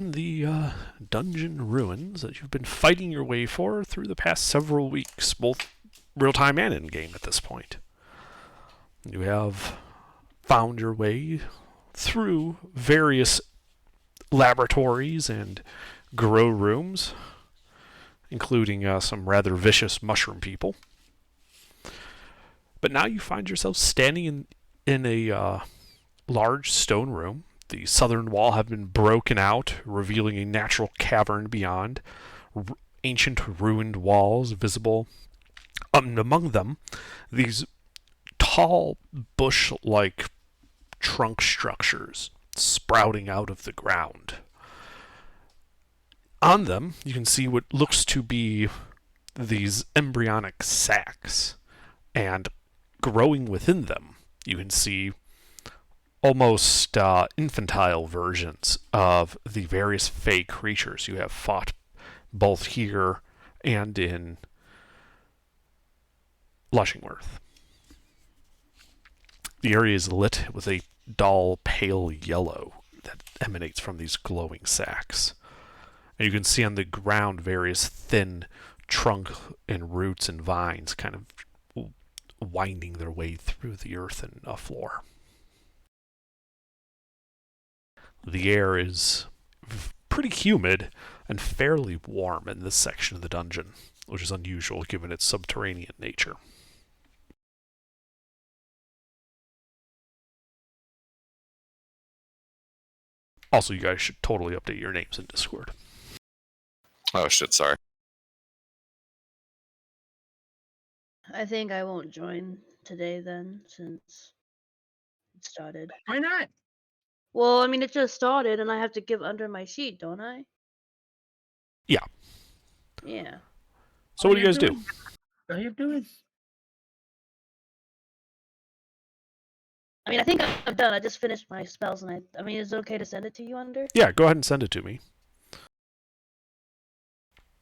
The dungeon ruins that you've been fighting your way for through the past several weeks, both real time and in game at this point. You have found your way through various laboratories and grow rooms, including some rather vicious mushroom people. But now you find yourself standing in a large stone room. The southern wall have been broken out, revealing a natural cavern beyond. Ancient ruined walls visible. Among them, these tall bush-like trunk structures sprouting out of the ground. On them, you can see what looks to be these embryonic sacs, and growing within them, you can see almost infantile versions of the various fey creatures you have fought both here and in Lushingworth. The area is lit with a dull, pale yellow that emanates from these glowing sacs. And you can see on the ground various thin trunk and roots and vines kind of winding their way through the earthen floor. The air is pretty humid and fairly warm in this section of the dungeon, which is unusual given its subterranean nature. Also, you guys should totally update your names in Discord. Oh shit, sorry. I think I won't join today then, since it started. Why not? Well, I mean, it just started, and I have to give under my sheet, don't I? Yeah. Yeah. So what do you guys do? All you have to do is... I mean, I think I'm done. I just finished my spells, and I mean, is it okay to send it to you under? Yeah, go ahead and send it to me.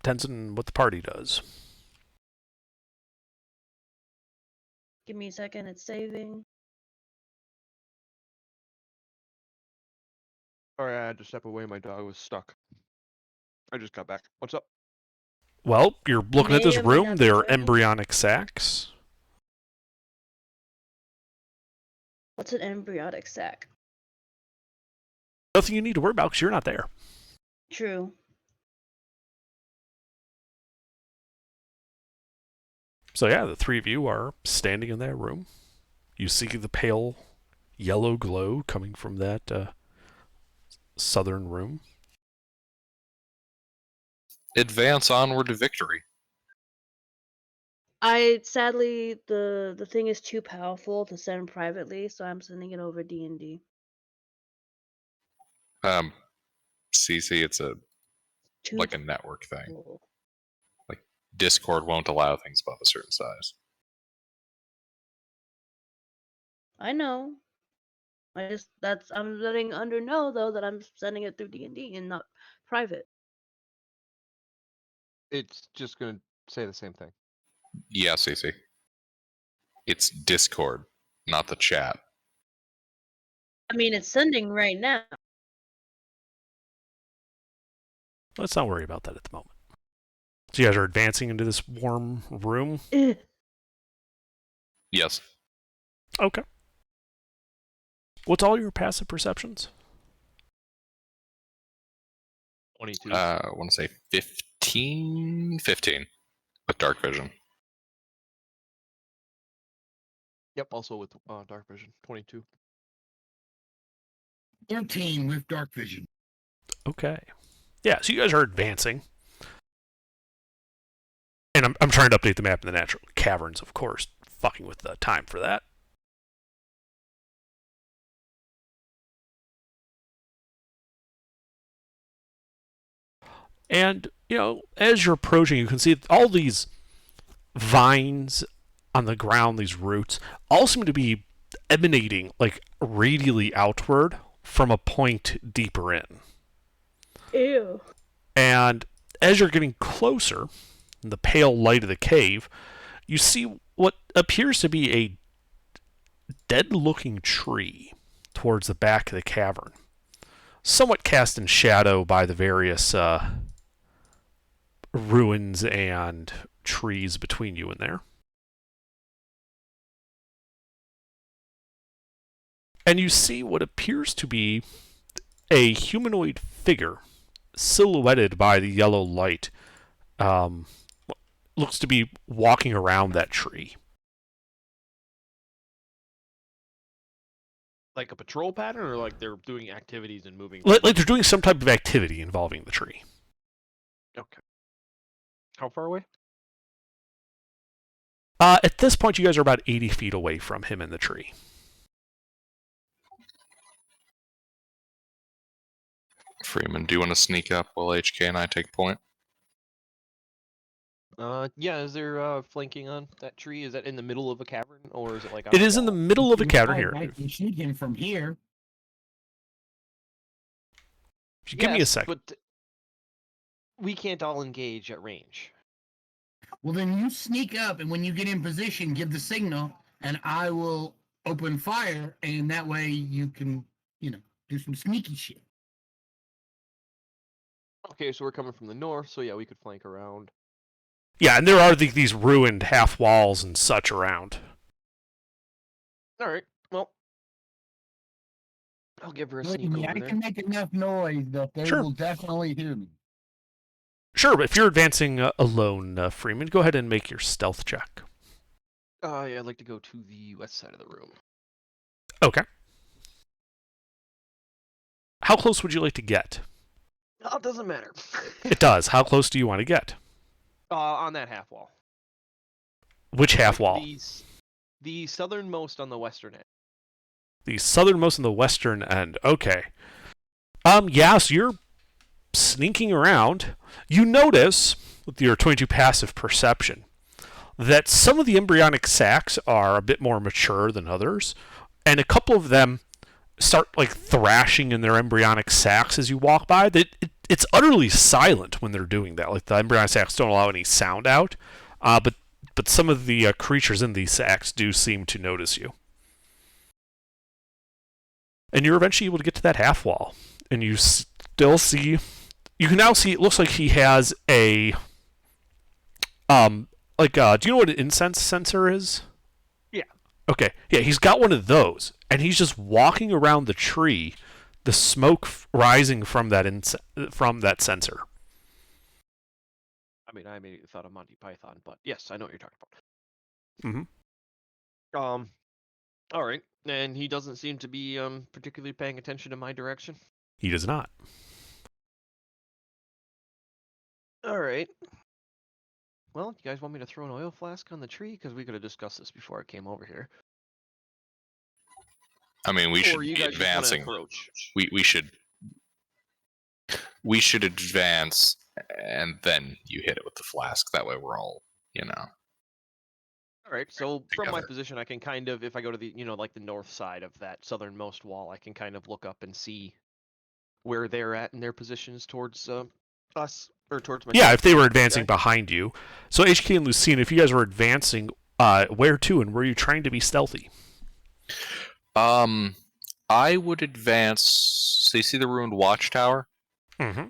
Tenzin, what the party does. Give me a second, it's saving. Sorry, I had to step away. My dog was stuck. I just got back. What's up? Well, you're looking at this May or may room. not be There are joining. embryonic sacs. What's an embryonic sac? Nothing you need to worry about because you're not there. True. So yeah, the three of you are standing in that room. You see the pale yellow glow coming from that southern room. Advance onward to victory. Sadly, the thing is too powerful to send privately, so I'm sending it over D&D. CC, it's Too like a network thing. powerful. Discord won't allow things above a certain size. I know. I'm letting under know though that I'm sending it through D&D and not private. It's just gonna say the same thing. Yeah, CC. It's Discord, not the chat. I mean, it's sending right now. Let's not worry about that at the moment. So you guys are advancing into this warm room. Yes. Okay. What's all your passive perceptions? 22. I want to say 15 with dark vision. Yep, also with dark vision. 22. 13 with dark vision. Okay. Yeah, so you guys are advancing. And I'm trying to update the map in the natural caverns, of course. Fucking with the time for that. And, as you're approaching, you can see all these vines on the ground, these roots, all seem to be emanating, like, radially outward from a point deeper in. Ew. And as you're getting closer, in the pale light of the cave, you see what appears to be a dead-looking tree towards the back of the cavern. somewhat cast in shadow by the various ruins and trees between you and there. And you see what appears to be a humanoid figure silhouetted by the yellow light. Looks to be walking around that tree. Like a patrol pattern, or like they're doing activities and moving? Like they're doing some type of activity involving the tree. Okay. How far away? At this point, you guys are about 80 feet away from him in the tree. Freeman, do you want to sneak up while HK and I take point? Yeah, is there flanking on that tree? Is that in the middle of a cavern, or is it like on It a is in the wall? middle of a cavern I here. can shoot him from here. If you give me a Yes, sec. But we can't all engage at range. Well, then you sneak up, and when you get in position, give the signal, and I will open fire, and that way you can, do some sneaky shit. Okay, so we're coming from the north, so yeah, we could flank around. Yeah, and there are these ruined half walls and such around. All right, well, I'll give her a Believe sneak me, over I there. can make enough noise that they Sure. will definitely hear me. Sure, but if you're advancing alone, Freeman, go ahead and make your stealth check. Yeah, I'd like to go to the west side of the room. Okay. How close would you like to get? Oh, it doesn't matter. It does. How close do you want to get? On that half wall. Which half wall? The southernmost on the western end. The southernmost and the western end. Okay. Yeah, so you're sneaking around. You notice, with your 22 passive perception, that some of the embryonic sacs are a bit more mature than others, and a couple of them start like thrashing in their embryonic sacs as you walk by. It's utterly silent when they're doing that. Like the embryonic sacs don't allow any sound out, but some of the creatures in these sacs do seem to notice you. And you're eventually able to get to that half wall, and you still see. You can now see. It looks like he has a. Do you know what an incense sensor is? Yeah. Okay. Yeah, he's got one of those, and he's just walking around the tree, the smoke rising from that sensor. I mean, I immediately thought of Monty Python, but yes, I know what you're talking Mm-hmm. about. All right, and he doesn't seem to be particularly paying attention to my direction. He does not. All right. Well, you guys want me to throw an oil flask on the tree? Because we could have discussed this before I came over here. I mean, we Or should you be guys just wanna advancing. approach? We should advance, and then you hit it with the flask. That way, we're all, All right. So from my together. position, I can kind of, if I go to the, like the north side of that southernmost wall, I can kind of look up and see where they're at in their positions towards us or towards my. Yeah, if they were advancing Okay. behind you. So HK and Lucina, if you guys were advancing, where to, and were you trying to be stealthy? I would advance. So you see the ruined watchtower? Mm-hmm.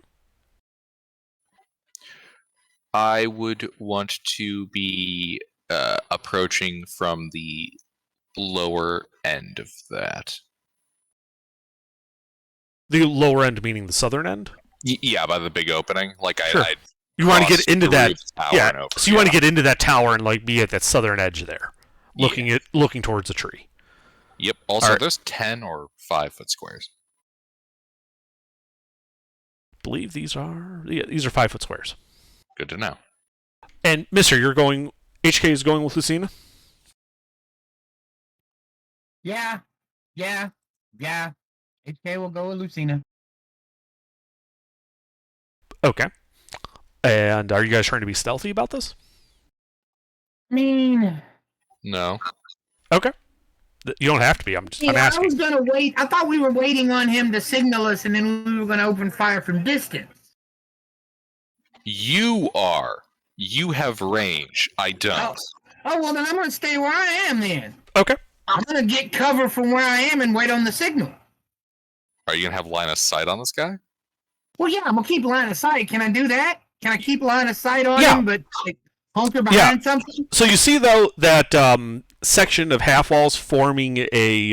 I would want to be approaching from the lower end of that. The lower end meaning the southern end? Yeah, by the big opening. Like Sure. I'd You want to cross get into the that? roof tower Yeah. and over. So you want to get into that tower and like be at that southern edge there, Yeah. looking towards the tree. Yep. Also, Alright. there's 10 or 5 foot squares. I believe these are 5-foot squares. Good to know. And Mister, HK is going with Lucina. Yeah. HK will go with Lucina. Okay. And are you guys trying to be stealthy about this? I mean, No. Okay. You don't have to be. I'm I asking. was gonna wait. I thought we were waiting on him to signal us, and then we were gonna open fire from distance. You are. You have range. I don't. Oh well, then I'm gonna stay where I am. Then Okay. I'm gonna get cover from where I am and wait on the signal. Are you gonna have line of sight on this guy? Well, yeah, I'm gonna keep line of sight. Can I do that? Can I keep line of sight on Yeah. him, but like, hunker behind something? So you see though that section of half walls forming a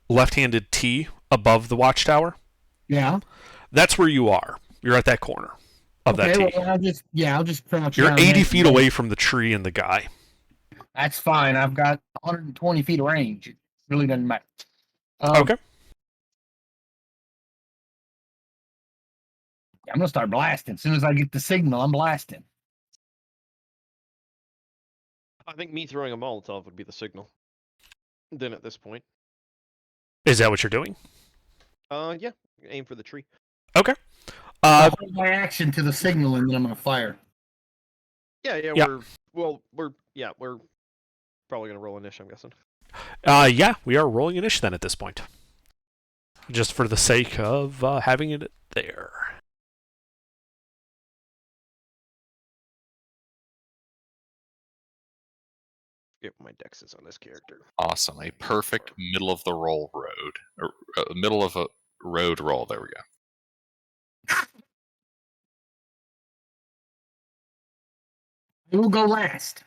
left-handed T above the watchtower. Yeah. That's where you are. You're at that corner of that T. Well, I'll just crouch You're down 80 there. feet away from the tree and the guy. That's fine. I've got 120 feet of range. It really doesn't matter. Okay. I'm gonna start blasting. As soon as I get the signal, I'm blasting. I think me throwing a Molotov would be the signal. Then at this point. Is that what you're doing? Yeah. Aim for the tree. Okay. I'll hold my action to the signal, and then I'm gonna fire. Yeah, Yeah. we're probably gonna roll initiative, I'm guessing. Yeah, we are rolling initiative then at this point. Just for the sake of having it there. Get what my dex is on this character. Awesome. A perfect middle of the roll road. Or, middle of a road roll. There we go. I will go last.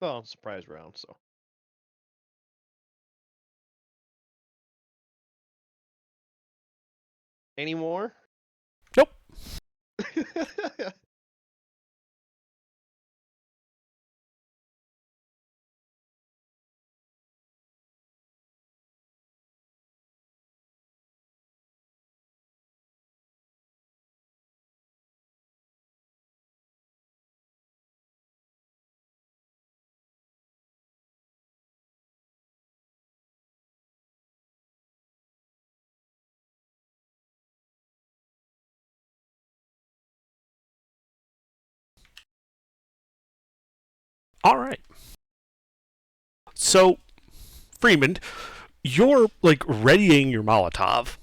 Well, surprise round, so. Any more? Nope. All right. So, Freeman, you're like readying your Molotov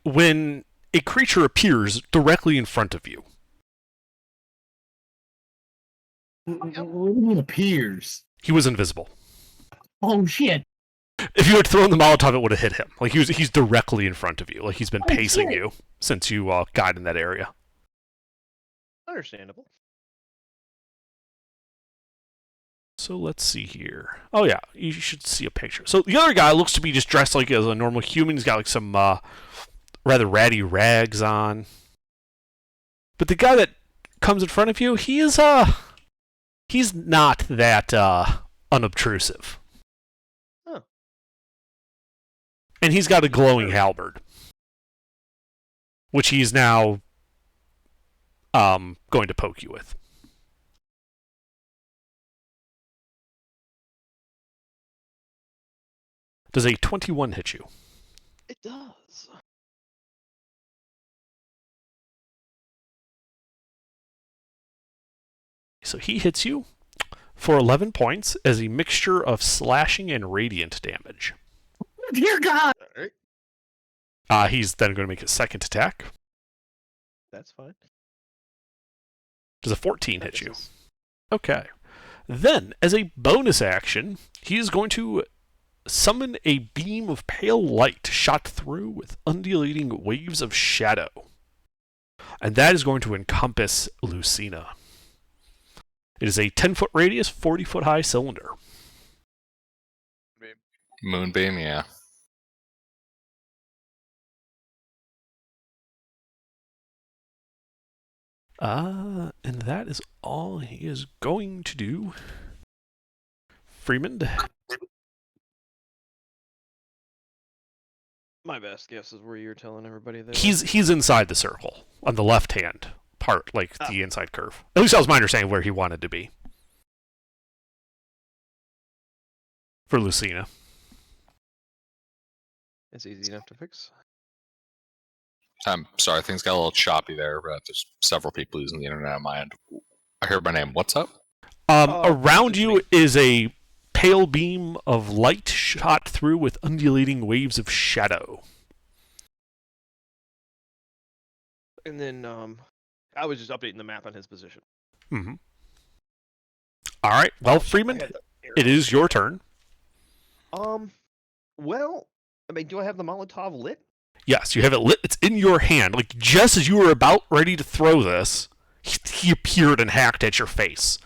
when a creature appears directly in front of you. What do you mean appears? He was invisible. Oh shit! If you had thrown the Molotov, it would have hit him. Like he's directly in front of you. Like he's been Oh, pacing shit. you since you got in that area. Understandable. So let's see here. Oh yeah, you should see a picture. So the other guy looks to be just dressed like as a normal human. He's got like some rather ratty rags on. But the guy that comes in front of you, he's not that unobtrusive. Huh. And he's got a glowing halberd, which he's now going to poke you with. Does a 21 hit you? It does. So he hits you for 11 points as a mixture of slashing and radiant damage. Dear God! Alright, He's then going to make a second attack. that's fine. Does a 14 That hit you? misses. Okay. Then, as a bonus action, he is going to summon a beam of pale light shot through with undulating waves of shadow. And that is going to encompass Lucina. It is a 10-foot radius, 40-foot high cylinder. Moonbeam, yeah. And that is all he is going to do. Freeman? My best guess is where you're telling everybody there. He's inside the circle on the left-hand part, like the inside curve. At least that was my understanding of where he wanted to be. For Lucina. It's easy enough to fix. I'm sorry, things got a little choppy there, but there's several people using the internet on my end. I heard my name. What's up? Around just you me. is a pale beam of light shot through with undulating waves of shadow. And then I was just updating the map on his position. Mm-hmm. All right. Well, Freeman, I had the arrow. it is your turn. Well, I mean, do I have the Molotov lit? Yes, you have it lit. It's in your hand. Like, just as you were about ready to throw this, he appeared and hacked at your face.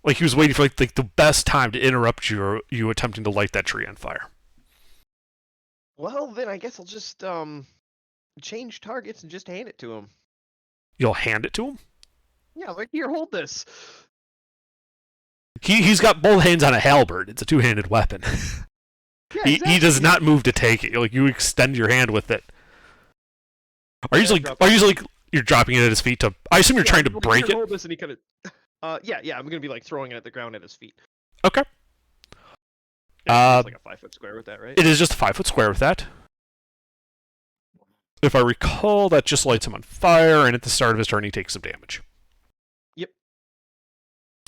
Like, he was waiting for, like the best time to interrupt you attempting to light that tree on fire. Well, then I guess I'll just, change targets and just hand it to him. You'll hand it to him? Yeah, like, here, hold this. He's got both hands on a halberd. It's a two-handed weapon. Yeah, He does exactly. not move to take it. Like, you extend your hand with it. Are you Yeah, usually like you're dropping it at his feet to? I assume you're trying to he's like, break "Here, it. Hold this," and he kind of, yeah, I'm gonna be like throwing it at the ground at his feet. Okay. Yeah, it's like a 5-foot square with that, right? It is just a 5-foot square with that. If I recall, that just lights him on fire, and at the start of his turn, he takes some damage. Yep.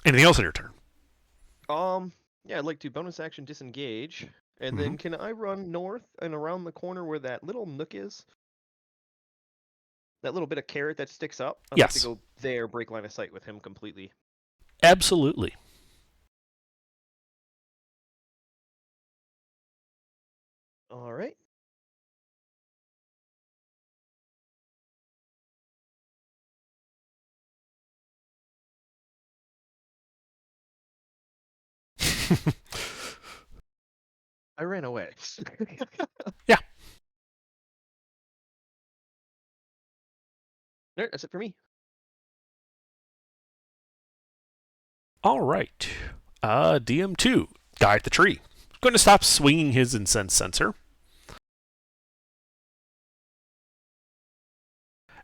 Anything else on your turn? Yeah, I'd like to bonus action disengage, and then can I run north and around the corner where that little nook is? That little bit of carrot that sticks up? I'd like Yes. to go there, break line of sight with him completely. Absolutely. All right. I ran away. Yeah. All right, that's it for me. All right. DM2, guy at the tree. Going to stop swinging his incense censer.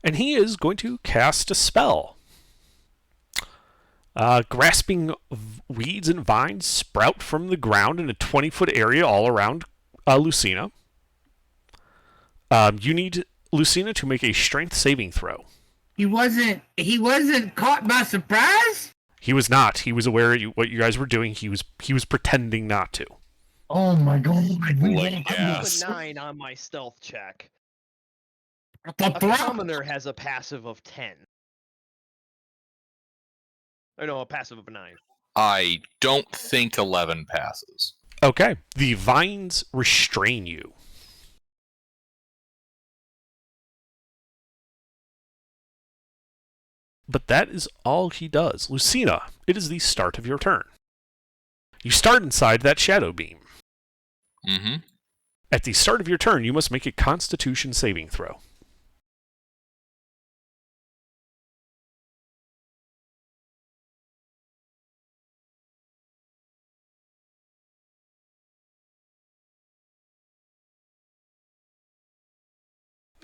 And he is going to cast a spell. Grasping weeds and vines sprout from the ground in a 20-foot area all around Lucina. You need Lucina to make a strength saving throw. He wasn't caught by surprise? He was not. He was aware of what you guys were doing. He was pretending not to. Oh my god. Like, I yes. rolled a 9 on my stealth check. The A throw- commoner has a passive of 10. Or no, a passive of 9. I don't think 11 passes. Okay. The vines restrain you. But that is all he does. Lucina, it is the start of your turn. You start inside that shadow beam. Mm-hmm. At the start of your turn, you must make a Constitution saving throw.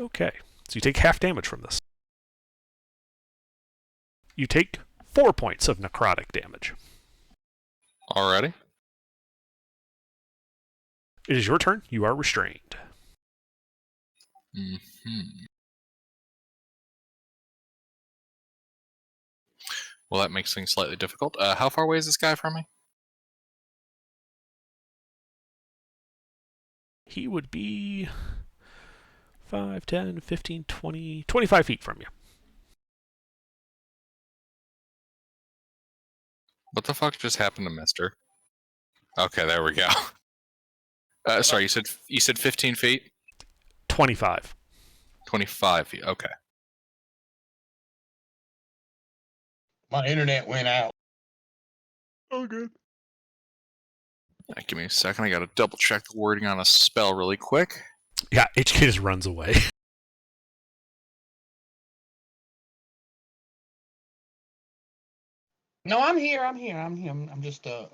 Okay, so you take half damage from this. You take 4 points of necrotic damage. Already? It is your turn. You are restrained. Mm-hmm. Well, that makes things slightly difficult. How far away is this guy from me? He would be 5, 10, 15, 20, 25 feet from you. What the fuck just happened to Mister? Okay, there we go. Sorry, you said 15 feet? 25. 25 feet. Okay. My internet went out. Oh, good. Give me a second. I gotta double check the wording on a spell really quick. Yeah, HK just runs away. No, I'm here. I'm just I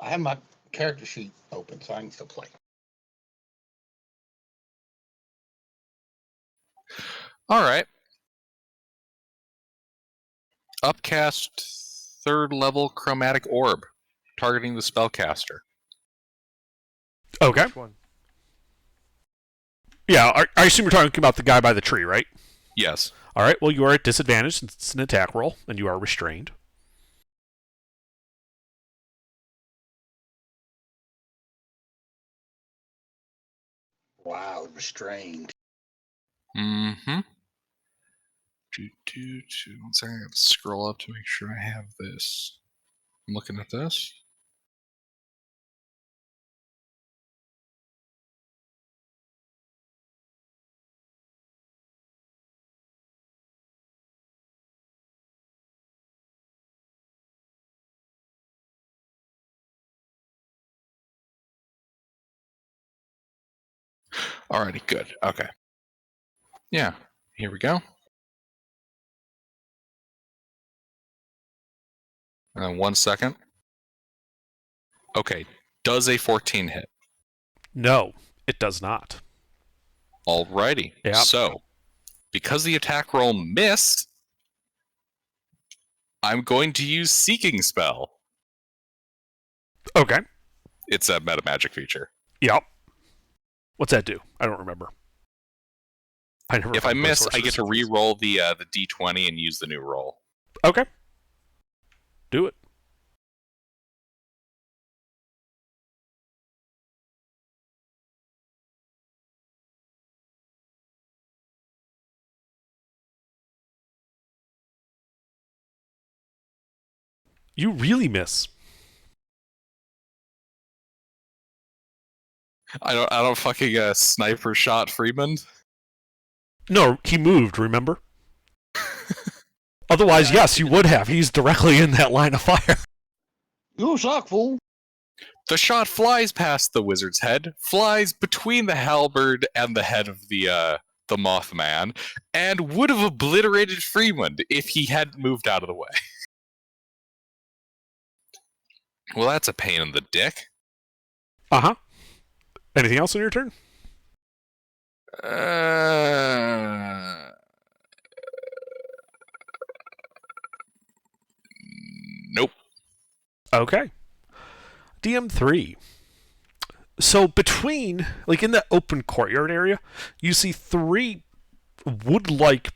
have my character sheet open so I can still play. All right. Upcast 3rd level chromatic orb, targeting the spellcaster. Okay. Which one? Yeah, I assume you're talking about the guy by the tree, right? Yes. All right, well, you are at disadvantage since it's an attack roll, and you are restrained. Wow, restrained. Mm-hmm. One second, I gotta scroll up to make sure I have this. I'm looking at this. Alrighty, good. Okay. Yeah, here we go. And then 1 second. Okay, does a 14 hit? No, it does not. Alrighty. Yep. So, because the attack roll missed, I'm going to use Seeking Spell. Okay. It's a meta magic feature. Yep. What's that do? I don't remember. If I miss, I get to resources. re-roll the d20 and use the new roll. Okay. Do it. You really miss. I don't fucking sniper shot Freeman. No, he moved, remember? Otherwise, yes, you would have. He's directly in that line of fire. You suck, fool. The shot flies past the wizard's head, flies between the halberd and the head of the Mothman, and would have obliterated Freeman if he hadn't moved out of the way. Well, that's a pain in the dick. Uh-huh. Anything else on your turn? Nope. Okay. DM3. So between, like in that open courtyard area, you see 3 wood-like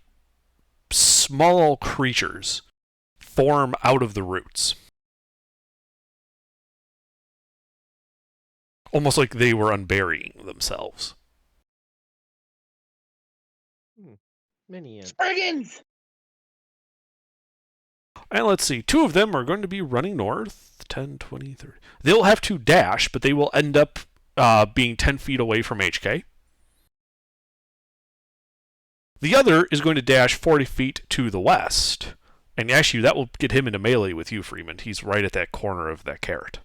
small creatures form out of the roots. Almost like they were unburying themselves. Many Spriggans! And let's see, 2 of them are going to be running north, 10, 20, 30. They'll have to dash, but they will end up being 10 feet away from HK. The other is going to dash 40 feet to the west. And actually, that will get him into melee with you, Freeman. He's right at that corner of that carrot.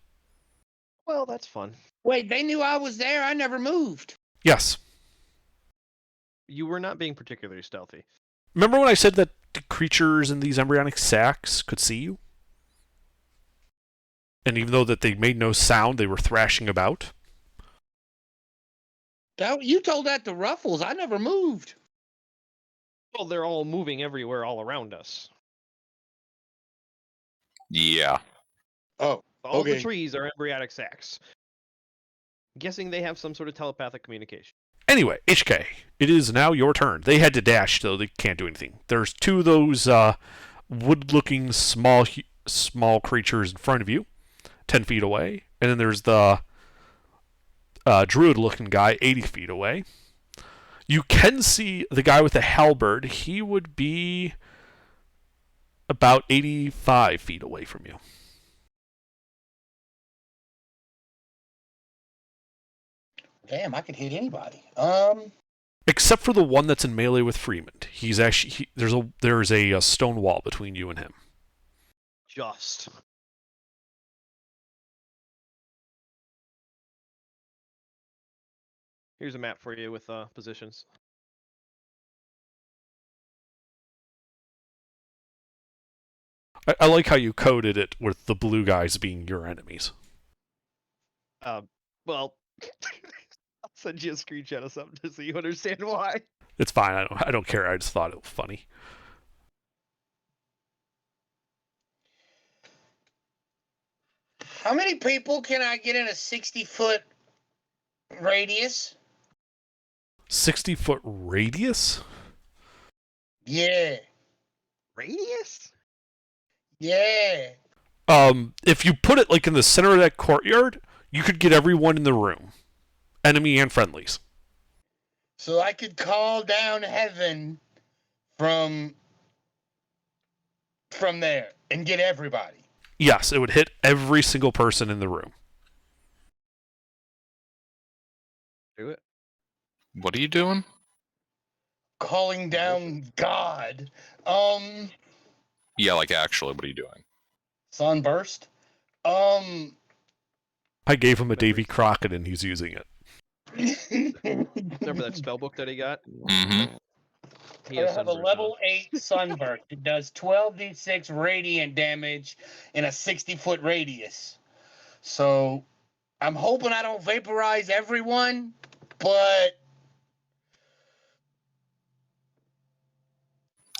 Well, that's fun. Wait, they knew I was there? I never moved. Yes. You were not being particularly stealthy. Remember when I said that the creatures in these embryonic sacs could see you? And even though that they made no sound, they were thrashing about? You told that to Ruffles. I never moved. Well, they're all moving everywhere all around us. Yeah. Oh, All the Okay. trees are embryonic sacs. Guessing they have some sort of telepathic communication. Anyway, HK, it is now your turn. They had to dash, so they can't do anything. There's 2 of those wood-looking small creatures in front of you, 10 feet away. And then there's the druid-looking guy 80 feet away. You can see the guy with the halberd. He would be about 85 feet away from you. Damn, I could hit anybody. Except for the one that's in melee with Freeman. He's actually there's a stone wall between you and him. Just. Here's a map for you with positions. I like how you coded it with the blue guys being your enemies. Well, I'll send you a screenshot of something so you understand why. It's fine. I don't care. I just thought it was funny. How many people can I get in a 60-foot radius? 60-foot radius? Yeah. Radius? Yeah. If you put it like in the center of that courtyard, you could get everyone in the room, enemy and friendlies. So I could call down heaven from there and get everybody. Yes, it would hit every single person in the room. Do it. What are you doing? Calling down God. Yeah, like actually, what are you doing? Sunburst. I gave him a Davy Crockett and he's using it. Remember that spell book that he got? Mm-hmm. He I has have a Sunburst level on. 8 Sunburst. It does 12d6 radiant damage in a 60-foot radius. So I'm hoping I don't vaporize everyone, but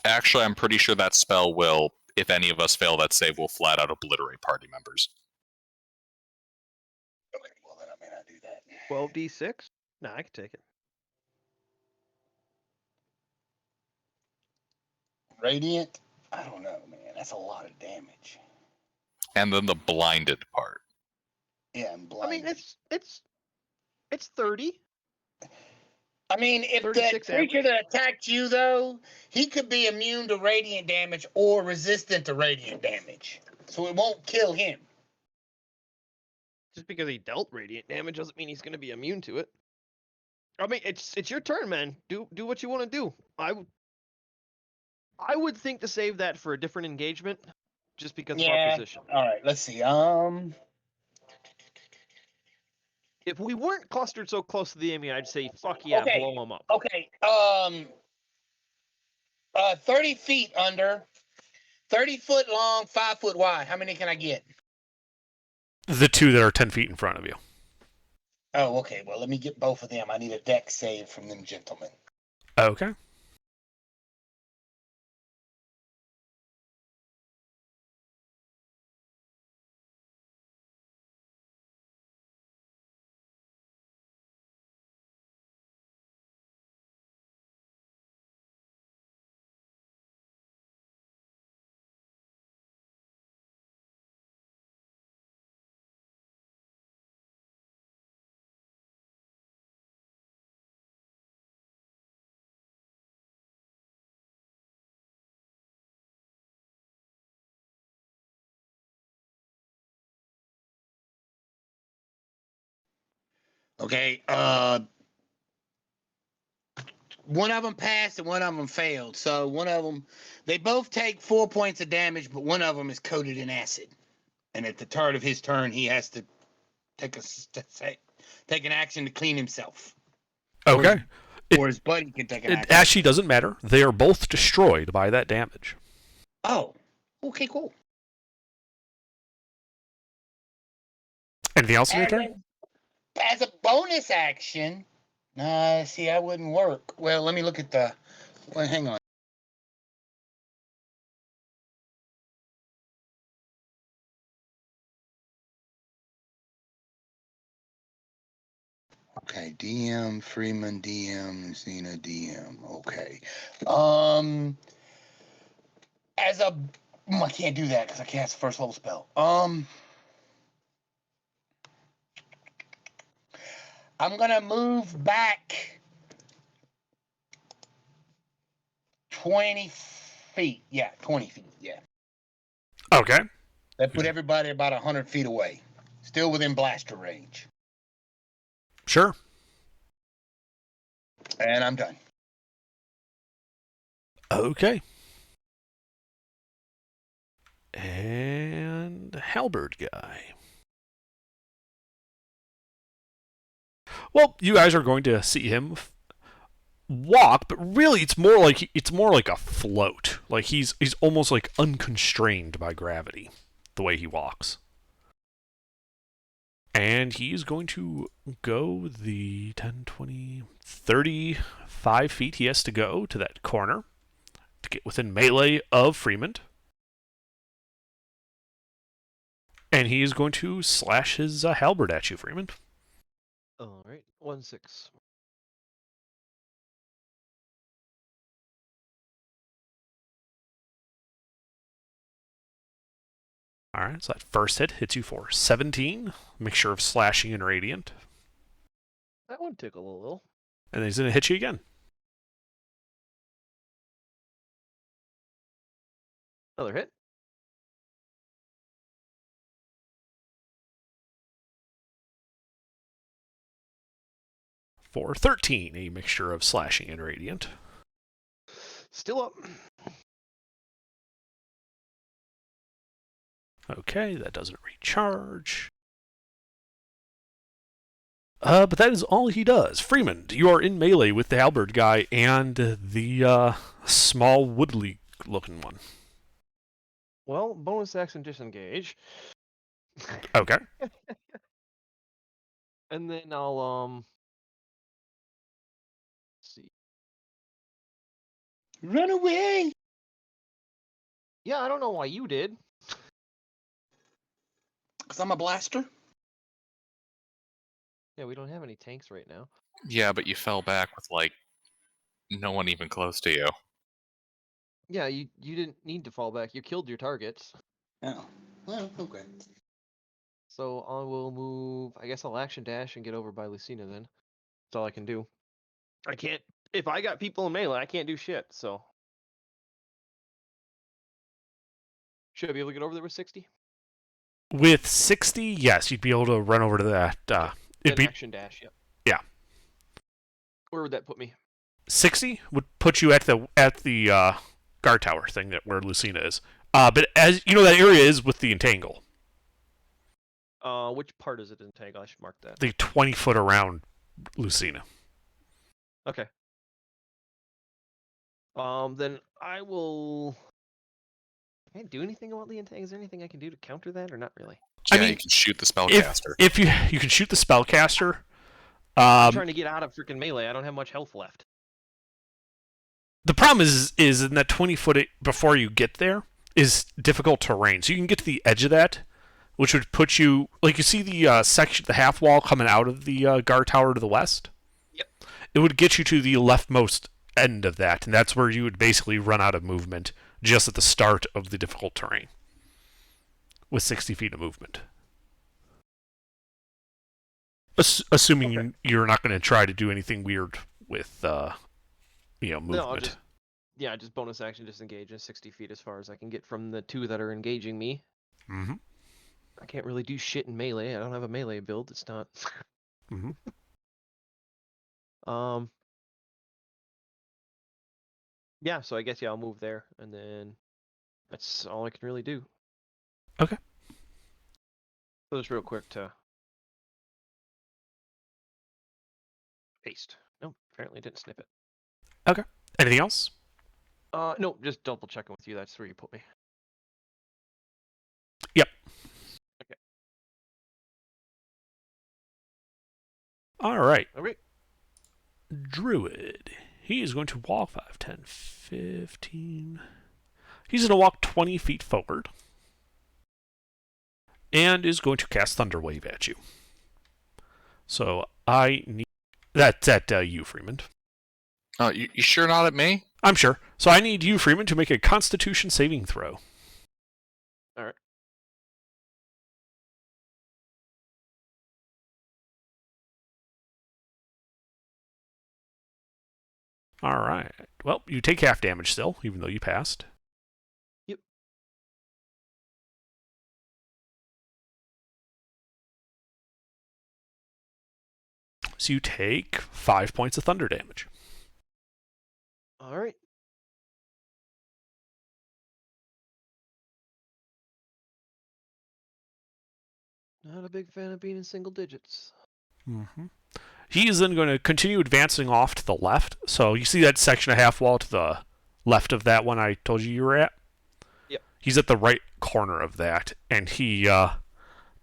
Actually, I'm pretty sure that spell will, if any of us fail that save, will flat out obliterate party members. okay, well then I may not do that. 12d6? Nah, I can take it. Radiant? I don't know, man. That's a lot of damage. And then the blinded part. Yeah, I'm I blind. mean, it's 30. I mean, if the 36 creature average? that attacked you, though, he could be immune to radiant damage or resistant to radiant damage. So it won't kill him. Just because he dealt radiant damage doesn't mean he's going to be immune to it. I mean, it's your turn, man. Do what you want to do. I would think to save that for a different engagement, just because of our position. All right, let's see. If we weren't clustered so close to the enemy, I'd say, fuck yeah, Okay. blow him up. Okay. 30 feet under, 30 foot long, 5 foot wide. How many can I get? The two that are 10 feet in front of you. Oh, okay. Well, let me get both of them. I need a deck save from them gentlemen. Okay. Okay. One of them passed and one of them failed. So one of them, they both take 4 points of damage, but one of them is coated in acid. And at the start of his turn, he has to take an action to clean himself. Okay. Or his buddy can take an It action. actually doesn't matter. They are both destroyed by that damage. Oh, okay, cool. Anything else in your And turn? then, as a bonus action, see, that wouldn't work. Well, let me look at the. Well, hang on. Okay, DM, Freeman, DM, Xena, DM. Okay. As a. I can't do that because I cast a first level spell. I'm gonna move back 20 feet. Yeah, 20 feet. Yeah. Okay. That put everybody about 100 feet away. Still within blaster range. Sure. And I'm done. Okay. And halberd guy. Well, you guys are going to see him walk, but really it's more like a float. Like he's almost like unconstrained by gravity the way he walks. And he's going to go the 10, 20, 35 feet he has to go to that corner to get within melee of Freeman. And he is going to slash his halberd at you, Freeman. All right, 1-6. Alright, so that first hit hits you for 17. Mixture of slashing and radiant. That one tickled a little. And then he's going to hit you again. Another hit. For 13, a mixture of slashing and radiant. Still up. Okay, that doesn't recharge. But that is all he does. Freeman, you are in melee with the halberd guy and the small woodly-looking one. Well, bonus action disengage. Okay. And then I'll see. Run away! Yeah, I don't know why you did. Because I'm a blaster. Yeah, we don't have any tanks right now. Yeah, but you fell back with like no one even close to you. Yeah, you didn't need to fall back. You killed your targets. Oh. Well, okay. So I will move. I guess I'll action dash and get over by Lucina then. That's all I can do. I can't. If I got people in melee, I can't do shit. So should I be able to get over there with 60? With 60, yes, you'd be able to run over to that. It'd Then be action dash. Yep. Yeah. Where would that put me? 60 would put you at the guard tower thing that where Lucina is. But as you know, that area is with the entangle. Which part is it entangle? I should mark that. The 20 foot around Lucina. Okay. Then I will. Can I do anything about the entangle? Is there anything I can do to counter that, or not really? I Yeah, mean, you can shoot the spellcaster. If you can shoot the spellcaster. I'm trying to get out of freaking melee. I don't have much health left. The problem is in that 20 foot before you get there is difficult terrain. So you can get to the edge of that, which would put you like you see the section, the half wall coming out of the guard tower to the west. Yep. It would get you to the leftmost end of that, and that's where you would basically run out of movement just at the start of the difficult terrain with 60 feet of movement. Assuming Okay. you're not going to try to do anything weird with movement. No, I'll just bonus action disengage in 60 feet as far as I can get from the two that are engaging me. Mm-hmm. I can't really do shit in melee. I don't have a melee build. It's not. Mm-hmm. Yeah, so I guess I'll move there, and then that's all I can really do. Okay. So just real quick to paste. No, apparently it didn't snip it. Anything else? No, just double checking with you. That's where you put me. Yep. Okay. All right. Okay. Druid. He is going to walk 5, 10, 15. He's going to walk 20 feet forward. And is going to cast Thunderwave at you. So I need... That's at you, Freeman. Oh, you sure not at me? I'm sure. So I need you, Freeman, to make a Constitution saving throw. Alright. All right. Well, you take half damage still, even though you passed. Yep. So you take 5 points of thunder damage. Alright. Not a big fan of being in single digits. Mm-hmm. He is then going to continue advancing off to the left. So you see that section of half wall to the left of that one I told you were at? Yep. He's at the right corner of that, and he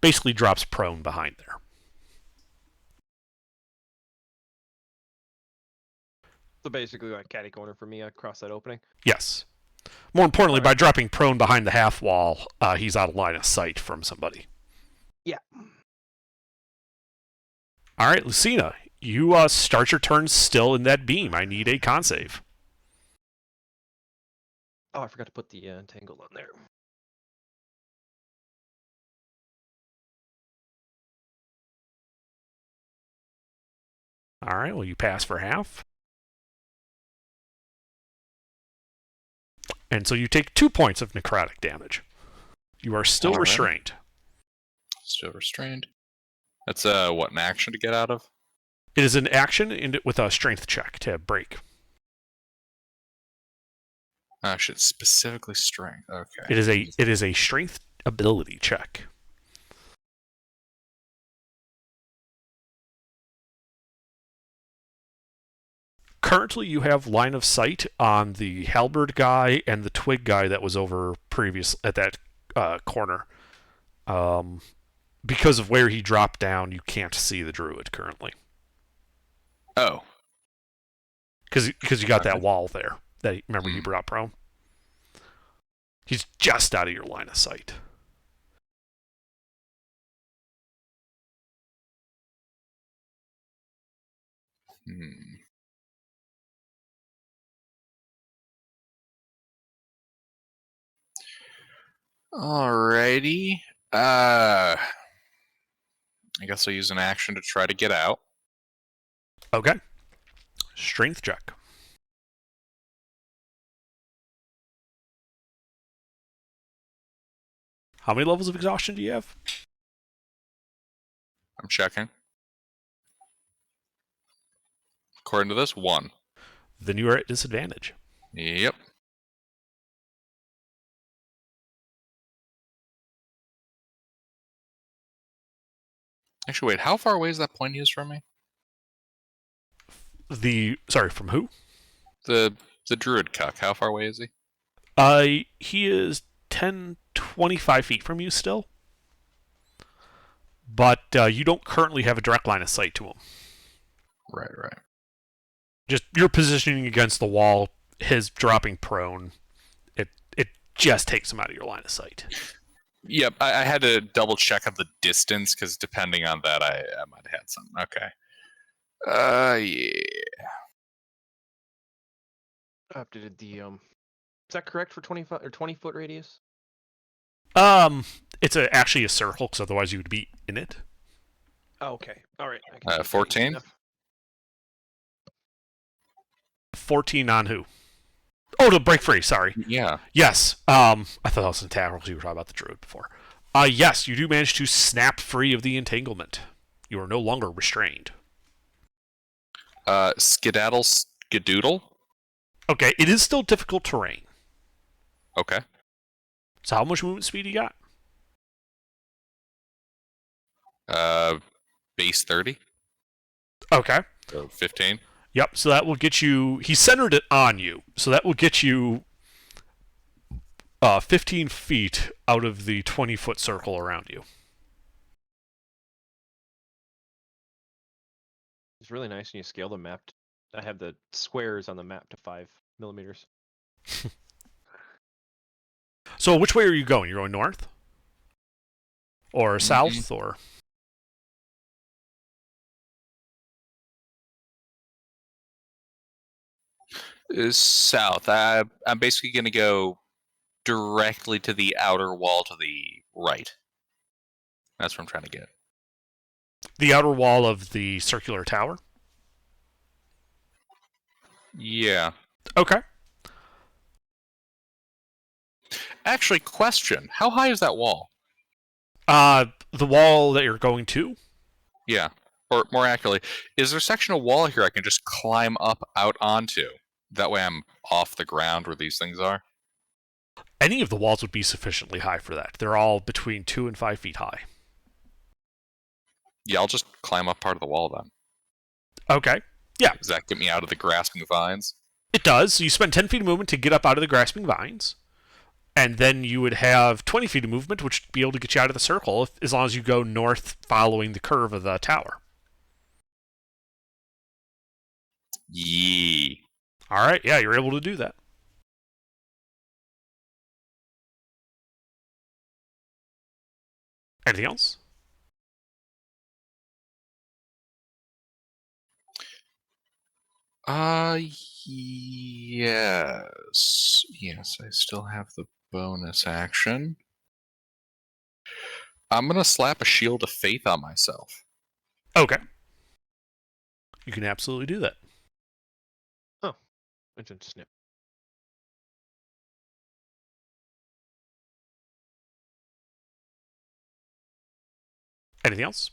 basically drops prone behind there. So basically, like catty corner for me across that opening. Yes. More importantly, All by right. dropping prone behind the half wall, he's out of line of sight from somebody. Yeah. All right, Lucina, you start your turn still in that beam. I need a con save. Oh, I forgot to put the entangle on there. All right, well, you pass for half. And so you take 2 points of necrotic damage. You are still All right. restrained. Still restrained. That's an action to get out of? It is an action with a strength check to break. Should specifically strength. Okay. It is a strength ability check. currently you have line of sight on the halberd guy and the twig guy that was over previous at that corner. Because of where he dropped down, you can't see the druid currently. Oh, Because you got that Okay. wall there that remember he brought prone. He's just out of your line of sight. hmm. Alrighty. I guess I'll use an action to try to get out. Okay. Strength check. How many levels of exhaustion do you have? I'm checking. According to this, 1. Then you are at disadvantage. Yep. Actually, wait. How far away is that point he is from me? Sorry, from who? The druid cuck. How far away is he? He is 10, 25 feet from you still. But you don't currently have a direct line of sight to him. Right. Just you're positioning against the wall, his dropping prone. It just takes him out of your line of sight. Yep. I had to double check on the distance because depending on that, I might have had something. Okay. Yeah. I updated the Is that correct for 25 or 20-foot radius? It's actually a circle, because otherwise you would be in it. Oh, okay. All right. I can see that easy 14? enough. 14 on who? Oh, to break free. Sorry. Yeah. Yes. I thought that was entangled. You were talking about the druid before. Yes, you do manage to snap free of the entanglement. You are no longer restrained. Skedaddle skedoodle. Okay, it is still difficult terrain. Okay. So how much movement speed you got? Base 30. Okay. So 15. Yep, so that will get you... He centered it on you, so that will get you 15 feet out of the 20-foot circle around you. It's really nice when you scale the map. I have the squares on the map to 5 millimeters. So which way are you going? You're going north? Or south? Or... South. I'm basically going to go directly to the outer wall to the right. That's what I'm trying to get. The outer wall of the circular tower? Yeah. Okay. Actually, question. How high is that wall? The wall that you're going to? Yeah. Or more accurately, is there a section of wall here I can just climb up out onto? That way I'm off the ground where these things are? Any of the walls would be sufficiently high for that. They're all between 2 and 5 feet high. Yeah, I'll just climb up part of the wall then. Okay. Yeah. Does that get me out of the grasping vines? It does. So you spend 10 feet of movement to get up out of the grasping vines. And then you would have 20 feet of movement, which would be able to get you out of the circle as long as you go north following the curve of the tower. Yee. All right. Yeah, you're able to do that. Anything else? Yes. Yes, I still have the bonus action. I'm gonna slap a shield of faith on myself. Okay. You can absolutely do that. Instant snip. Anything else?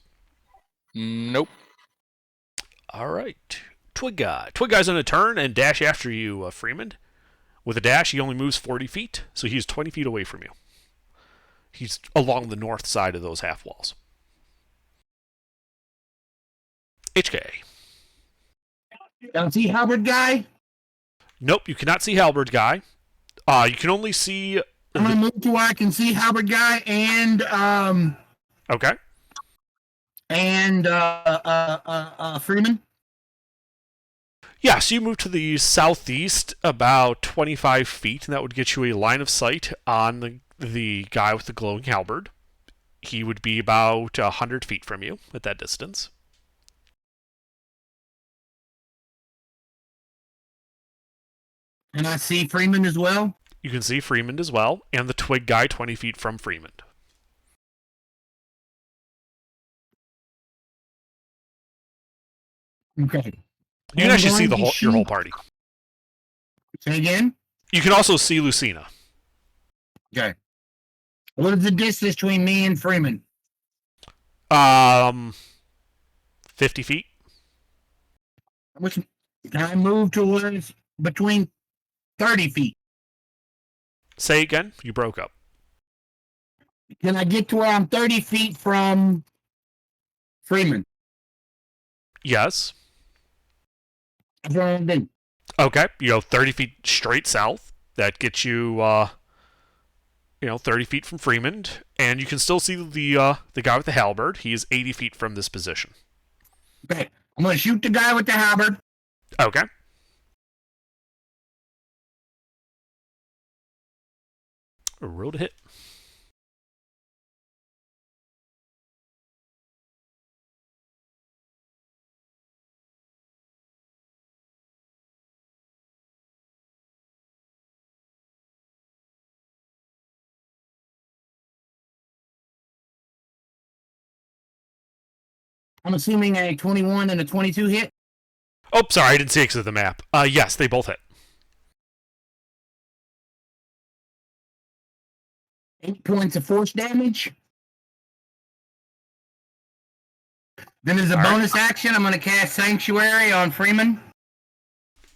Nope. All right. Twig Guy. Twig Guy's on a turn and dash after you, Freeman. With a dash, he only moves 40 feet, so he's 20 feet away from you. He's along the north side of those half walls. HK. See Halberd guy? Nope, you cannot see Halberd guy. You can only see. I'm gonna move to where I can see Halberd guy and Okay. Freeman. Yeah, so you move to the southeast about 25 feet, and that would get you a line of sight on the guy with the glowing halberd. He would be about 100 feet from you at that distance. And I see Freeman as well. You can see Freeman as well, and the twig guy 20 feet from Freeman. Okay. You can actually see your whole party. Say again? You can also see Lucina. Okay. What is the distance between me and Freeman? 50 feet. Which can I move to where it's between 30 feet? Say again, you broke up. Can I get to where I'm 30 feet from Freeman? Yes. That's what I'm doing. Okay, you go 30 feet straight south. That gets you, 30 feet from Freeman, and you can still see the guy with the halberd. He is 80 feet from this position. Okay. I'm going to shoot the guy with the halberd. Okay. Roll to hit. I'm assuming a 21 and a 22 hit. Oh, sorry, I didn't see X of the map. Yes, they both hit. 8 points of force damage. Then as a bonus action, I'm going to cast Sanctuary on Freeman.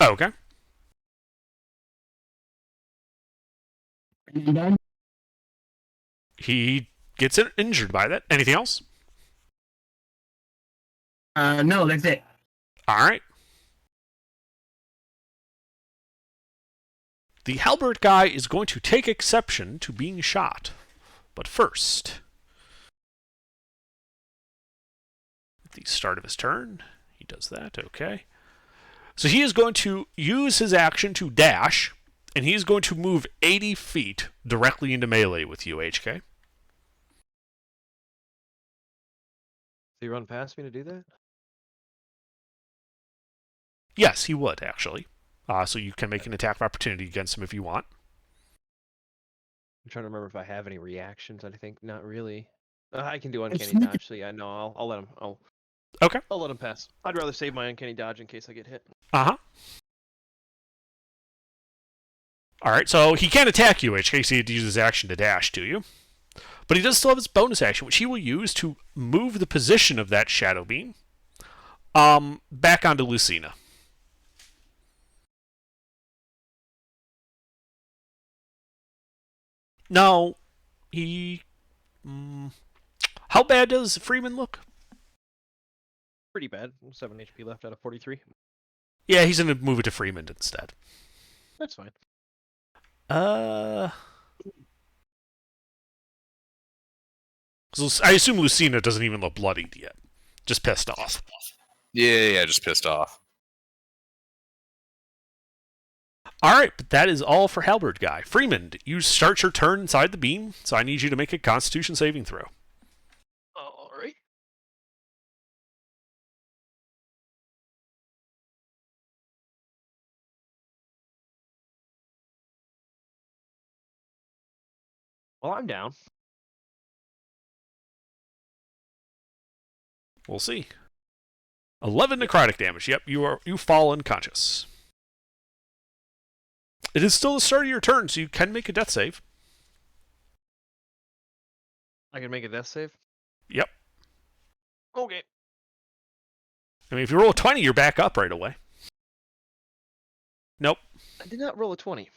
Okay. And done. He gets injured by that. Anything else? No, that's it. All right. The halberd guy is going to take exception to being shot. But first, at the start of his turn, he does that. Okay. So he is going to use his action to dash, and he's going to move 80 feet directly into melee with you, HK. So you run past me to do that? Yes, he would, actually. So you can make an attack of opportunity against him if you want. I'm trying to remember if I have any reactions. I think not really. I can do uncanny dodge. So yeah, no, I'll let him. Okay. I'll let him pass. I'd rather save my uncanny dodge in case I get hit. Uh-huh. Alright, so he can attack you, in which case he had to use his action to dash to you. But he does still have his bonus action, which he will use to move the position of that shadow beam back onto Lucina. Now, he... how bad does Freeman look? Pretty bad. 7 HP left out of 43. Yeah, he's going to move it to Freeman instead. That's fine. So I assume Lucina doesn't even look bloodied yet. Just pissed off. Yeah, just pissed off. Alright, but that is all for Halberd Guy. Freeman, you start your turn inside the beam, so I need you to make a Constitution saving throw. Alright. Well, I'm down. We'll see. 11 necrotic damage. Yep, you fall unconscious. It is still the start of your turn, so you can make a death save. I can make a death save? Yep. Okay. I mean, if you roll a 20, you're back up right away. Nope. I did not roll a 20.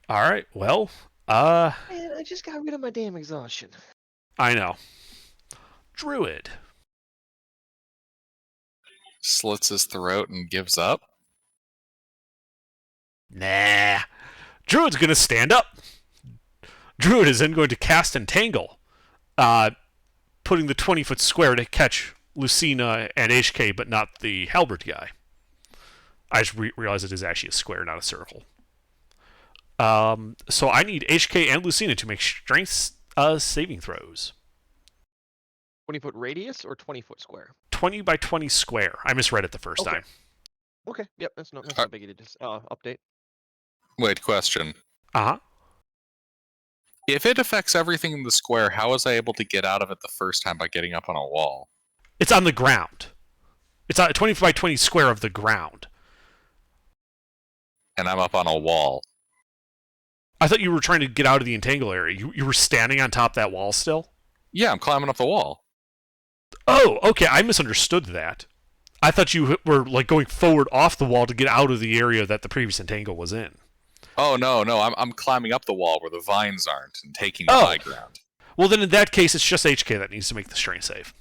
Alright, well, Man, I just got rid of my damn exhaustion. I know. Druid. slits his throat and gives up. Nah. Druid's going to stand up. Druid is then going to cast Entangle, putting the 20-foot square to catch Lucina and HK, but not the halberd guy. I just realized it is actually a square, not a circle. So I need HK and Lucina to make strength saving throws. 20-foot radius or 20-foot square? 20 by 20 square. I misread it the first Okay. time. Okay, yep, that's not a biggie to just update. Wait, question. Uh-huh. If it affects everything in the square, how was I able to get out of it the first time by getting up on a wall? It's on the ground. It's on a 20 by 20 square of the ground. And I'm up on a wall. I thought you were trying to get out of the entangle area. You were standing on top of that wall still? Yeah, I'm climbing up the wall. Oh, okay. I misunderstood that. I thought you were like going forward off the wall to get out of the area that the previous entangle was in. Oh, no, I'm climbing up the wall where the vines aren't and taking the Oh. high ground. Well, then in that case, it's just HK that needs to make the strength save.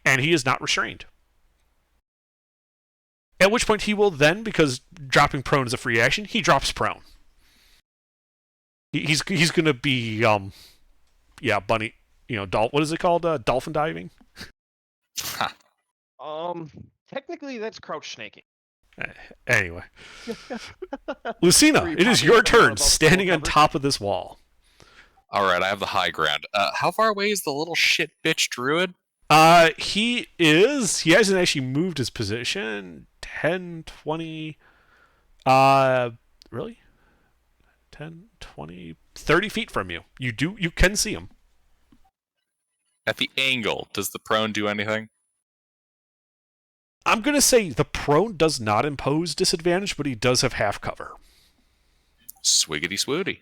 And he is not restrained. At which point he will then, because dropping prone is a free action, he drops prone. He's going to be, bunny, what is it called? Dolphin diving? Technically that's crouch snaking. Anyway. Lucina, it is your turn, standing on top of this wall. Alright, I have the high ground. How far away is the little shit bitch druid? He hasn't actually moved his position. 10, 20, really? 10, 20, 30 feet from you. You can see him. At the angle, does the prone do anything? I'm going to say the prone does not impose disadvantage, but he does have half cover. Swiggity swooty.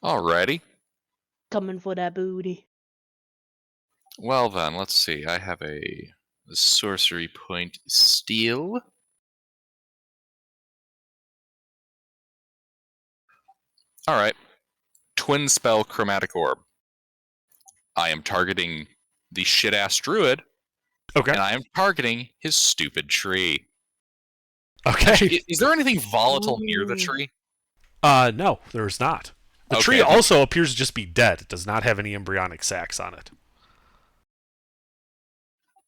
Alrighty. Coming for that booty. Well then, let's see. I have a sorcery point steal. Alright. Twin spell chromatic orb. I am targeting the shit-ass druid, Okay. and I am targeting his stupid tree. Okay. Is there anything volatile near the Ooh. tree? No, there's not. The Okay. tree also appears to just be dead. It does not have any embryonic sacs on it.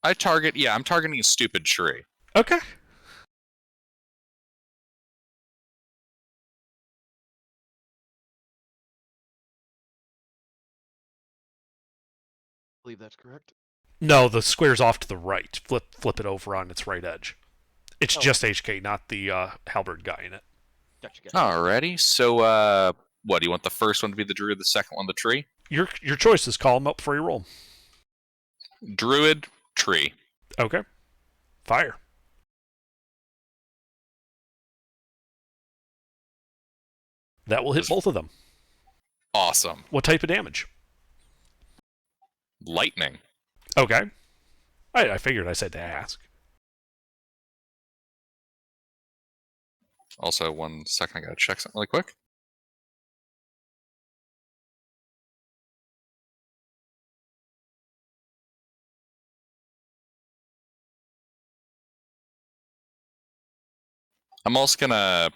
I'm targeting a stupid tree. Okay. I believe that's correct. No, the square's off to the right. Flip it over on its right edge. It's Oh. just HK, not the halberd guy in it. Gotcha. Alrighty, so what, do you want the first one to be the druid, the second one the tree? Your choice is call him up before you roll. Druid, tree. Okay. Fire. That will hit both of them. Awesome. What type of damage? Lightning. Okay. I figured I said to ask. Also, 1 second, I gotta check something really quick. I'm also gonna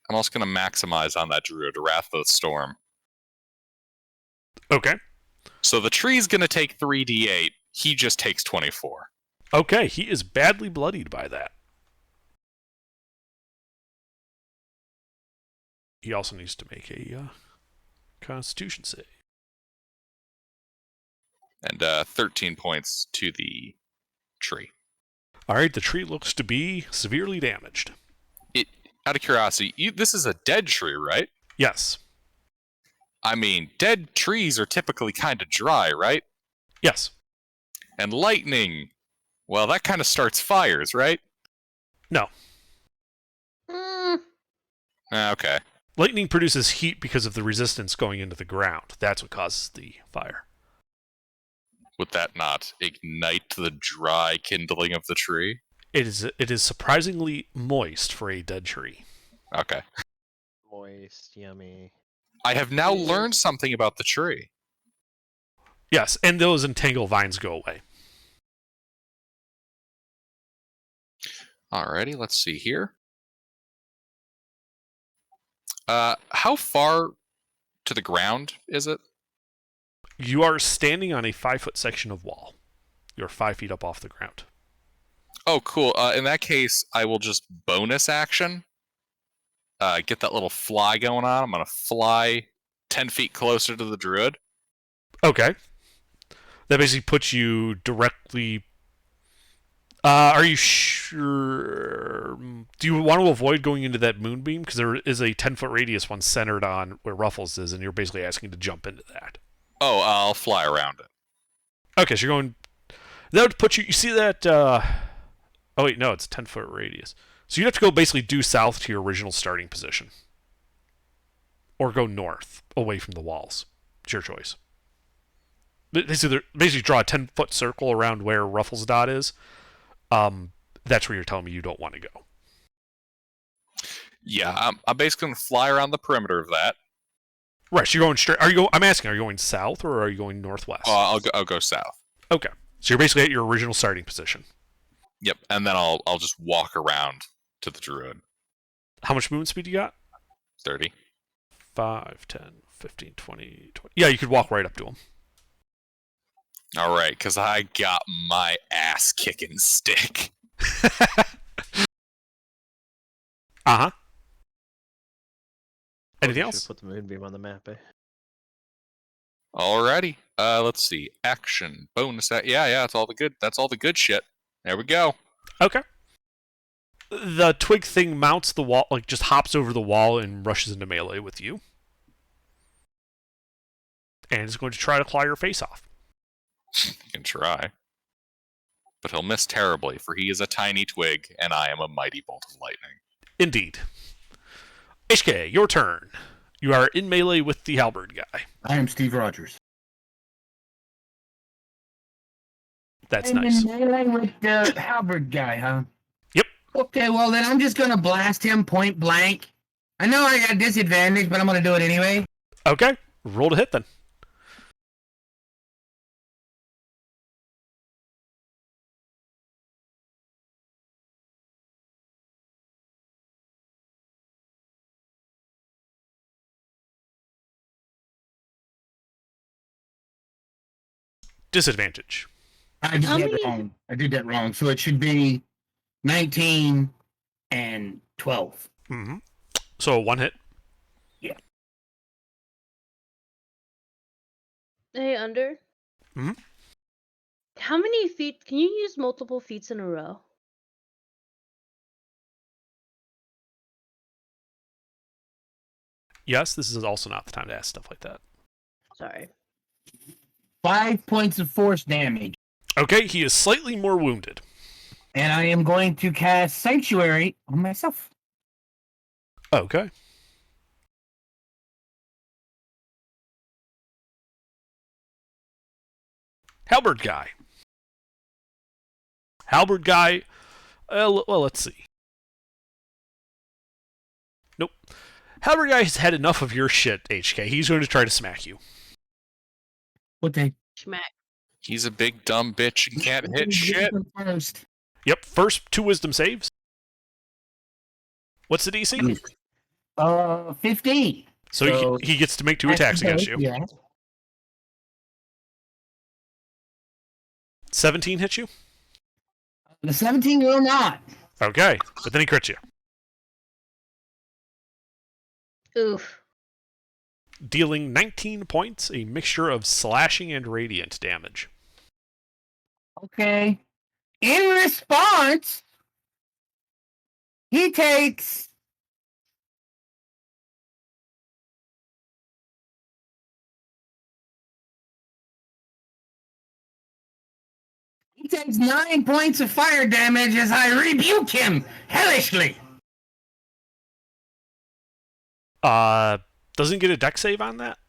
maximize on that druid, Wrath of the Storm. Okay. So the tree's gonna take 3d8. He just takes 24. Okay, he is badly bloodied by that. He also needs to make a Constitution save. And 13 points to the tree. All right, the tree looks to be severely damaged. Out of curiosity, this is a dead tree, right? Yes. I mean, dead trees are typically kind of dry, right? Yes. And lightning, well, that kind of starts fires, right? No. Okay. Lightning produces heat because of the resistance going into the ground. That's what causes the fire. Would that not ignite the dry kindling of the tree? It is surprisingly moist for a dead tree. Okay. Moist, yummy. I have now learned something about the tree. Yes, and those entangle vines go away. Alrighty, let's see here. How far to the ground is it? You are standing on a 5-foot section of wall. You're 5 feet up off the ground. Oh, cool. In that case, I will just bonus action. Get that little fly going on. I'm going to fly 10 feet closer to the druid. Okay. That basically puts you directly... are you sure... Do you want to avoid going into that moonbeam? Because there is a 10-foot radius one centered on where Ruffles is, and you're basically asking to jump into that. Oh, I'll fly around it. Okay, so you're going... That would put you... You see that... Oh, wait, no, it's a 10-foot radius. So you'd have to go basically due south to your original starting position. Or go north, away from the walls. It's your choice. Basically draw a 10-foot circle around where Ruffles' dot is. That's where you're telling me you don't want to go. Yeah, I'm basically going to fly around the perimeter of that. Right, so you're going straight... I'm asking, are you going south or are you going northwest? I'll go south. Okay. So you're basically at your original starting position. Yep, and then I'll just walk around to the druid. How much movement speed you got? 30. 5, 10, 15, 20, 20. Yeah, you could walk right up to him. All right, because I got my ass kicking stick. Uh-huh. Oh, Anything we else? should've put the moonbeam on the map, eh? Alrighty. Let's see. Action, bonus. Yeah, that's all the good. That's all the good shit. There we go. Okay. The twig thing mounts the wall, like just hops over the wall and rushes into melee with you. And is going to try to claw your face off. You can try. But he'll miss terribly, for he is a tiny twig, and I am a mighty bolt of lightning. Indeed. HK, your turn. You are in melee with the halberd guy. I am Steve Rogers. That's I'm nice. in melee with the halberd guy, huh? Yep. Okay, well then I'm just gonna blast him point blank. I know I got disadvantage, but I'm gonna do it anyway. Okay. Roll to hit then. Disadvantage. I did How that many- wrong. I did that wrong. So it should be 19 and 12. Mm-hmm. So one hit. Hey, Under. Mhm. How many feet? Can you use multiple feats in a row? Yes, this is also not the time to ask stuff like that. Sorry. 5 points of force damage. Okay, he is slightly more wounded. And I am going to cast Sanctuary on myself. Okay. Halberd guy. Halberd guy. Well, let's see. Nope. Halberd guy has had enough of your shit, HK. He's going to try to smack you. What the? Schmack. He's a big dumb bitch and can't hit shit. First. Yep, first 2 wisdom saves. What's the DC? 15. So he gets to make 2 attacks against you. Yeah. 17 hits you? The 17 will not. Okay, but then he crits you. Oof. Dealing 19 points, a mixture of slashing and radiant damage. Okay. In response, he takes He takes 9 points of fire damage as I rebuke him hellishly. Doesn't get a dex save on that?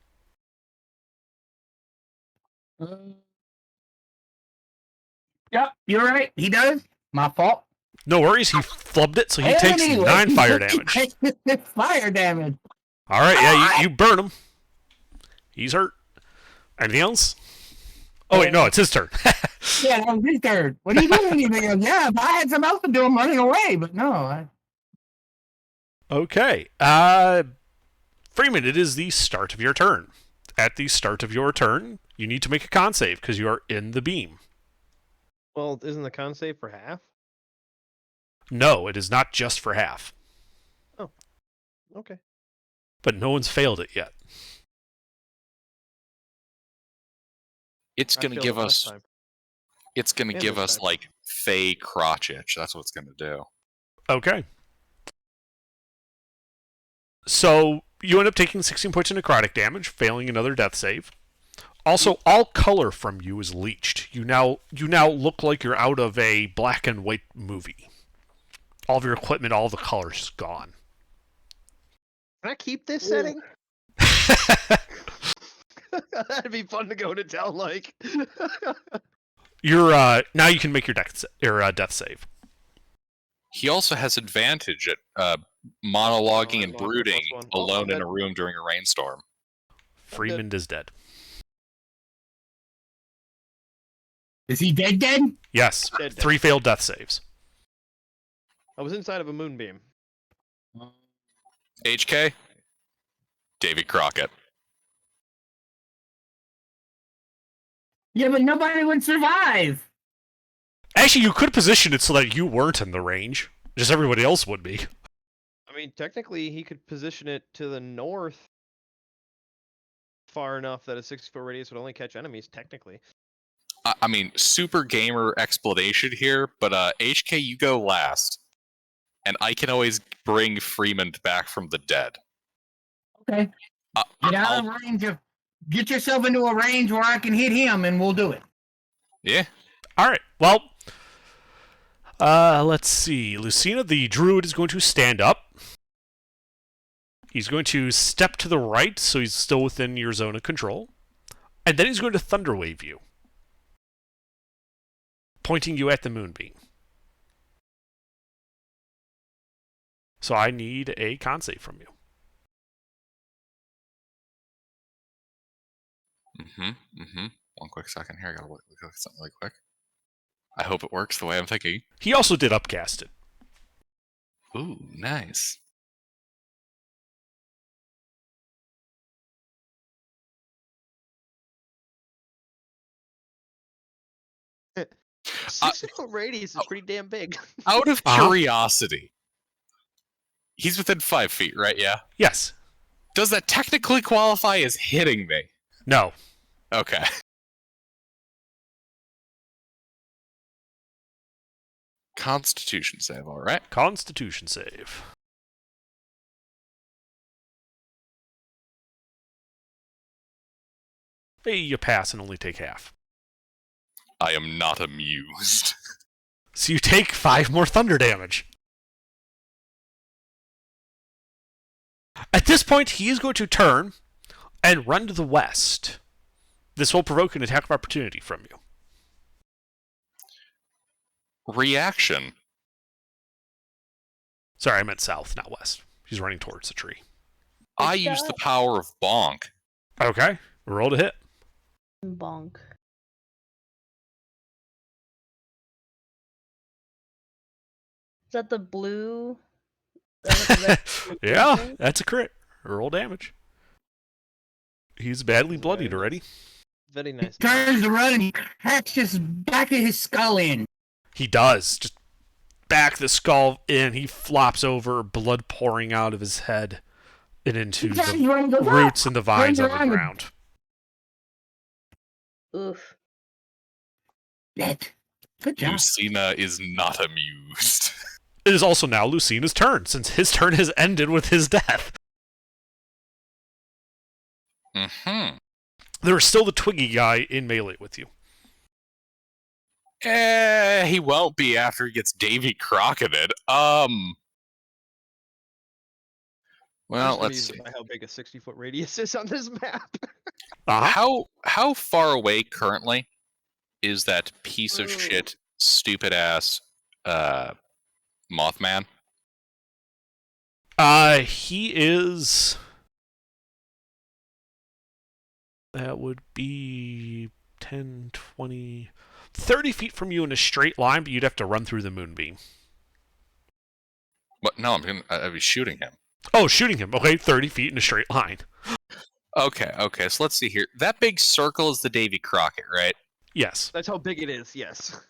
Yep, you're right. He does. My fault. No worries, he flubbed it, so he takes Anyway, 9 fire he damage. takes fire damage. Alright, yeah, you burn him. He's hurt. Anything else? Oh wait, no, it's his turn. Yeah, that was his turn. What are you doing? Anything else? Yeah, if I had something else to do, I'm running away. But no, Okay. Freeman, it is the start of your turn. At the start of your turn, you need to make a con save because you are in the beam. Well, isn't the con save for half? No, it is not just for half. Okay. But no one's failed it yet. It's I gonna failed give it last us. time. It's gonna And give this us time. like Fey crotch itch. That's what it's gonna do. Okay. So you end up taking 16 points of necrotic damage, failing another death save. Also, all color from you is leached. You now look like you're out of a black and white movie. All of your equipment, all the colors is gone. Can I keep this Ooh. setting? That'd be fun to go to town like. You're now you can make your death save. He also has advantage at monologuing and Monologue, brooding +1. Oh, alone I'm in a room during a rainstorm. Freeman is dead. is he dead? Dead? Yes, Dead. 3 failed death saves. I was inside of a moonbeam. HK? Davy Crockett. Yeah, but nobody would survive. Actually, you could position it so that you weren't in the range. Just everybody else would be. I mean, technically, he could position it to the north far enough that a 60-foot radius would only catch enemies, technically. I mean, super gamer explanation here, but HK, you go last. And I can always bring Freeman back from the dead. Okay. Get out of range of. Get yourself into a range where I can hit him, and we'll do it. Yeah. All right. Well, let's see. Lucina, the druid, is going to stand up. He's going to step to the right, so he's still within your zone of control. And then he's going to thunderwave you, pointing you at the moonbeam. So I need a con save from you. One quick second here. I gotta look at something really quick. I hope it works the way I'm thinking. He also did upcast it. Ooh, nice. Uh, 60-foot radius is pretty damn big. Out of Uh-huh. curiosity, he's within 5 feet, right? Yeah. Yes. Does that technically qualify as hitting me? No. Okay. Constitution save, all right. Constitution save. Hey, you pass and only take half. I am not amused. So you take 5 more thunder damage. At this point, he is going to turn and run to the west. This will provoke an attack of opportunity from you. Reaction. Sorry, I meant south, not west. He's running towards the tree. I It's use got- the power of bonk. Okay. Roll to hit. Bonk. Is that the blue? Is that what the red Yeah, thing? that's a crit. Roll damage. He's badly bloodied Very already. Very nice. Turns to run and he cracks his back of his skull in. He does. Just back the skull in. He flops over, blood pouring out of his head and into He turns the around and goes, "Ah!" roots and the vines on Turns the around and- ground. Oof. That. Good job. Lucina is not amused. It is also now Lucina's turn, since his turn has ended with his death. Mm-hmm. There is still the Twiggy guy in melee with you. He won't be after he gets Davy Crocketed. Well, I'm just let's see. amused by how big a 60-foot radius is on this map. How far away currently is that piece of Ooh. shit, stupid ass, Mothman? He is. That would be 10, 20, 30 feet from you in a straight line, but you'd have to run through the moonbeam. But no, I'd be shooting him. Oh, shooting him. Okay, 30 feet in a straight line. Okay. So let's see here. That big circle is the Davy Crockett, right? Yes. That's how big it is. Yes.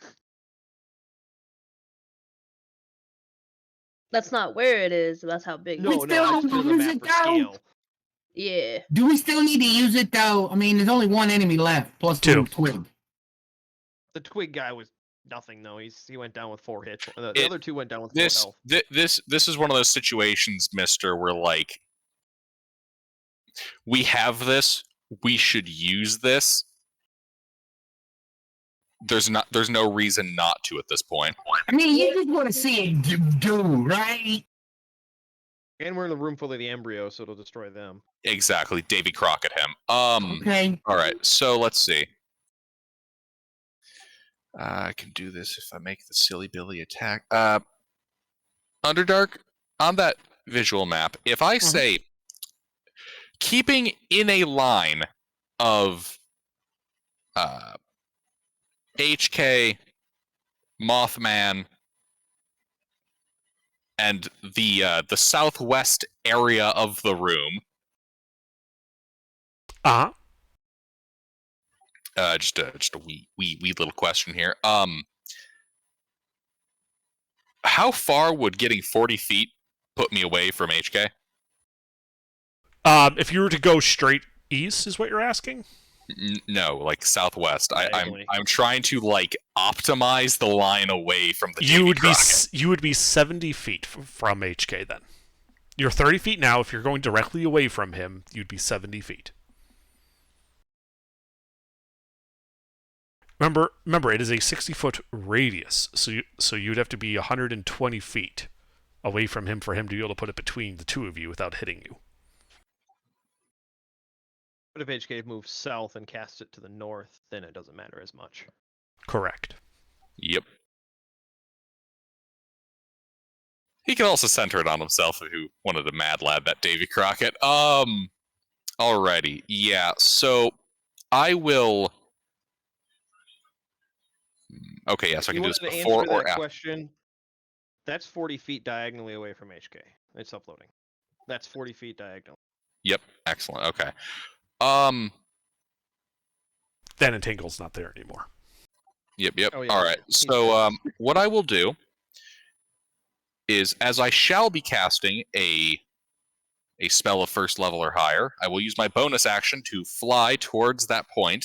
That's not where it is. That's how big. No, it We is. still no, don't that's to the use map it, for though. scale. Yeah. Do we still need to use it though? I mean, there's only one enemy left plus Two. little twig. The twig guy was nothing though. He went down with 4 hits. The It- other 2 went down with 4 This health. this is one of those situations, Mister, where like we have this, we should use this. There's no reason not to at this point. I mean, you just want to see it do, right? And we're in the room full of the embryo, so it'll destroy them. Exactly, Davy Crockett him. Okay. All right, so let's see. I can do this if I make the Silly Billy attack. Underdark, on that visual map, if I say keeping in a line of HK, Mothman, and the southwest area of the room. Uh-huh. Just a wee little question here. How far would getting 40 feet put me away from HK? If you were to go straight east, is what you're asking? No, like southwest. Diagonally. I'm trying to like optimize the line away from the. You Davy would be Crockett. you would be 70 feet from HK then. You're 30 feet now. If you're going directly away from him, you'd be 70 feet. Remember, it is a 60-foot radius, so you'd have to be 120 feet away from him for him to be able to put it between the two of you without hitting you. But if HK moves south and casts it to the north, then it doesn't matter as much. Correct. Yep. He can also center it on himself if he wanted to mad lad that Davy Crockett. Alrighty. Yeah, so I will. Okay, yes, I If you can do this wanted to before answer or that after. question, that's 40 feet diagonally away from HK. It's uploading. That's 40 feet diagonal. Yep, excellent. Okay. Then Entangle's not there anymore. Yep. Oh, yeah, All right. he's So, dead. what I will do is, as I shall be casting a spell of first level or higher, I will use my bonus action to fly towards that point,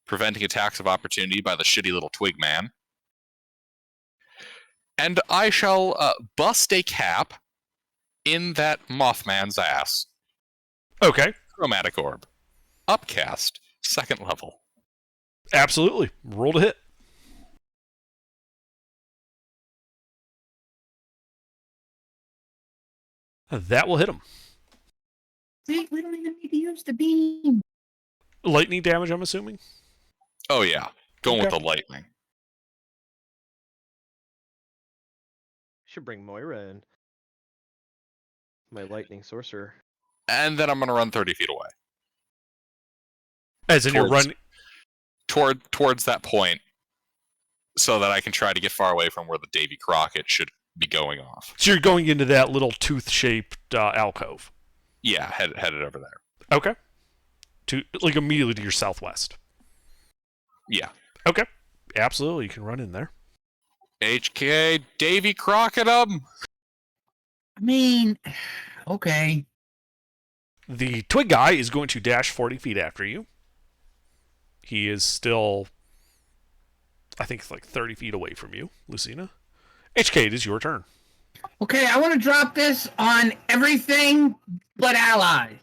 preventing attacks of opportunity by the shitty little twig man. And I shall bust a cap in that Mothman's ass. Okay, Chromatic orb. Upcast. 2nd level. absolutely. Roll to hit. That will hit him. See, we don't even need to use the beam. Lightning damage, I'm assuming? Oh yeah. Going with Okay. the lightning. Should bring Moira in. My lightning sorcerer. And then I'm going to run 30 feet away. As in you're Towards- running... Towards that point, so that I can try to get far away from where the Davy Crockett should be going off. So you're going into that little tooth-shaped alcove. Yeah, headed over there. Okay. Like immediately to your southwest. Yeah. Okay. Absolutely, you can run in there. HK Davy Crockett 'em! I mean, okay. The twig guy is going to dash 40 feet after you. He is still, I think, like 30 feet away from you, Lucina. HK, it is your turn. Okay, I want to drop this on everything but allies.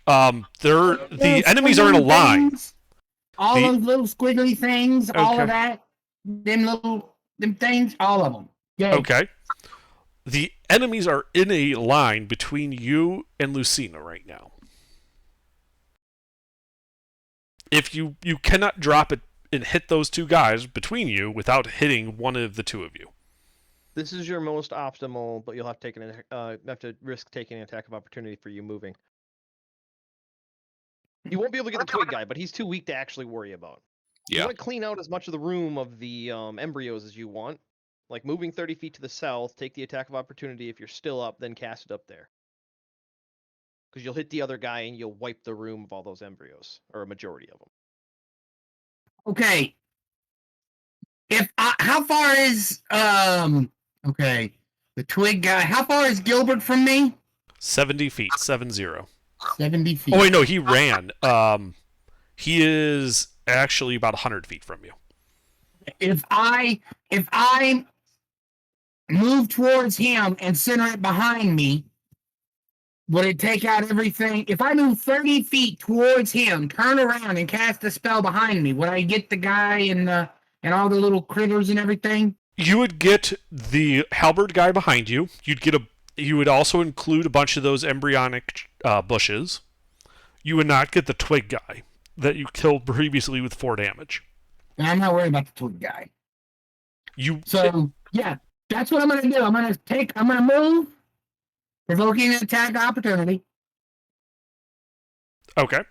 The enemies are in a line. All The- those little squiggly things, all Okay. of that, them things, all of them. Yeah. Okay. The enemies are in a line between you and Lucina right now. If you cannot drop it and hit those two guys between you without hitting one of the two of you. This is your most optimal, but you'll have to have to risk taking an attack of opportunity for you moving. You won't be able to get the twig guy, but he's too weak to actually worry about. You Yeah. want to clean out as much of the room of the embryos as you want. Like moving 30 feet to the south, take the attack of opportunity. If you're still up, then cast it up there. Because you'll hit the other guy and you'll wipe the room of all those embryos, or a majority of them. Okay. How far is okay, the twig guy? How far is Gilbert from me? 70 feet, 70. 70 feet. Oh wait, no, he ran. He is actually about 100 feet from you. If I move towards him and center it behind me, would it take out everything? If I move 30 feet towards him, turn around and cast a spell behind me, would I get the guy and all the little critters and everything? You would get the halberd guy behind you. You would also include a bunch of those embryonic bushes. You would not get the twig guy that you killed previously with 4 damage. And I'm not worried about the twig guy. So yeah, that's what I'm gonna do. I'm gonna move, provoking an attack opportunity. Okay.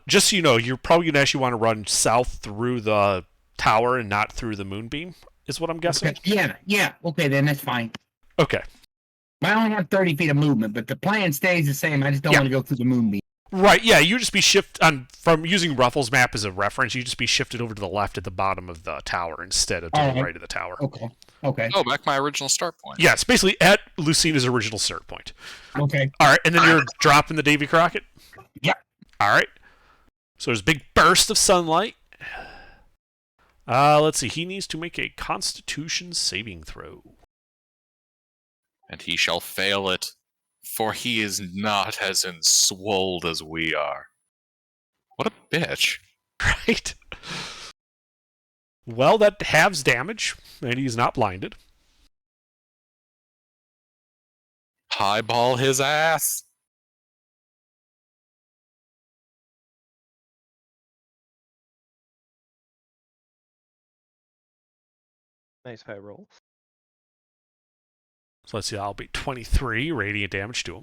Just so you know, you're probably going to actually want to run south through the tower and not through the moonbeam, is what I'm guessing. Okay. Yeah. Okay, then that's fine. Okay. I only have 30 feet of movement, but the plan stays the same. I just don't want to go through the moonbeam. Right, yeah, you just be from using Ruffles map as a reference, you just be shifted over to the left at the bottom of the tower instead of to the right of the tower. Okay. Oh, back my original start point. Yeah, it's basically at Lucina's original start point. Okay. Alright, and then you're dropping the Davy Crockett? Yep. Alright. So there's a big burst of sunlight. Let's see, he needs to make a Constitution saving throw. And he shall fail it, for he is not as enswolled as we are. What a bitch. Right? Well, that halves damage, and he's not blinded. Highball his ass. Nice high roll. So let's see, that'll be 23 radiant damage to him.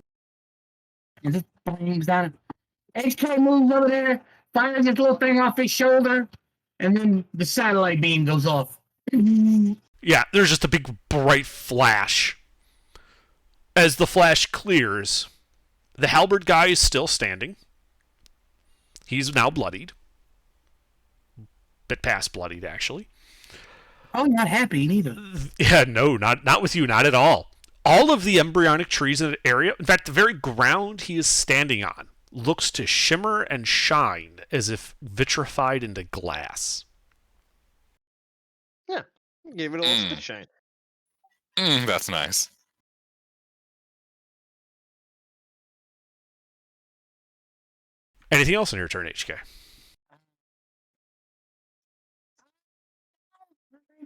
And this moves down. HK moves over there, fires his little thing off his shoulder, and then the satellite beam goes off. Yeah, there's just a big bright flash. As the flash clears, the halberd guy is still standing. He's now bloodied. Bit past bloodied, actually. Oh, not happy neither. Yeah, no, not with you, not at all. All of the embryonic trees in the area, in fact, the very ground he is standing on, looks to shimmer and shine as if vitrified into glass. Yeah, gave it a little stick shine. That's nice. Anything else on your turn, HK?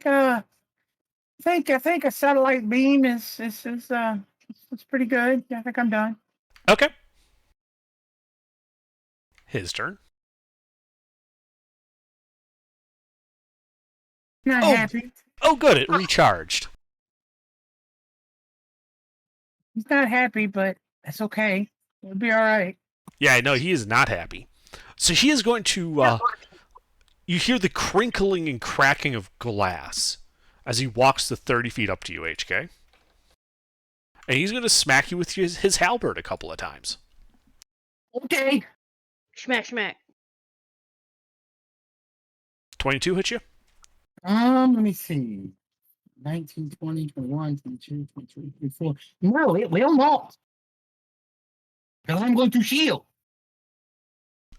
I think a satellite beam is pretty good. I think I'm done. Okay. His turn. Not happy. Oh, good, it recharged. He's not happy, but that's okay. It'll be all right. Yeah, no, he is not happy. So he is going to... you hear the crinkling and cracking of glass as he walks the 30 feet up to you, HK. And he's going to smack you with his halberd a couple of times. Okay. Smack, smack. 22 hit you? Let me see. 19, 20, 21, 22, 23, 24. No, it will not. Because I'm going to shield.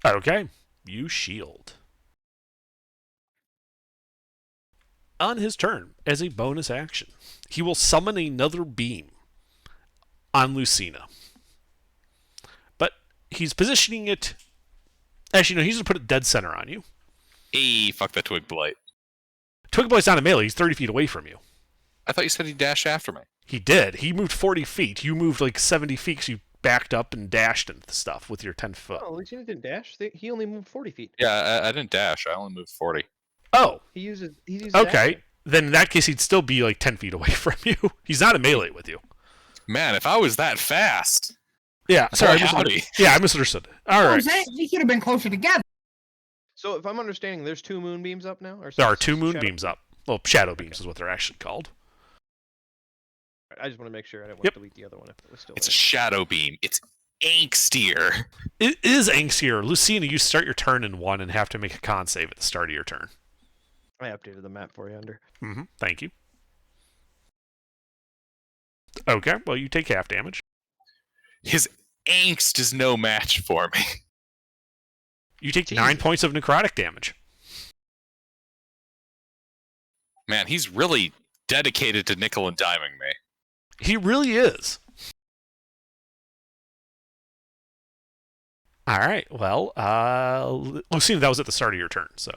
Okay, you shield. On his turn, as a bonus action, he will summon another beam on Lucina. But he's positioning it... Actually, no, he's going to put it dead center on you. Hey, fuck that Twig Blight. Twig Blight's not a melee, he's 30 feet away from you. I thought you said he dashed after me. He did. He moved 40 feet. You moved like 70 feet because you backed up and dashed into the stuff with your 10 foot. Oh, Lucina didn't dash. He only moved 40 feet. Yeah, I didn't dash. I only moved 40. Oh, He uses okay. action. Then in that case, he'd still be like 10 feet away from you. He's not a melee with you. Man, if I was that fast. Yeah, sorry. Boy, howdy. I misunderstood. All I'm right. saying we should have been closer together. So if I'm understanding, there's 2 moonbeams up now, or There are six 2 shadow moonbeams up. Well, shadow beams is what they're actually called. I just want to make sure I didn't want Yep. to delete the other one if it was still It's a there. shadow beam. It's angstier. It is angstier. Lucina, you start your turn in 1 and have to make a con save at the start of your turn. I updated the map for you under. Thank you. Okay, well, you take half damage. His angst is no match for me. You take 9 points of necrotic damage. Man, he's really dedicated to nickel and diming me. He really is. All right, well, Lucina, that was at the start of your turn, so.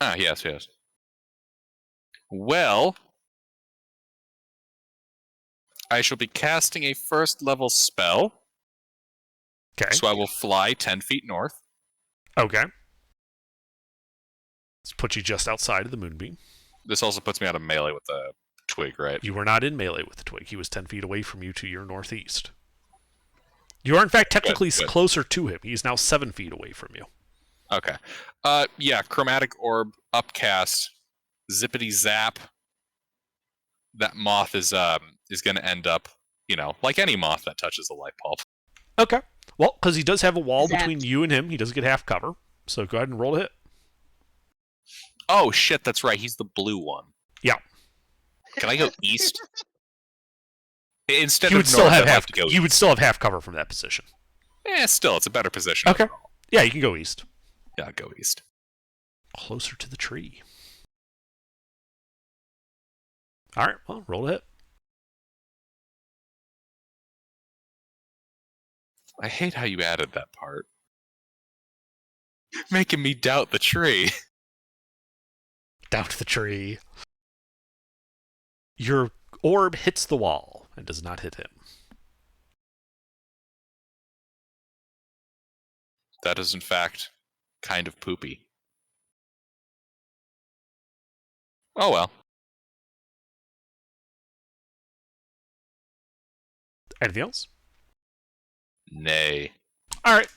Ah, yes. Well, I shall be casting a first level spell. Okay. So I will fly 10 feet north. Okay. Let's put you just outside of the moonbeam. This also puts me out of melee with the twig, right? You were not in melee with the twig. He was 10 feet away from you to your northeast. You are, in fact, technically Good. closer to him. He's now 7 feet away from you. Okay. Yeah, chromatic orb, upcast, zippity zap. That moth is going to end up, like any moth that touches a light bulb. Okay. Well, because he does have a wall Zapped. between you and him, he does get half cover. So go ahead and roll a hit. Oh shit, that's right. He's the blue one. Yeah. Can I go east? Instead You of would still north, have I'd like half. to go You would still have half cover from that position. still, it's a better position. Okay. overall. Yeah, you can go east. Yeah, I'll go east. Closer to the tree. All right. Well, roll a hit. I hate how you added that part. Making me doubt the tree. Down to the tree. Your orb hits the wall and does not hit him. That is, in fact, kind of poopy. Oh well. Anything else? Nay. All right.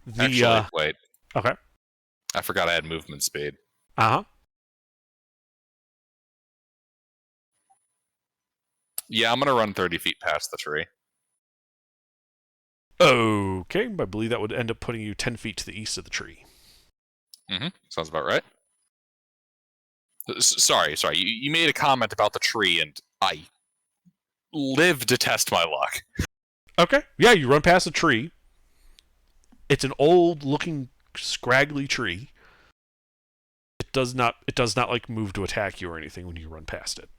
The Actually, wait. okay. I forgot I had movement speed. Uh-huh. Yeah, I'm gonna run 30 feet past the tree. Okay. I believe that would end up putting you 10 feet to the east of the tree. Sounds about right. Sorry. You made a comment about the tree, and I live to test my luck. Okay. Yeah, you run past a tree. It's an old-looking, scraggly tree. It does not like move to attack you or anything when you run past it.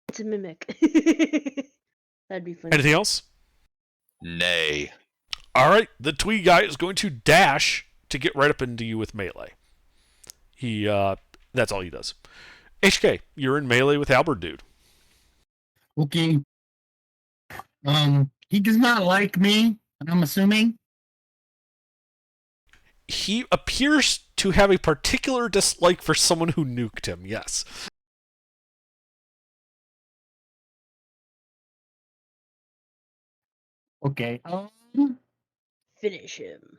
It's a mimic. That'd be funny. Anything else? Nay. All right. The Twee guy is going to dash to get right up into you with melee. That's all he does. HK, you're in melee with Halberd Dude. Okay. He does not like me, I'm assuming. He appears to have a particular dislike for someone who nuked him, yes. Okay. Finish him.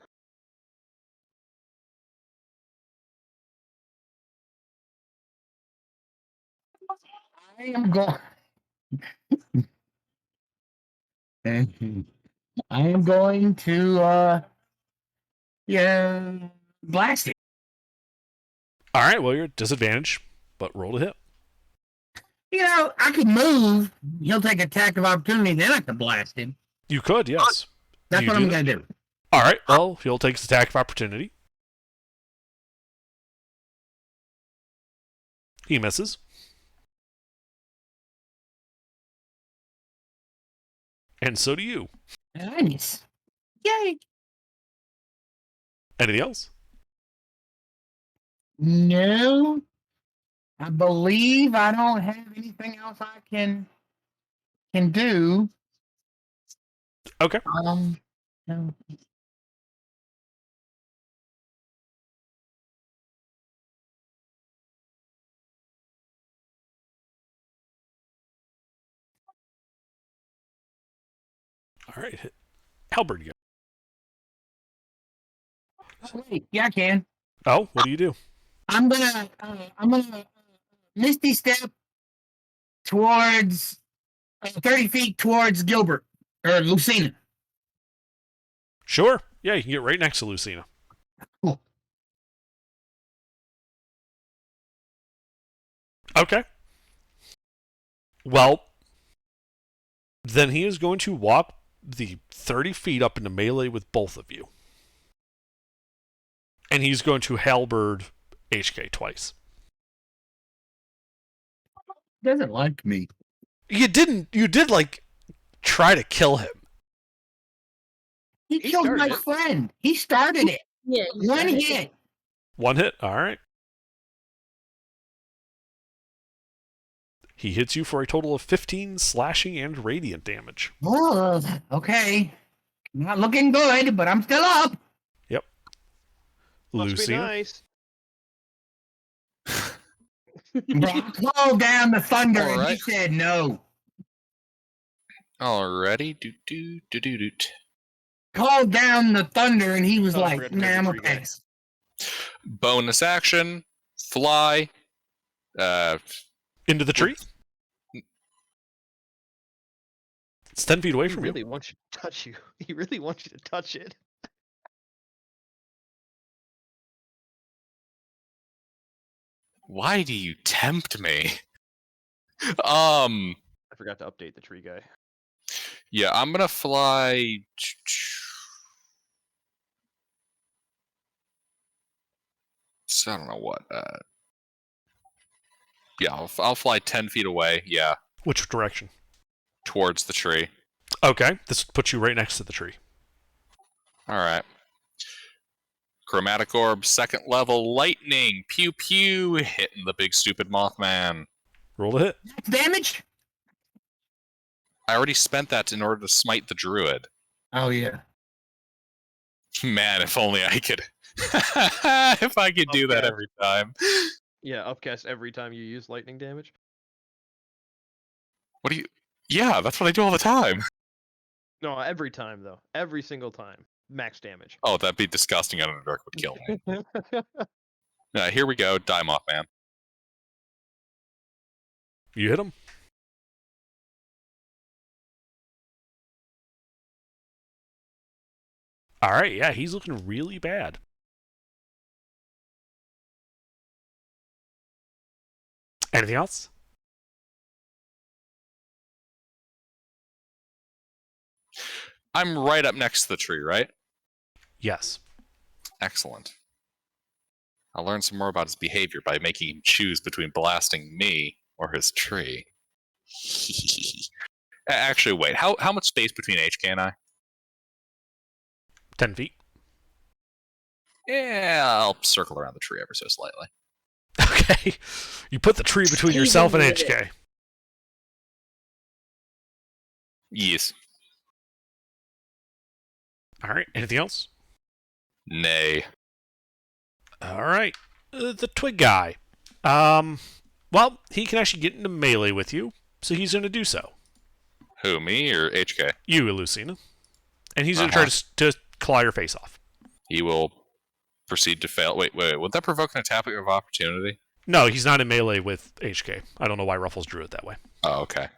I am going. I am going to blast it. All right, well, you're at disadvantage, but roll to hit. I could move. He'll take attack of opportunity, then I can blast him. You could, yes. That's You what do I'm that? gonna do. All right, well, he'll take his attack of opportunity. He misses. And so do you. Nice. Yay. Anything else? No. I believe I don't have anything else I can do. Okay. No. All right. Halberd, you Wait, yeah, I can. go. Oh, what do you do? I'm gonna Misty step towards 30 feet towards Gilbert or Lucina. Sure. Yeah, you can get right next to Lucina. Cool. Okay. Well, then he is going to walk the 30 feet up into melee with both of you. And he's going to halberd HK twice. Doesn't like me. You did like try to kill him. He He killed my started it. friend. He started it. Yeah. you One said it. hit. One hit. All right. He hits you for a total of 15 slashing and radiant damage. Oh, okay. Not looking good, but I'm still up. Must be Lucina. nice. I called down the thunder and he Alright. said no. Alrighty. Doot. Called down the thunder and he was Oh, I like, forgot to nah, make I'm the a tree guy. pass. Bonus action. Fly. Into the tree. It's 10 feet away He from really wants you to touch you. He really wants you to touch it. Why do you tempt me? I forgot to update the tree guy. Yeah, I'm gonna fly. So I don't know what. Yeah, I'll fly 10 feet away. Yeah, you. Which direction? towards the tree. Okay, this puts you right next to the tree. All right. Chromatic orb, second level, lightning, pew pew, hitting the big stupid Mothman. Roll to hit. Damage? I already spent that in order to smite the druid. Oh, yeah. Man, if only I could. If I could do that Okay. every time. Yeah, upcast every time you use lightning damage. What do you? Yeah, that's what I do all the time. No, every time though. Every single time. Max damage. Oh, that'd be disgusting. Underdark would kill me. Here we go. Die, Mothman. You hit him. All right, yeah, he's looking really bad. Anything else? I'm right up next to the tree, right? Yes. Excellent. I'll learn some more about his behavior by making him choose between blasting me or his tree. Actually, wait. How much space between HK and I? 10 feet. Yeah, I'll circle around the tree ever so slightly. Okay. You put the tree between Tease yourself him and with it. HK. Yes. All right, anything else? Nay. All right. The twig guy. Well, he can actually get into melee with you, so he's going to do so. Who, me or HK? You, Lucina. And he's going to try to claw your face off. He will proceed to fail. Wait. Would that provoke an attack of opportunity? No, he's not in melee with HK. I don't know why Ruffles drew it that way. Oh, okay.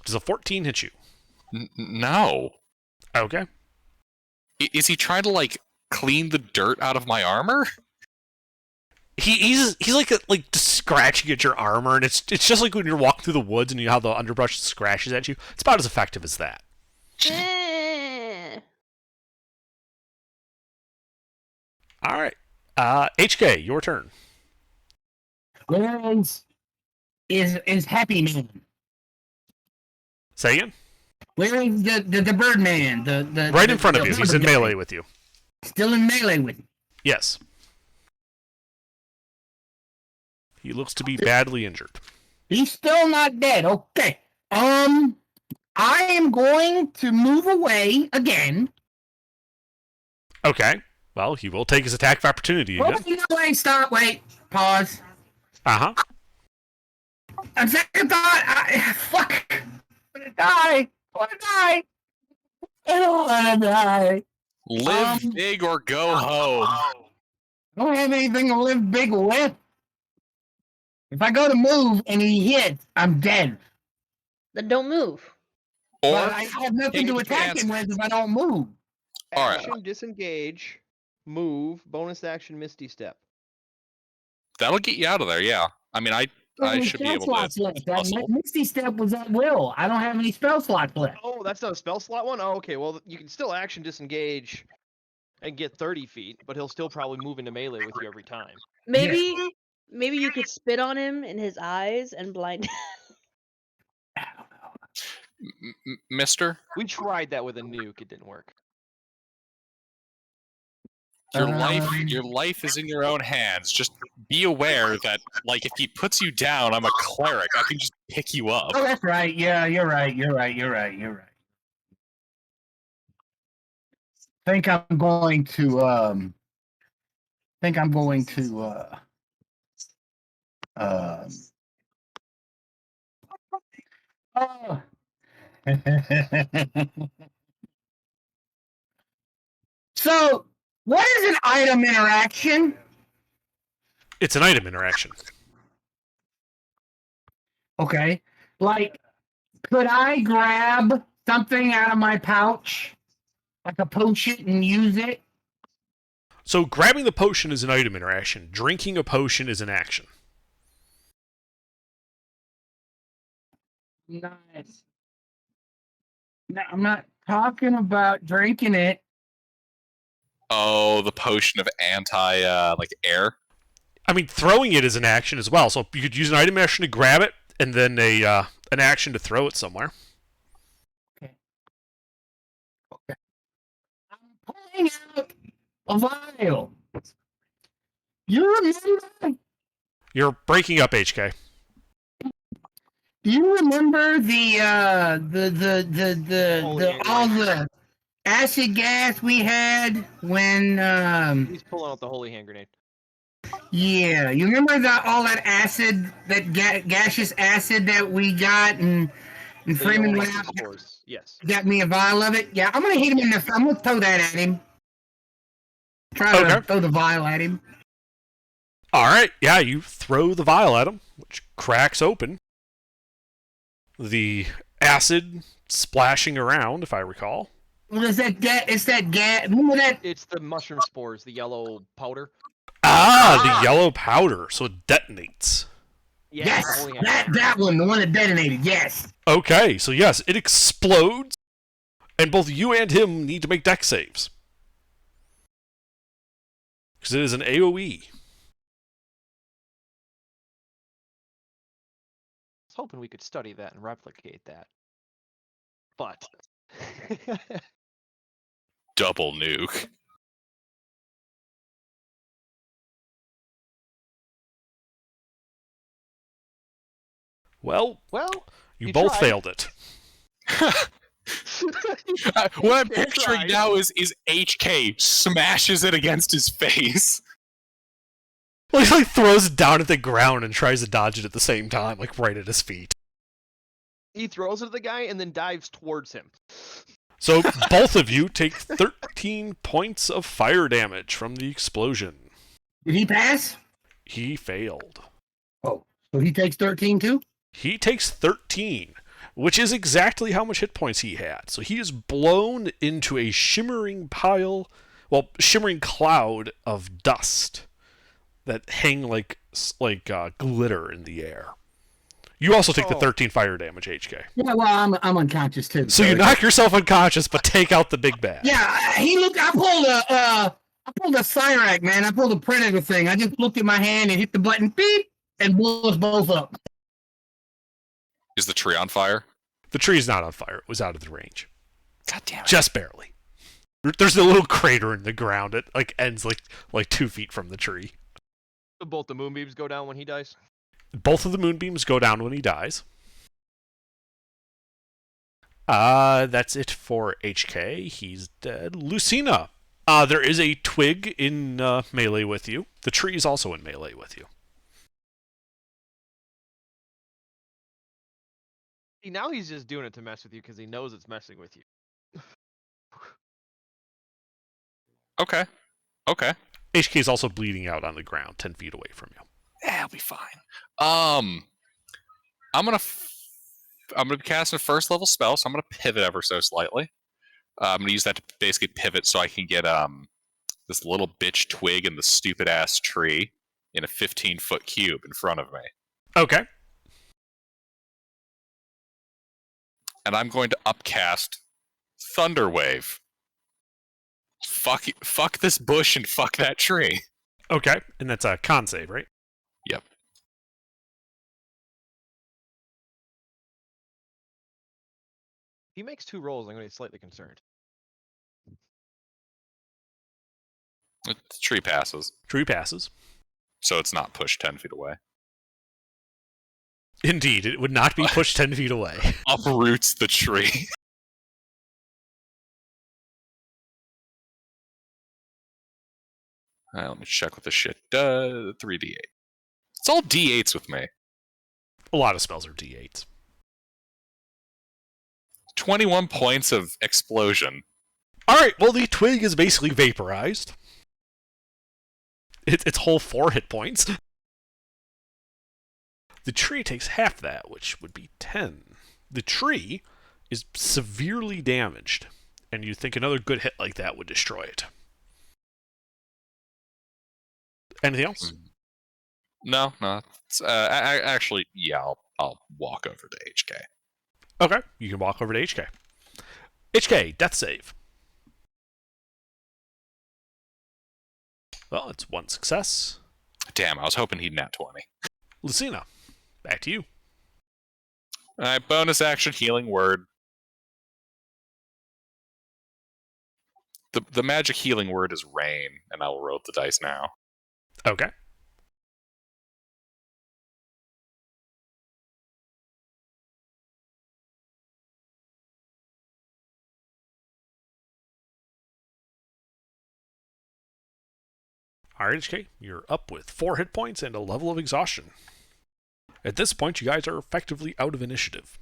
Does a 14 hit you? No. Okay. Is he trying to, like, clean the dirt out of my armor? He's like just scratching at your armor, and it's just like when you're walking through the woods and you have the underbrush scratches at you. It's about as effective as that. Eh. All right. HK, your turn. Where is Happy Man? Say again. Where is the bird man? The Right in front of you. He's in rubber guy? melee with you. Still in melee with me. Yes. He looks to be badly injured. He's still not dead. Okay. I am going to move away again. Okay. Well, he will take his attack of opportunity again. Wait, stop, wait, pause. Uh-huh. On second thought, fuck. I'm gonna die. I wanna die. I don't want to die. Live big or go home. I don't have anything to live big with. If I go to move and he hits, I'm dead. Then don't move. Or But I have nothing take to a attack chance. him with if I don't move. All right. Action, disengage, move, bonus action, Misty Step. that'll get you out of there. Yeah. I mean, I Only should be spell able slots to. left. That hustle. Misty Step was at will. I don't have any spell slots left. Oh, that's not a spell slot one? Oh, okay. Well, you can still action disengage and get 30 feet, but he'll still probably move into melee with you every time. Maybe you could spit on him in his eyes and blind. Mister, We tried that with a nuke. It didn't work. your life is in your own hands. Just be aware that, like, if he puts you down, I'm a cleric. I can just pick you up. Oh, that's right. Yeah, you're right. Think I'm going to oh. So, what is an item interaction? It's an item interaction. Okay. Like, could I grab something out of my pouch, like a potion, and use it? So grabbing the potion is an item interaction. Drinking a potion is an action. Nice. No, I'm not talking about drinking it. Oh, the potion of like air. I mean, throwing it is an action as well. So you could use an item action to grab it, and then an action to throw it somewhere. Okay. I'm pulling out a vial. You remember? You're breaking up, HK. Do you remember the Holy all the acid gas we had when He's pulling out the holy hand grenade. yeah, you remember all that acid, that gaseous acid that we got, and The Freeman yellow went mushroom out, spores. Yes. got me a vial of it. Yeah, I'm gonna hit him in the. I'm gonna throw that at him. Try to Okay. throw the vial at him. All right, yeah, you throw the vial at him, which cracks open. The acid splashing around, if I recall. What is that gas? It's that gas. Remember that? It's the mushroom spores, the yellow powder. The yellow powder, so it detonates. Yeah, Yes, the holy hand. that one, the one that detonated. Yes. Okay, so yes, it explodes, and both you and him need to make dex saves. Because it is an AoE. I was hoping we could study that and replicate that. But Double nuke. Well, well, you You both tried. failed it. What I'm You picturing tried. now is HK smashes it against his face. Well, he like throws it down at the ground and tries to dodge it at the same time, like right at his feet. he throws it at the guy and then dives towards him. So both of you take 13 points of fire damage from the explosion. Did he pass? He failed. Oh, so he takes 13 too? He takes 13, which is exactly how much hit points he had. So he is blown into a shimmering cloud of dust that hang like glitter in the air. You also take the Oh. 13 fire damage, HK. Yeah, well, I'm unconscious too. So you knock yourself unconscious, but take out the big bad. Yeah, he looked. I pulled a Cyrac, man. I pulled a Predator thing. I just looked at my hand and hit the button, beep, and blew us both up. Is the tree on fire? The tree's not on fire. It was out of the range. God damn it. Just barely. There's a little crater in the ground. It like ends like 2 feet from the tree. Both the moonbeams go down when he dies. Both of the moonbeams go down when he dies. That's it for HK. He's dead. Lucina. There is a twig in melee with you. The tree is also in melee with you. See, now he's just doing it to mess with you because he knows it's messing with you. Okay. Okay. HK is also bleeding out on the ground, 10 feet away from you. Yeah, I'll be fine. I'm gonna be casting a first level spell, so I'm gonna pivot ever so slightly. I'm gonna use that to basically pivot so I can get this little bitch twig in the stupid ass tree in a 15-foot cube in front of me, Okay. and I'm going to upcast Thunderwave. Fuck this bush and fuck that tree. Okay. And that's a con save, right? Yep. If he makes 2 rolls, I'm going to be slightly concerned. The tree passes, Tree passes. so it's not pushed 10 feet away. Indeed, it would not be pushed 10 feet away. Uproots the tree. Let me check what this shit does. 3d8. It's all d8s with me. A lot of spells are D8s. 21 points of explosion. Alright, well, the twig is basically vaporized. Its whole 4 hit points. The tree takes half that, which would be 10. The tree is severely damaged, and you'd think another good hit like that would destroy it. Anything else? No. Actually, yeah, I'll walk over to HK. Okay, you can walk over to HK. HK, death save. Well, it's 1 success. Damn, I was hoping he'd nat 20. Lucina, back to you. Alright, bonus action healing word. The magic healing word is rain, and I will roll the dice now. Okay. Alright, HK, you're up with 4 hit points and a level of exhaustion. At this point, you guys are effectively out of initiative.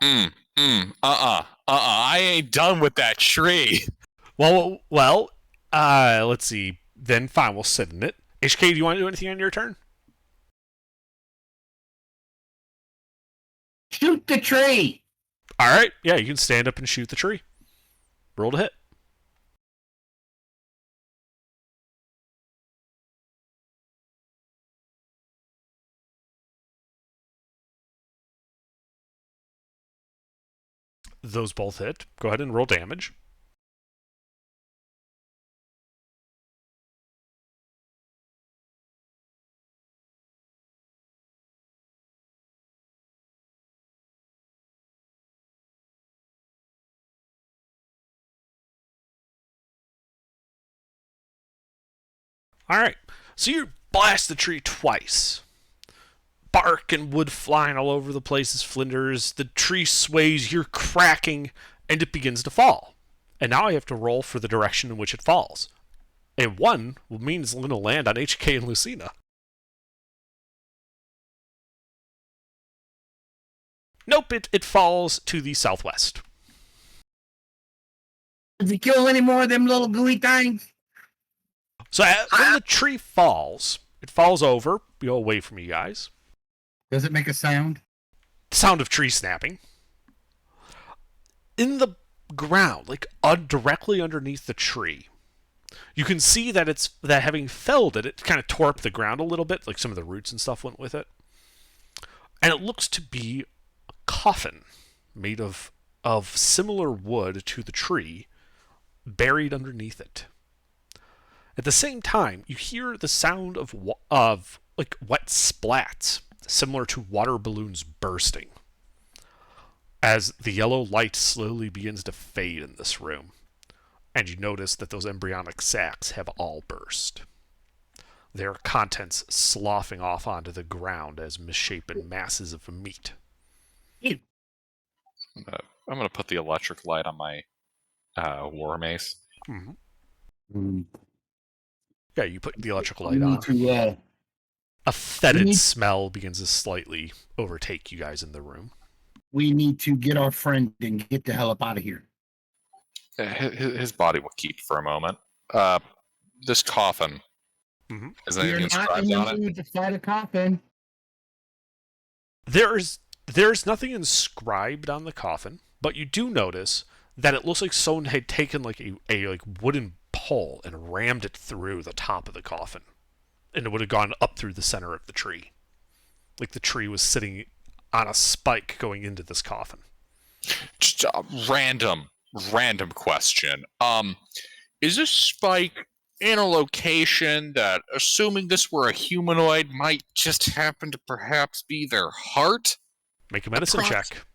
I ain't done with that tree. Well, let's see. Then fine, we'll sit in it. HK, do you want to do anything on your turn? Shoot the tree. Alright, yeah, you can stand up and shoot the tree. Roll to hit. Those both hit. Go ahead and roll damage. Alright, so you blast the tree twice. Bark and wood flying all over the place as flinders. The tree sways, you're cracking, and it begins to fall. And now I have to roll for the direction in which it falls. And 1 means it's going to land on HK and Lucina. Nope, it falls to the southwest. Does it kill any more of them little gooey things? So when the tree falls, it falls over, away from you guys. Does it make a sound? Sound of tree snapping. In the ground, like directly underneath the tree, you can see that having felled it kind of tore up the ground a little bit, like some of the roots and stuff went with it. And it looks to be a coffin made of similar wood to the tree, buried underneath it. At the same time, you hear the sound of like wet splats, similar to water balloons bursting, as the yellow light slowly begins to fade in this room, and you notice that those embryonic sacs have all burst, their contents sloughing off onto the ground as misshapen masses of meat. I'm going to put the electric light on my war mace. Mm-hmm. Yeah, you put the electrical light on. A fetid smell begins to slightly overtake you guys in the room. We need to get our friend and get the hell up out of here. His body will keep for a moment. This coffin. Mhm. Is there You're anything not in inscribed the on it? mood to fight a coffin. There's nothing inscribed on the coffin, but you do notice that it looks like someone had taken like a like wooden pole and rammed it through the top of the coffin, and it would have gone up through the center of the tree, like the tree was sitting on a spike going into this coffin. Just a random question. Is this spike in a location that, assuming this were a humanoid, might just happen to perhaps be their heart? Make a medicine Approx- check.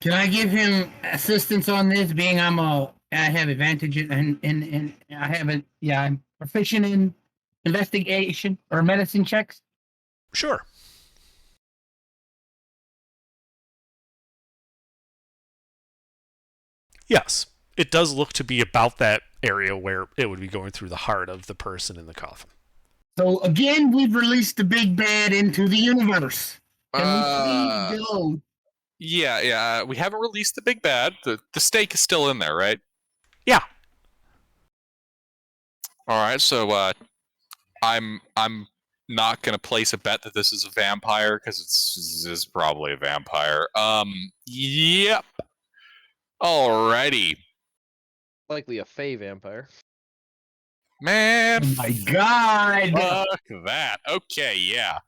Can I give him assistance on this? Being I have advantage and I have a I'm proficient in investigation or medicine checks. Sure. Yes, it does look to be about that area where it would be going through the heart of the person in the coffin. So again, we've released the big bad into the universe. Can Uh, we please go? Yeah. We haven't released the big bad. The stake is still in there, right? Yeah. All right. So I'm not gonna place a bet that this is a vampire because this is probably a vampire. Yep. Alrighty, Likely a fey vampire. man. Oh my God! Fuck that. Okay, yeah.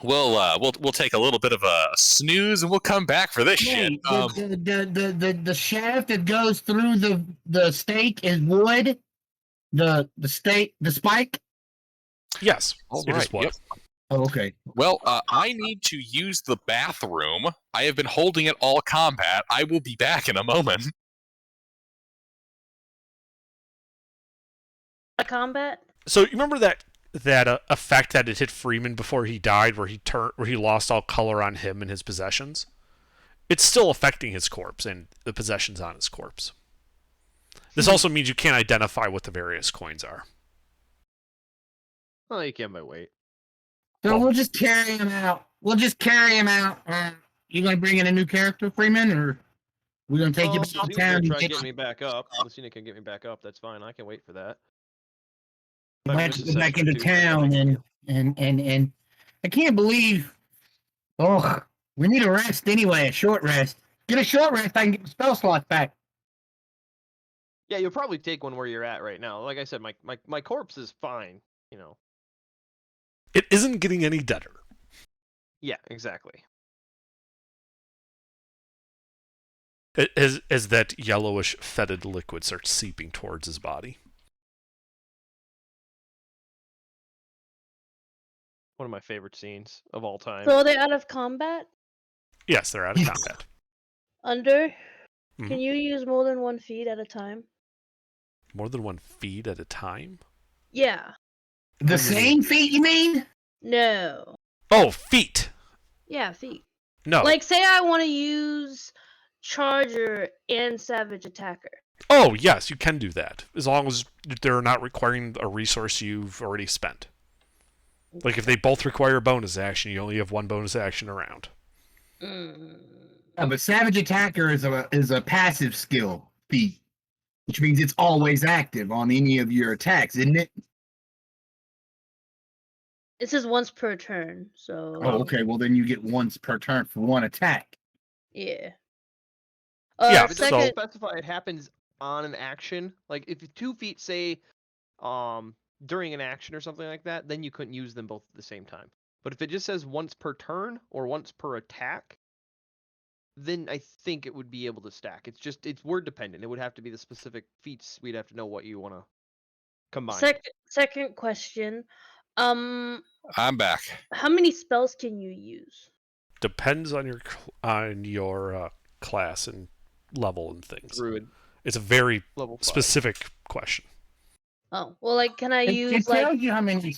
We'll take a little bit of a snooze and we'll come back for this shit. Wait, the shaft that goes through the stake is wood. The spike. Yes, All it is right, wood. yep. Oh, okay. Well, I need to use the bathroom. I have been holding it all combat. I will be back in a moment. A combat? So you remember that effect that it hit Freeman before he died, where he lost all color on him and his possessions? It's still affecting his corpse and the possessions on his corpse. This also means you can't identify what the various coins are. Well, you can by weight. So Well- we'll just carry him out. You gonna bring in a new character, Freeman, or we gonna take you back to Lucina town? can and try get- getting me back up. Lucina can get me back up. That's fine. I can wait for that. We'll have to Missed go a back session or into two, so I town think- and I can't believe. Oh, we need a rest anyway. A short rest. Get a short rest. I can get the spell slots back. Yeah, you'll probably take one where you're at right now. Like I said, my corpse is fine. You know. It isn't getting any deader. Yeah, exactly. As that yellowish, fetid liquid starts seeping towards his body. One of my favorite scenes of all time. So are they out of combat? Yes, they're out of combat. Under? Mhm. Can you use more than 1 feet at a time? More than 1 feet at a time? Yeah. The same feet, you mean? No. Oh, feet! Yeah, feet. No. Like, say I want to use Charger and Savage Attacker. Oh, yes, you can do that. As long as they're not requiring a resource you've already spent. Like, if they both require a bonus action, you only have one bonus action around. But Savage Attacker is a passive skill feat, which means it's always active on any of your attacks, isn't it? It says once per turn, so Oh, okay. Well, then you get once per turn for one attack. yeah. Yeah, If it doesn't Second, specify it happens on an action, like if 2 feet say during an action or something like that, then you couldn't use them both at the same time. But if it just says once per turn or once per attack, then I think it would be able to stack. It's word dependent. It would have to be the specific feats. We'd have to know what you want to combine. second question. I'm back. How many spells can you use? Depends on your class and level and things. Druid It's a very level 5. specific question. Oh, well, like, can I It use tells like? you how many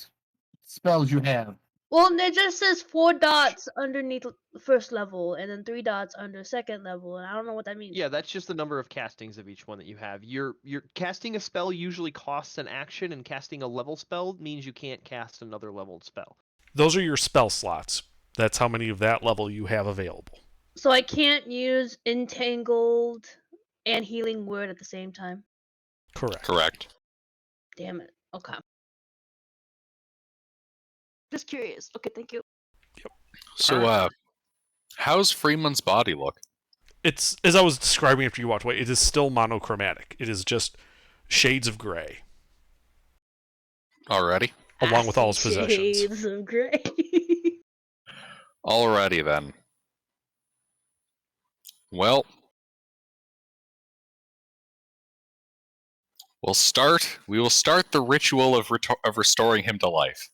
spells you have. Well, it just says 4 dots underneath the first level, and then 3 dots under second level, and I don't know what that means. Yeah, that's just the number of castings of each one that you have. You're casting a spell usually costs an action, and casting a level spell means you can't cast another leveled spell. Those are your spell slots. That's how many of that level you have available. So I can't use entangled and healing word at the same time. Correct. Correct. Damn it. Okay. Just curious. Okay, thank you. So, how's Freeman's body look? It's, as I was describing after you walked away, it is still monochromatic. It is just shades of gray, Alrighty. along with all his possessions. Shades of gray. Alrighty then. Well, we will start the ritual of restoring him to life.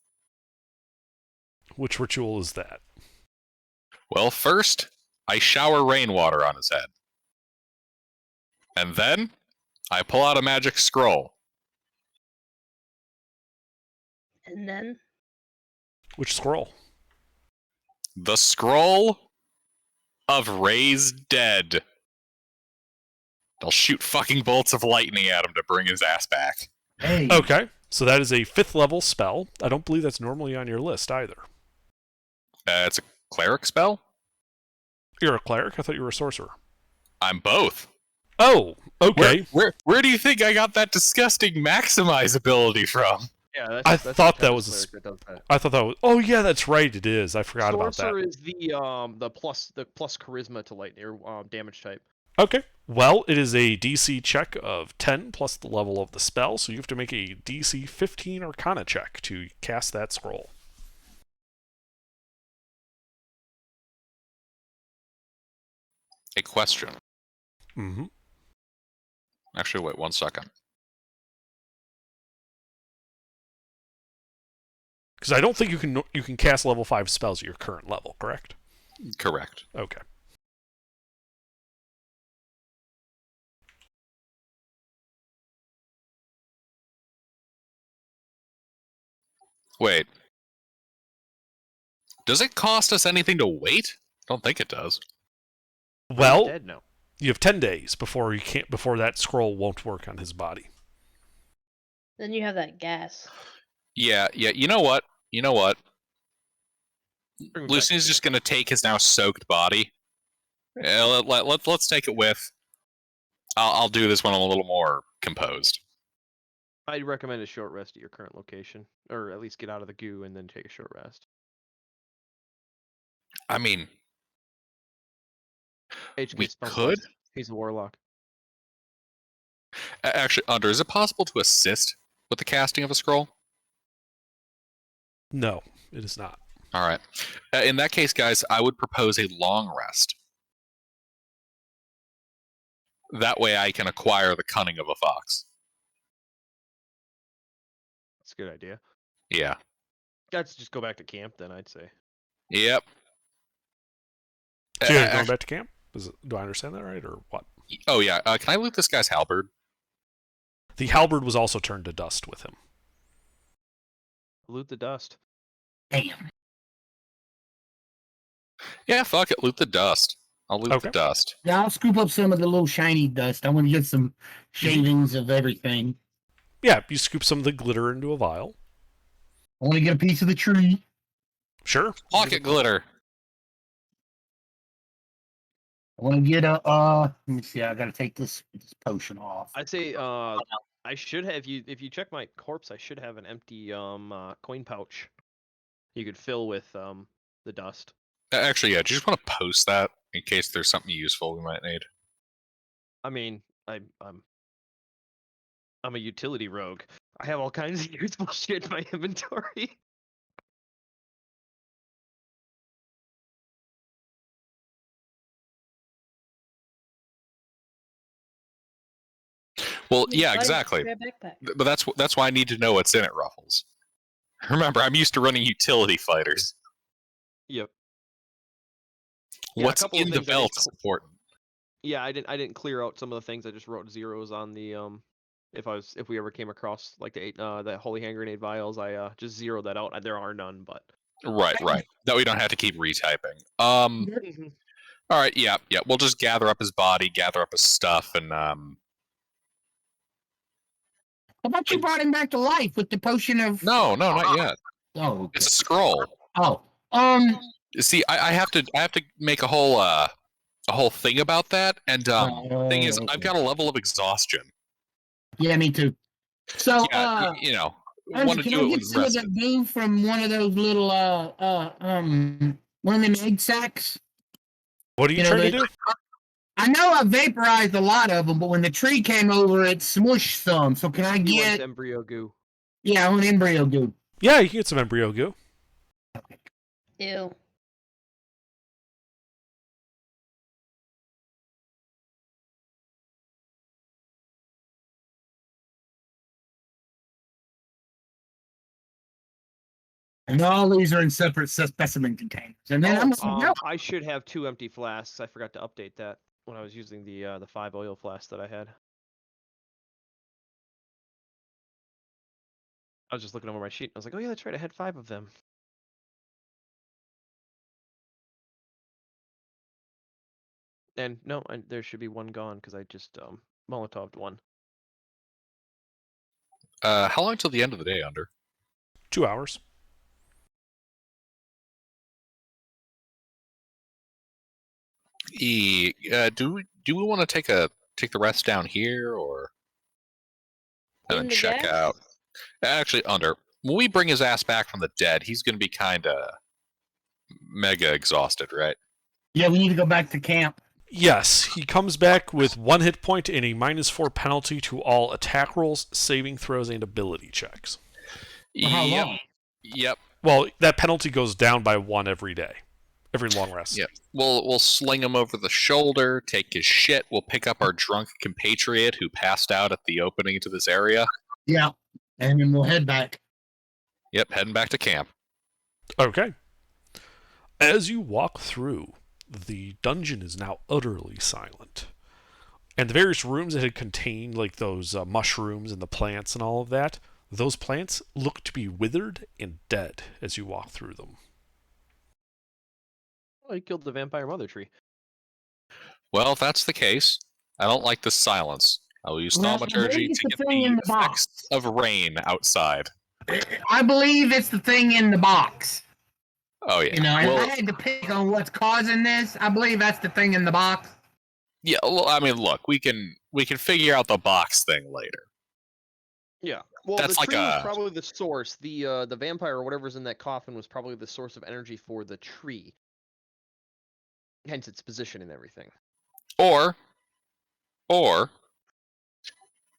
Which ritual is that? Well, first, I shower rainwater on his head. And then, I pull out a magic scroll. And then Which scroll? The Scroll of Raised Dead. I'll shoot fucking bolts of lightning at him to bring his ass back. Hey. Okay, so that is a 5th level spell. I don't believe that's normally on your list either. It's a cleric spell? You're a cleric? I thought you were a sorcerer. I'm both. Oh, okay. Where do you think I got that disgusting maximize ability from? Yeah, I that's thought the that kind of was a cleric that does that. I thought that was. Oh yeah, that's right. It is. I forgot about Sorcerer that. is the plus charisma to lightning or damage type. Okay. Well, it is a DC check of 10 plus the level of the spell, so you have to make a DC 15 Arcana check to cast that scroll. A question. Mm-hmm. Actually, wait 1 second. Because I don't think you can cast level 5 spells at your current level, correct? Correct. Okay. Wait. Does it cost us anything to wait? Don't think it does. He's Well, dead now. you have 10 days before that scroll won't work on his body. then you have that gas. Yeah. You know what? Bring him back Lucian's to just gonna take his now soaked body. Yeah, let's take it with. I'll do this when I'm a little more composed. I'd recommend a short rest at your current location, or at least get out of the goo and then take a short rest. I mean, HK we spell could. slots. He's a warlock. Actually, Under, is it possible to assist with the casting of a scroll? No, it is not. All right. In that case, guys, I would propose a long rest. That way I can acquire the cunning of a fox. That's a good idea. Yeah. Let's just go back to camp then, I'd say. Yep. So you're going back to camp? Do I understand that right, or what? Oh, yeah. Can I loot this guy's halberd? The halberd was also turned to dust with him. Loot the dust. Damn. Yeah, fuck it. Loot the dust. I'll loot Okay. the dust. Yeah, I'll scoop up some of the little shiny dust. I want to get some shavings of everything. Yeah, you scoop some of the glitter into a vial. I want to get a piece of the tree. Sure. Pocket glitter. I want to get a let me see, I gotta take this potion off. I'd say I should have if you check my corpse, I should have an empty coin pouch. You could fill with the dust. Actually, yeah. Do you just want to post that in case there's something useful we might need? I mean, I'm a utility rogue. I have all kinds of useful shit in my inventory. Well, You yeah, buy a exactly. spare backpack. But that's why I need to know what's in it, Ruffles. Remember, I'm used to running utility fighters. Yep. Yeah, a What's couple of in the things I belt didn't is important. Yeah, I didn't clear out some of the things. I just wrote zeros on the if we ever came across like the holy hand grenade vials, I just zeroed that out. There are none, but Right. That we don't have to keep retyping. All right, yeah. We'll just gather up his body, gather up his stuff, and How about you brought him back to life with the potion of no, not yet. Oh, okay. It's a scroll. Oh, See, I have to make a whole thing about that. And thing is, I've got a level of exhaustion. yeah, me too. So, Yeah, you know, Andrew, want to can do I it when get some of rested. that goo from one of those little, one of them egg sacs? What are you You know, trying to they- do? I know I vaporized a lot of them, but when the tree came over, it smushed some. So can I He wants get? embryo goo. Yeah, I want embryo goo. Yeah, you can get some embryo goo. Ew. And all these are in separate specimen containers. And then I'm no. I should have 2 empty flasks. I forgot to update that when I was using the 5 oil flasks that I had. I was just looking over my sheet. I was like, oh yeah, that's right. I had 5 of them. And no, there should be 1 gone because I just Molotov'd 1. How long till the end of the day, Under? 2 hours. Do we want to take the rest down here or and In then the check gas? out? Actually, Under, when we bring his ass back from the dead, he's going to be kind of mega exhausted, right? Yeah, we need to go back to camp. Yes, he comes back with 1 hit point and a -4 penalty to all attack rolls, saving throws, and ability checks. For how Yep. long? Yep. Well, that penalty goes down by 1 every day, every long rest. Yep. We'll sling him over the shoulder, take his shit. We'll pick up our drunk compatriot who passed out at the opening to this area. Yeah, and then we'll head back. Yep, heading back to camp. Okay. As you walk through, the dungeon is now utterly silent. And the various rooms that had contained, like those mushrooms and the plants and all of that, those plants look to be withered and dead as you walk through them. Oh, he killed the vampire mother tree. Well, if that's the case, I don't like the silence. I will use Well, I thaumaturgy believe to it's get the thing in the the box. effects of rain outside. I believe it's the thing in the box. Oh yeah. You know, Well, if I had to pick on what's causing this, I believe that's the thing in the box. yeah. Well, I mean, look, we can figure out the box thing later. Yeah. Well, That's the like tree was a- probably the source. The vampire or whatever's in that coffin was probably the source of energy for the tree. Hence its position and everything. Or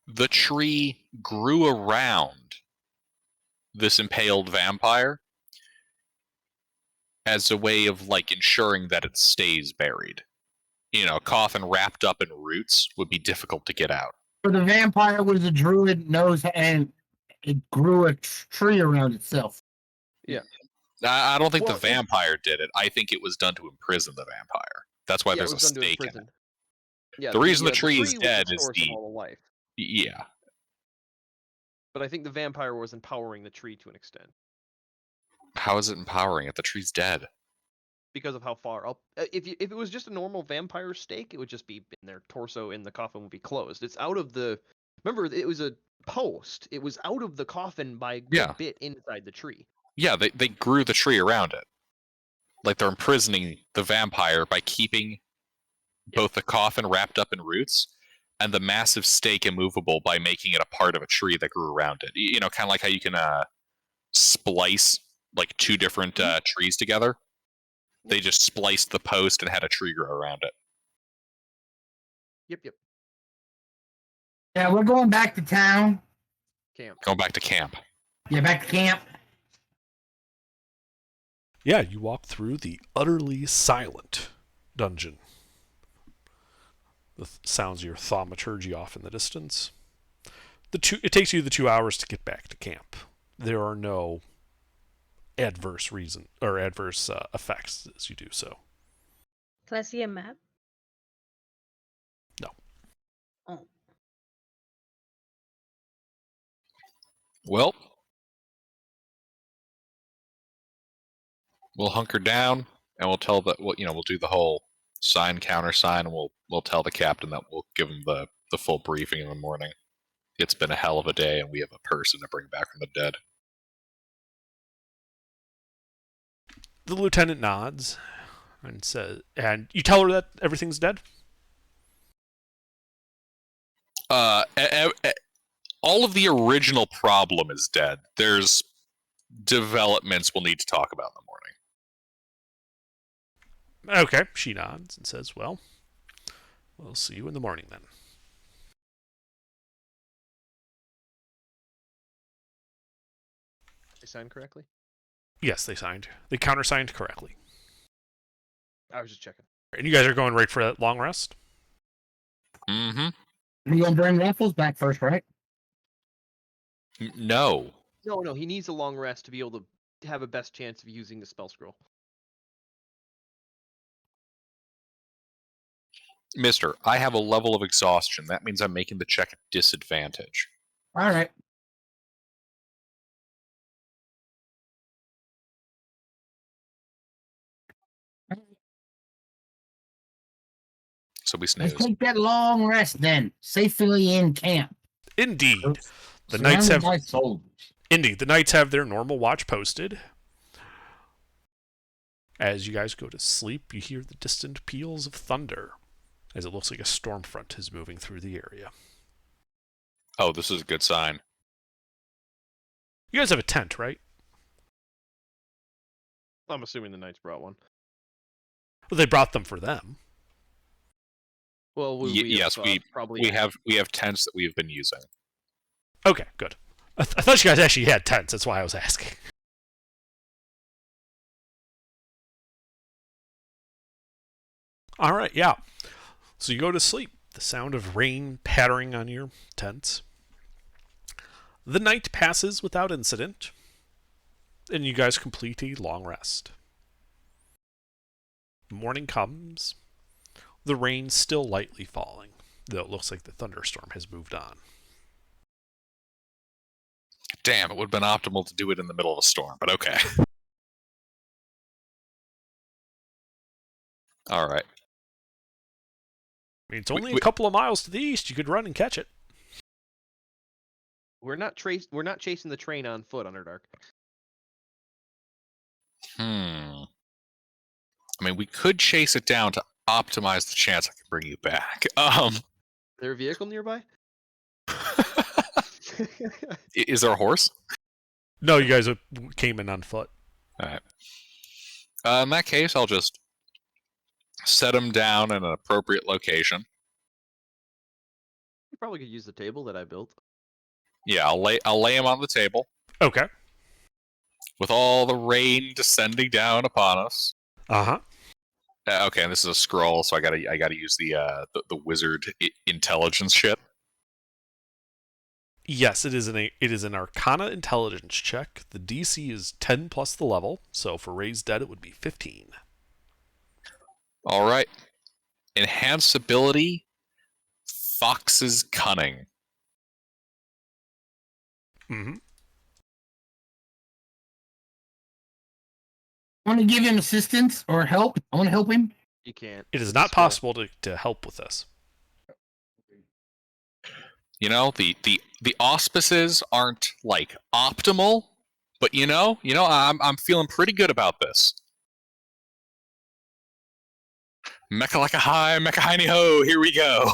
the tree grew around this impaled vampire as a way of like ensuring that it stays buried. You know, a coffin wrapped up in roots would be difficult to get out. For the vampire was a druid nose and it grew a tree around itself. I don't think Well, the if- vampire did it. I think it was done to imprison the vampire. That's why Yeah, it there's a was done to stake in it. imprison. Yeah, The reason the tree is was the dead is source the- of all the life. Yeah. But I think the vampire was empowering the tree to an extent How is it empowering it? The tree's dead. because of how far up. If it was just a normal vampire stake, it would just be in their torso, and the coffin would be closed. It's out of the. Remember, it was a post. It was out of the coffin by a good Yeah. bit inside the tree. Yeah, they grew the tree around it. Like they're imprisoning the vampire by keeping both the coffin wrapped up in roots and the massive stake immovable by making it a part of a tree that grew around it. You know, kind of like how you can splice like 2 different trees together. They just spliced the post and had a tree grow around it. Yep. Yeah, we're going back to town. Camp. Going back to camp. Yeah, back to camp. Yeah, you walk through the utterly silent dungeon. The sounds of your thaumaturgy off in the distance. It takes you the 2 hours to get back to camp. There are no adverse effects as you do so. Can I see a map? No. Oh. Well, we'll hunker down and we'll tell we'll do the whole sign countersign, and we'll tell the captain that we'll give him the full briefing in the morning. It's been a hell of a day, and we have a person to bring back from the dead. The lieutenant nods and says, and you tell her that everything's dead? All of the original problem is dead. There's developments we'll need to talk about in the morning. Okay, she nods and says, well, we'll see you in the morning then. They signed correctly? Yes, they signed. They countersigned correctly. I was just checking. And you guys are going right for that long rest? Mm-hmm. You gonna bring Raffles back first, right? No. No, he needs a long rest to be able to have a best chance of using the spell scroll. Mister, I have a level of exhaustion. That means I'm making the check a disadvantage. All right. So we Let's snooze. take that long rest then, safely in camp. Indeed. The Surrounded knights have by soldiers. Indeed, the knights have their normal watch posted. As you guys go to sleep, you hear the distant peals of thunder, as it looks like a storm front is moving through the area. Oh, this is a good sign. You guys have a tent, right? I'm assuming the knights brought one. Well, they brought them for them. Well, Yes, probably we have tents that we've been using. Okay, good. I thought you guys actually had tents, that's why I was asking. Alright, yeah. So you go to sleep. The sound of rain pattering on your tents. The night passes without incident, and you guys complete a long rest. Morning comes. The rain's still lightly falling, though it looks like the thunderstorm has moved on. Damn, it would have been optimal to do it in the middle of a storm, but okay. All right. I mean, it's only a couple of miles to the east. You could run and catch it. We're not chasing the train on foot, Underdark. I mean, we could chase it down to optimize the chance I can bring you back. Is there a vehicle nearby? Is there a horse? No, you guys came in on foot. All right. In that case, I'll just set him down in an appropriate location. You probably could use the table that I built. Yeah, I'll lay him on the table Okay. with all the rain descending down upon us. Uh-huh. Okay, and this is a scroll, so I gotta use the wizard intelligence shit. Yes, it is an Arcana intelligence check. The DC is 10 plus the level, so for raised dead it would be 15. All right, enhanced ability, Fox's Cunning. Mm-hmm. Want to give him assistance or help? I want to help him. You can't. It is It's not a skill. possible to help with this. You know, the auspices aren't like optimal, but you know, I'm feeling pretty good about this. Mecha like a high, mecha hiney ho, here we go.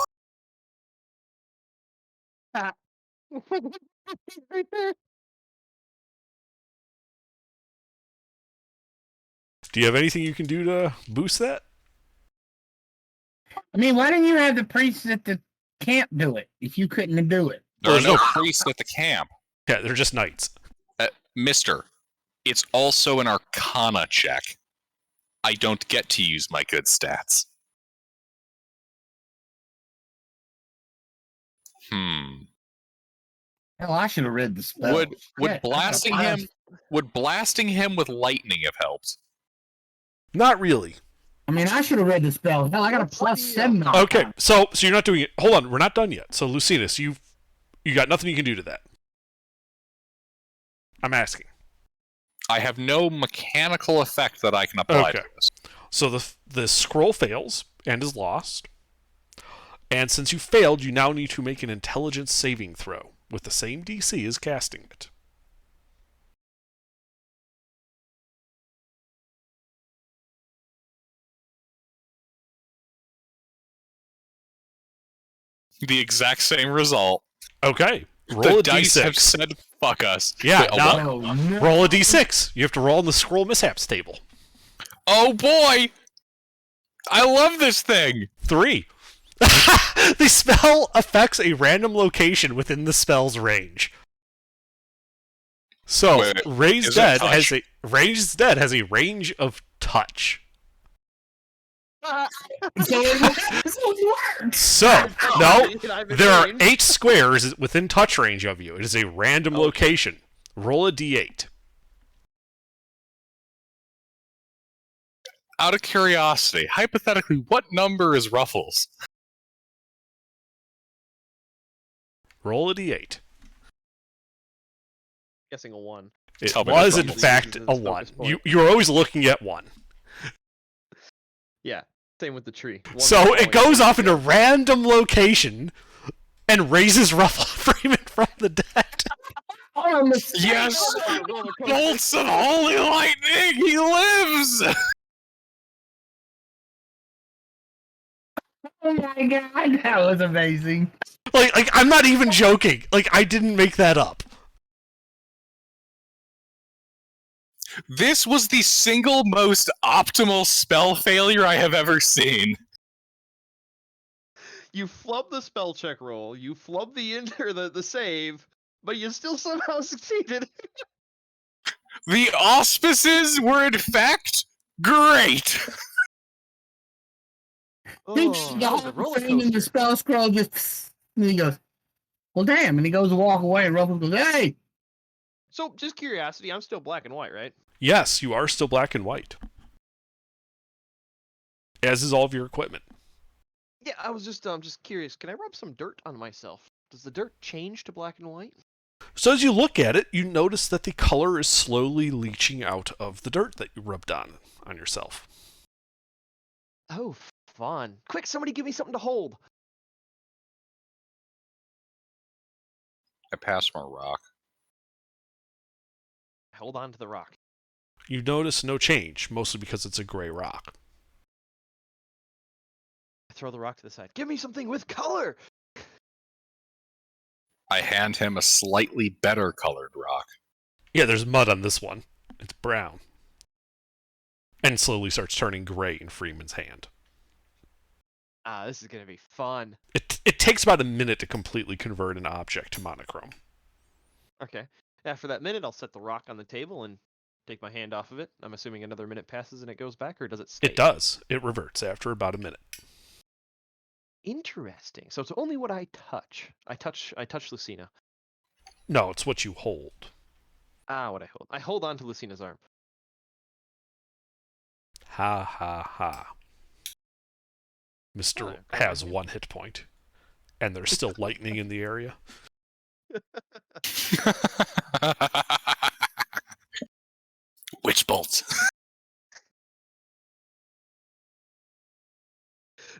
Do you have anything you can do to boost that? I mean, why didn't you have the priests at the camp do it if you couldn't do it? There are There's no no- priests at the camp. Yeah, they're just knights. Mister, it's also an Arcana check. I don't get to use my good stats. Hell, I should have read the spell. Would Shit, blasting I him with lightning have helped? Not really. I mean, I should have read the spell. Hell, I got a What's plus the, 7. on Okay, that. so you're not doing it. Hold on, we're not done yet. So Lucinus, you got nothing you can do to that. I'm asking. I have no mechanical effect that I can apply Okay. to this. So the scroll fails and is lost. And since you failed, you now need to make an intelligence saving throw with the same DC as casting it. The exact same result. Okay. Roll The a dice have d6. said fuck us. Yeah, Wait, a now- what? Oh, no. Roll a d6. You have to roll on the scroll mishaps table. Oh boy! I love this thing! 3. The spell affects a random location within the spell's range. So, Wait, Raised is it Dead has a range of touch. So it works. So, no, I'm in there are range. 8 squares within touch range of you. It is a random Okay. location. Roll a d8. Out of curiosity, hypothetically, what number is Ruffles? Roll a d8. Guessing a 1. It Tell me was, that's in Ruffles. fact, Uses a its 1. focus point. You're always looking at 1. Yeah, same with the tree. One So was it going goes off in yeah. a random location and raises Ruffle Freeman from the dead. Oh, Yes! Roller coaster. Bolts of holy lightning! He lives! oh my god, that was amazing. Like I'm not even joking. Like, I didn't make that up. This was the single most optimal spell failure I have ever seen. You flub the spell check roll, you flub the save, but you still somehow succeeded. The auspices were in fact great! He Oh, just that was a the roller thing and the coaster. spell scroll just and he goes, well damn, and he goes to walk away and Ruffles goes, hey! So, just curiosity, I'm still black and white, right? Yes, you are still black and white. As is all of your equipment. Yeah, I was just curious. Can I rub some dirt on myself? Does the dirt change to black and white? So as you look at it, you notice that the color is slowly leaching out of the dirt that you rubbed on yourself. Oh, fun! Quick, somebody give me something to hold. I passed my rock. Hold on to the rock. You notice no change, mostly because it's a gray rock. I throw the rock to the side. Give me something with color. I hand him a slightly better colored rock. Yeah, there's mud on this one. It's brown. And slowly starts turning gray in Freeman's hand. Ah, this is gonna be fun. It takes about a minute to completely convert an object to monochrome. Okay. After that minute, I'll set the rock on the table and take my hand off of it. I'm assuming another minute passes and it goes back, or does it stay? It does. It reverts after about a minute. Interesting. So it's only what I touch. I touch Lucina. No, it's what you hold. Ah, what I hold. I hold on to Lucina's arm. Ha ha ha. Mr. Alright, has okay. 1 hit point. And there's still lightning in the area. Witch bolts.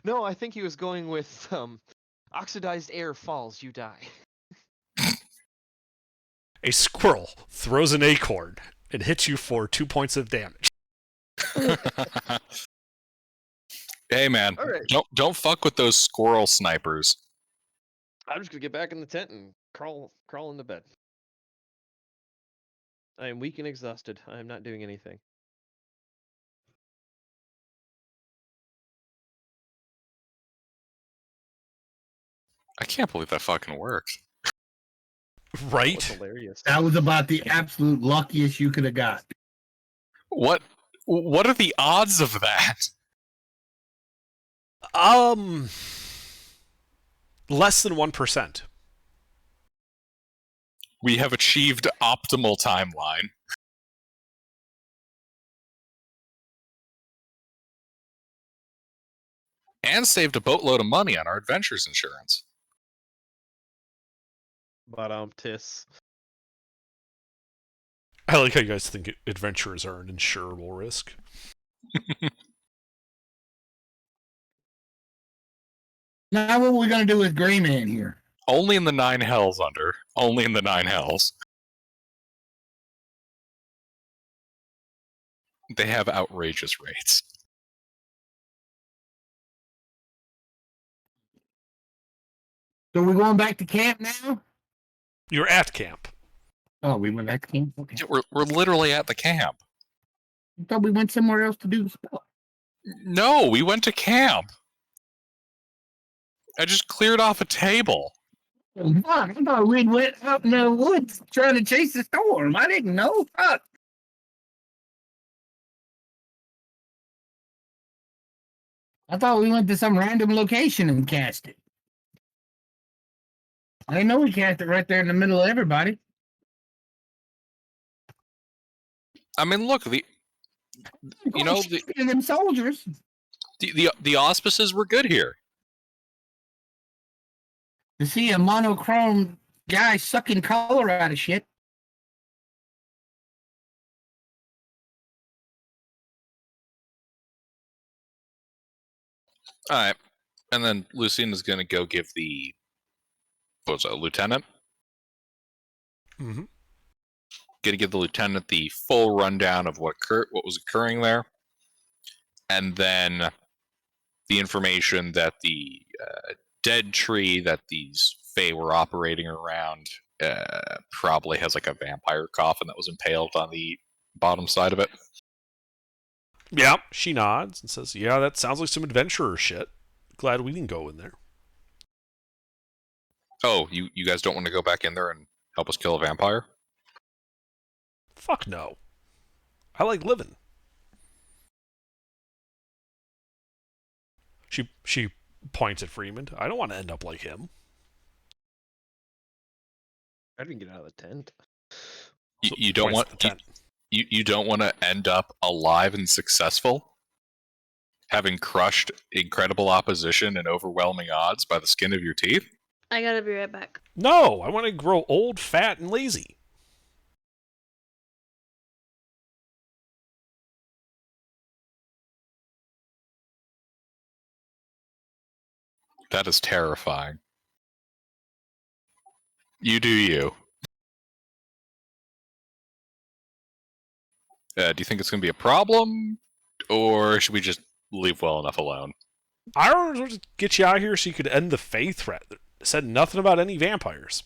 No, I think he was going with oxidized air falls, you die. A squirrel throws an acorn and hits you for 2 points of damage. Hey man, All right. don't fuck with those squirrel snipers. I'm just gonna get back in the tent and crawl into bed. I am weak and exhausted. I am not doing anything. I can't believe that fucking worked. That was Right? hilarious. That was about the absolute luckiest you could have got. What are the odds of that? Less than 1%. We have achieved optimal timeline. And saved a boatload of money on our adventures insurance. But tis. I like how you guys think adventurers are an insurable risk. Now what we're gonna do with Gray Man here? Only in the 9 hells, Under. Only in the 9 hells. They have outrageous rates. So we're going back to camp now? You're at camp. Oh, we went back to camp? Okay. Yeah, we're literally at the camp. I thought we went somewhere else to do the spell. No, we went to camp. I just cleared off a table. Oh, fuck, I thought we went out in the woods trying to chase the storm. I didn't know. Fuck. I thought we went to some random location and cast it. I didn't know we cast it right there in the middle of everybody. I mean, look, the You know, them soldiers. the auspices were good here. To see a monochrome guy sucking color out of shit. All right, and then Lucine is going to go give the lieutenant. Mm-hmm. Going to give the lieutenant the full rundown of what was occurring there, and then the information that the dead tree that these Fae were operating around probably has like a vampire coffin that was impaled on the bottom side of it. Yeah, she nods and says, "Yeah, that sounds like some adventurer shit. Glad we didn't go in there." Oh, you guys don't want to go back in there and help us kill a vampire? Fuck no. I like living. She points at Freeman. I don't want to end up like him. I didn't get out of the tent. You don't Points want at the tent. you don't want to end up alive and successful, having crushed incredible opposition and overwhelming odds by the skin of your teeth? I gotta be right back. No, I want to grow old, fat, and lazy. That is terrifying. You do you. Do you think it's going to be a problem, or should we just leave well enough alone? I wanted to get you out here so you could end the Fae threat. It said nothing about any vampires.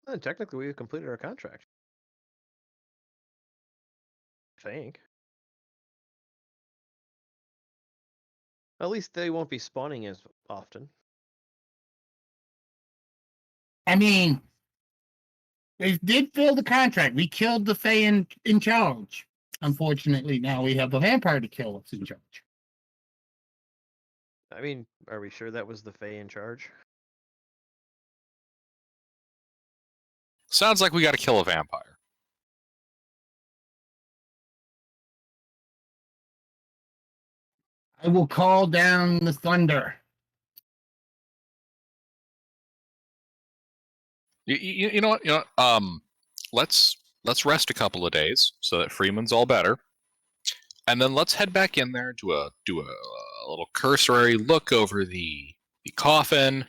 And technically, we completed our contract. I think. At least they won't be spawning as often. I mean, they did fill the contract. We killed the Fae in charge. Unfortunately, now we have a vampire to kill us in charge. I mean, are we sure that was the Fae in charge? Sounds like we got to kill a vampire. I will call down the thunder. You know what? Let's rest a couple of days so that Freeman's all better, and then let's head back in there, do a little cursory look over the coffin,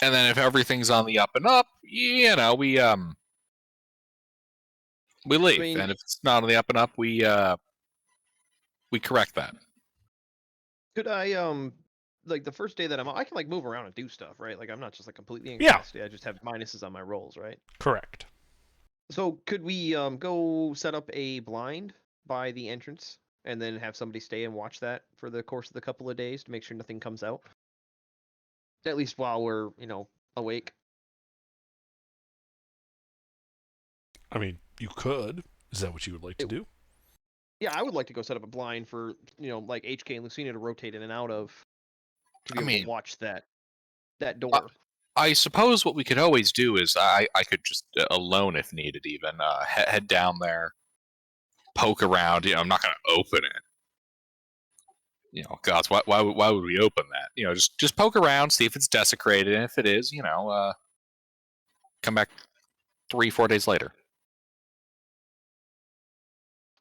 and then if everything's on the up and up, we leave, mean- and if it's not on the up and up, we correct that. Could I like the first day that I can like move around and do stuff, right? Like I'm not just like completely Yeah. incapacitated. I just have minuses on my rolls, right? Correct. So could we go set up a blind by the entrance and then have somebody stay and watch that for the course of the couple of days to make sure nothing comes out? At least while we're, awake. I mean, you could. Is that what you would like to do? Yeah, I would like to go set up a blind for, like HK and Lucina to rotate in and out of to be I able mean- to watch that door. I suppose what we could always do is I could just alone if needed, even head down there, poke around. I'm not going to open it. Gods, why would we open that? Just poke around, see if it's desecrated, and if it is, come back 3-4 days later.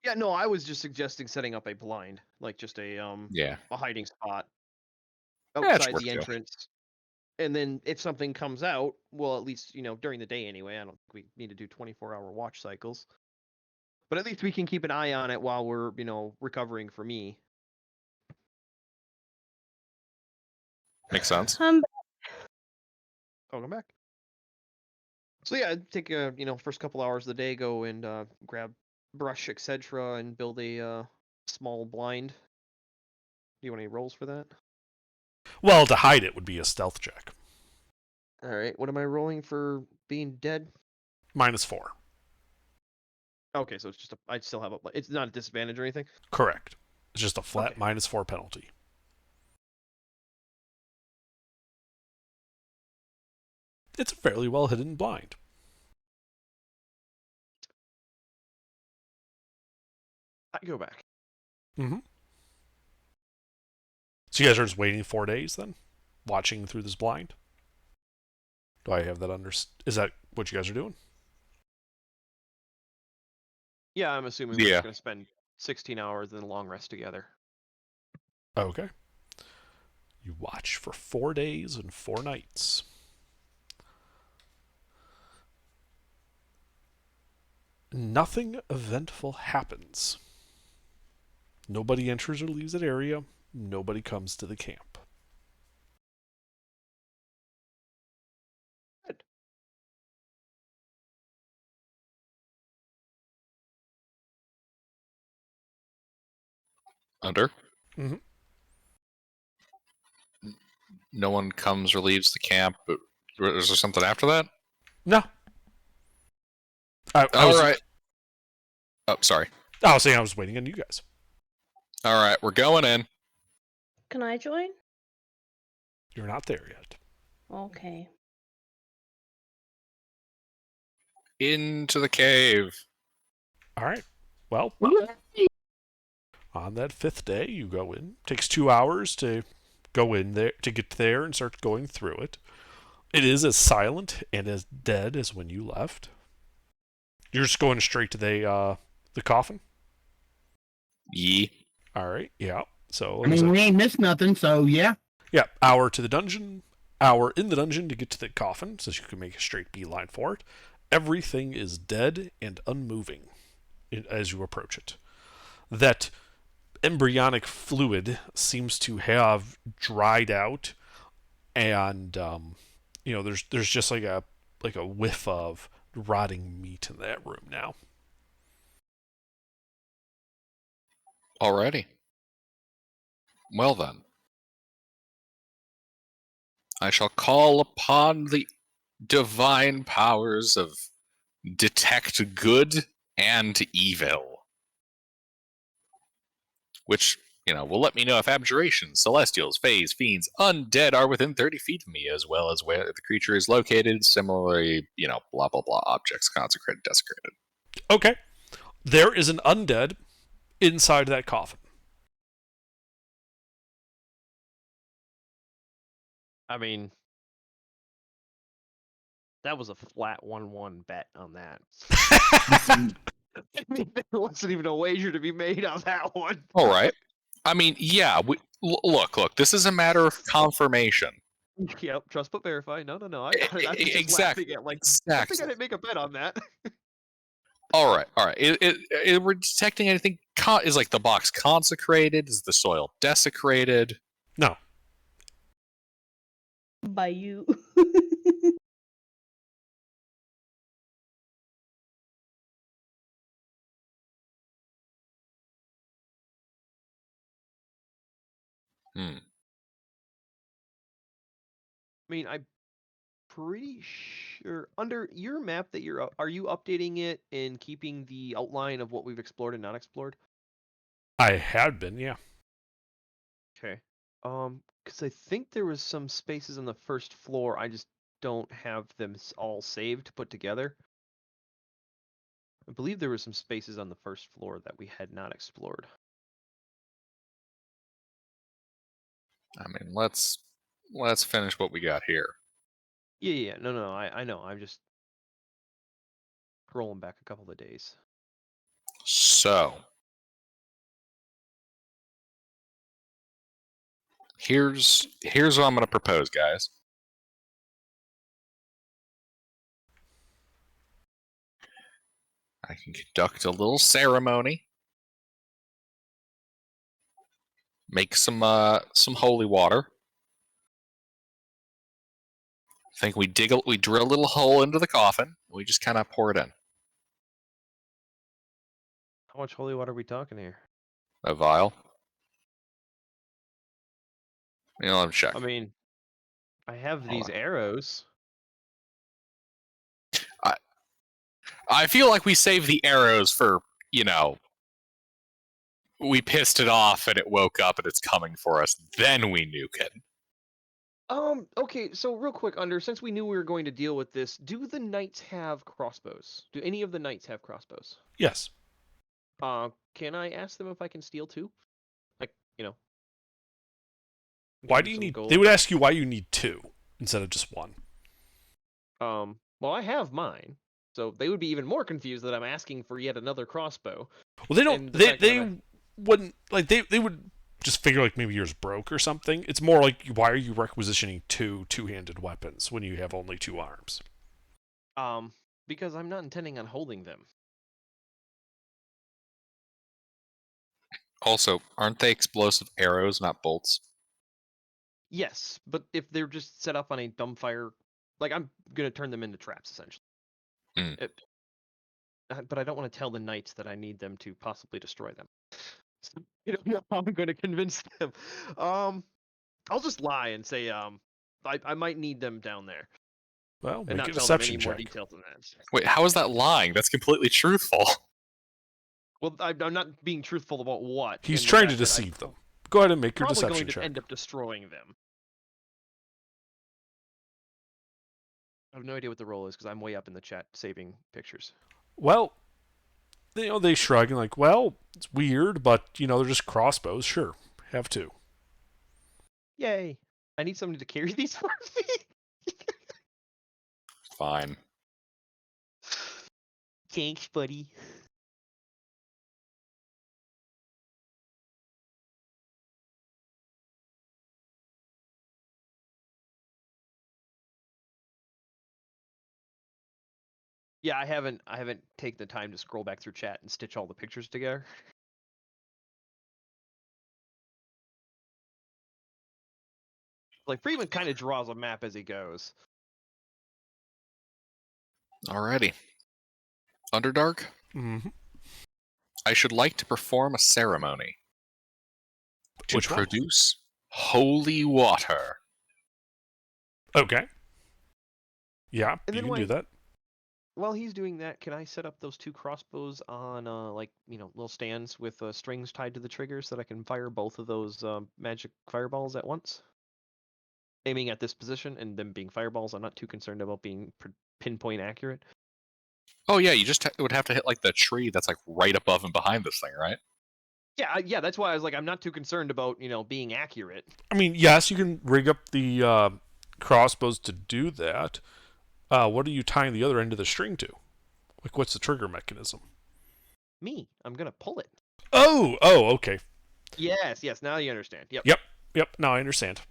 Yeah, no, I was just suggesting setting up a blind, like just a Yeah. a hiding spot that outside should work the too. entrance. And then if something comes out, well, at least, during the day anyway, I don't think we need to do 24-hour watch cycles. But at least we can keep an eye on it while we're, recovering for me. Makes sense. I'm Oh, come back. So yeah, I'd take first couple hours of the day, go and grab brush, etc., and build a small blind. Do you want any rolls for that? Well, to hide it would be a stealth check. All right. What am I rolling for being dead? -4. Okay, so it's just I still have it's not a disadvantage or anything. Correct. It's just a flat Okay. -4 penalty. It's a fairly well hidden blind. I go back. Mm-hmm. So you guys are just waiting 4 days then? Watching through this blind? Do I have that Is that what you guys are doing? Yeah, I'm assuming we're Yeah. just gonna spend 16 hours and a long rest together. Okay. You watch for 4 days and 4 nights. Nothing eventful happens. Nobody enters or leaves that area. Nobody comes to the camp. Good. Under. Mhm. No one comes or leaves the camp, but is there something after that? No. I All was, right. Oh, sorry. I was saying I was waiting on you guys. All right, we're going in. Can I join? You're not there yet. Okay. Into the cave. All right. Well, on that 5th day, you go in. Takes 2 hours to go in there, to get there and start going through it. It is as silent and as dead as when you left. You're just going straight to the coffin? Ye. All right. Yeah. So I mean, we ain't missed nothing, so yeah. yeah, hour to the dungeon, hour in the dungeon to get to the coffin, so you can make a straight beeline for it. Everything is dead and unmoving as you approach it. That embryonic fluid seems to have dried out, and there's just like a whiff of rotting meat in that room now. Alrighty. Well then. I shall call upon the divine powers of detect good and evil. Which, will let me know if abjurations, celestials, fays, fiends, undead are within 30 feet of me, as well as where the creature is located. Similarly, blah, blah, blah, objects consecrated, desecrated. Okay. There is an undead inside that coffin. I mean, that was a flat 1-1 bet on that. I mean, there wasn't even a wager to be made on that one. All right. I mean, yeah. Look. This is a matter of confirmation. Yep, trust but verify. No. I got it. I was just Exactly. laughing at I Exactly. think I didn't make a bet on that. All right. We're detecting anything? Is like the box consecrated? Is the soil desecrated? No. By you. Hmm. I mean, I'm pretty sure under your map that are you updating it and keeping the outline of what we've explored and not explored? I had been, yeah. Okay. Because I think there was some spaces on the first floor. I just don't have them all saved to put together. I believe there were some spaces on the first floor that we had not explored. I mean, let's finish what we got here. Yeah. No. I know. I'm just rolling back a couple of days. So, here's what I'm going to propose, guys. I can conduct a little ceremony, make some holy water, I think we drill a little hole into the coffin. We just kind of pour it in. How much holy water are we talking here? A vial. Let me check. I mean, I have these on. arrows. I feel like we saved the arrows for, we pissed it off and it woke up and it's coming for us. Then we nuke it. Okay, so real quick, since we knew we were going to deal with this, do the knights have crossbows? Do any of the knights have crossbows? Yes. Can I ask them if I can steal two? Like, Why give do you some need? gold. They would ask you why you need two instead of just one. Well, I have mine, so they would be even more confused that I'm asking for yet another crossbow. Well, they don't. And the They fact that wouldn't like they would just figure like maybe yours broke or something. It's more like why are you requisitioning two-handed weapons when you have only two arms? Because I'm not intending on holding them. Also, aren't they explosive arrows, not bolts? Yes, but if they're just set up on a dumbfire, like I'm gonna turn them into traps essentially. Mm. But I don't want to tell the knights that I need them to possibly destroy them. So, I don't know how I'm going to convince them. I'll just lie and say I might need them down there, Well, and make not a tell them deception any more check. details than that. Wait, how is that lying? That's completely truthful. Well, I'm not being truthful about what. He's and the trying to fact that deceive them. Go ahead and make your Probably deception going to check. end up destroying them. I have no idea what the role is because I'm way up in the chat saving pictures. Well, they shrug and like, well, it's weird, but they're just crossbows. Sure, have two. Yay! I need somebody to carry these for me. Fine. Thanks, buddy. Yeah, I haven't taken the time to scroll back through chat and stitch all the pictures together. Like Freeman kind of draws a map as he goes. Alrighty. Underdark, Mm-hmm. I should like to perform a ceremony to Which one? produce holy water. Okay. Yeah, And you then can do that. While he's doing that, can I set up those two crossbows on little stands with strings tied to the triggers so that I can fire both of those magic fireballs at once? Aiming at this position and them being fireballs, I'm not too concerned about being pinpoint accurate. Oh yeah, you just would have to hit like the tree that's like right above and behind this thing, right? Yeah, that's why I was like, I'm not too concerned about being accurate. I mean, yes, you can rig up the crossbows to do that. What are you tying the other end of the string to? Like, what's the trigger mechanism? Me, I'm gonna pull it. Oh, okay. Yes, now you understand. Yep. Yep, now I understand.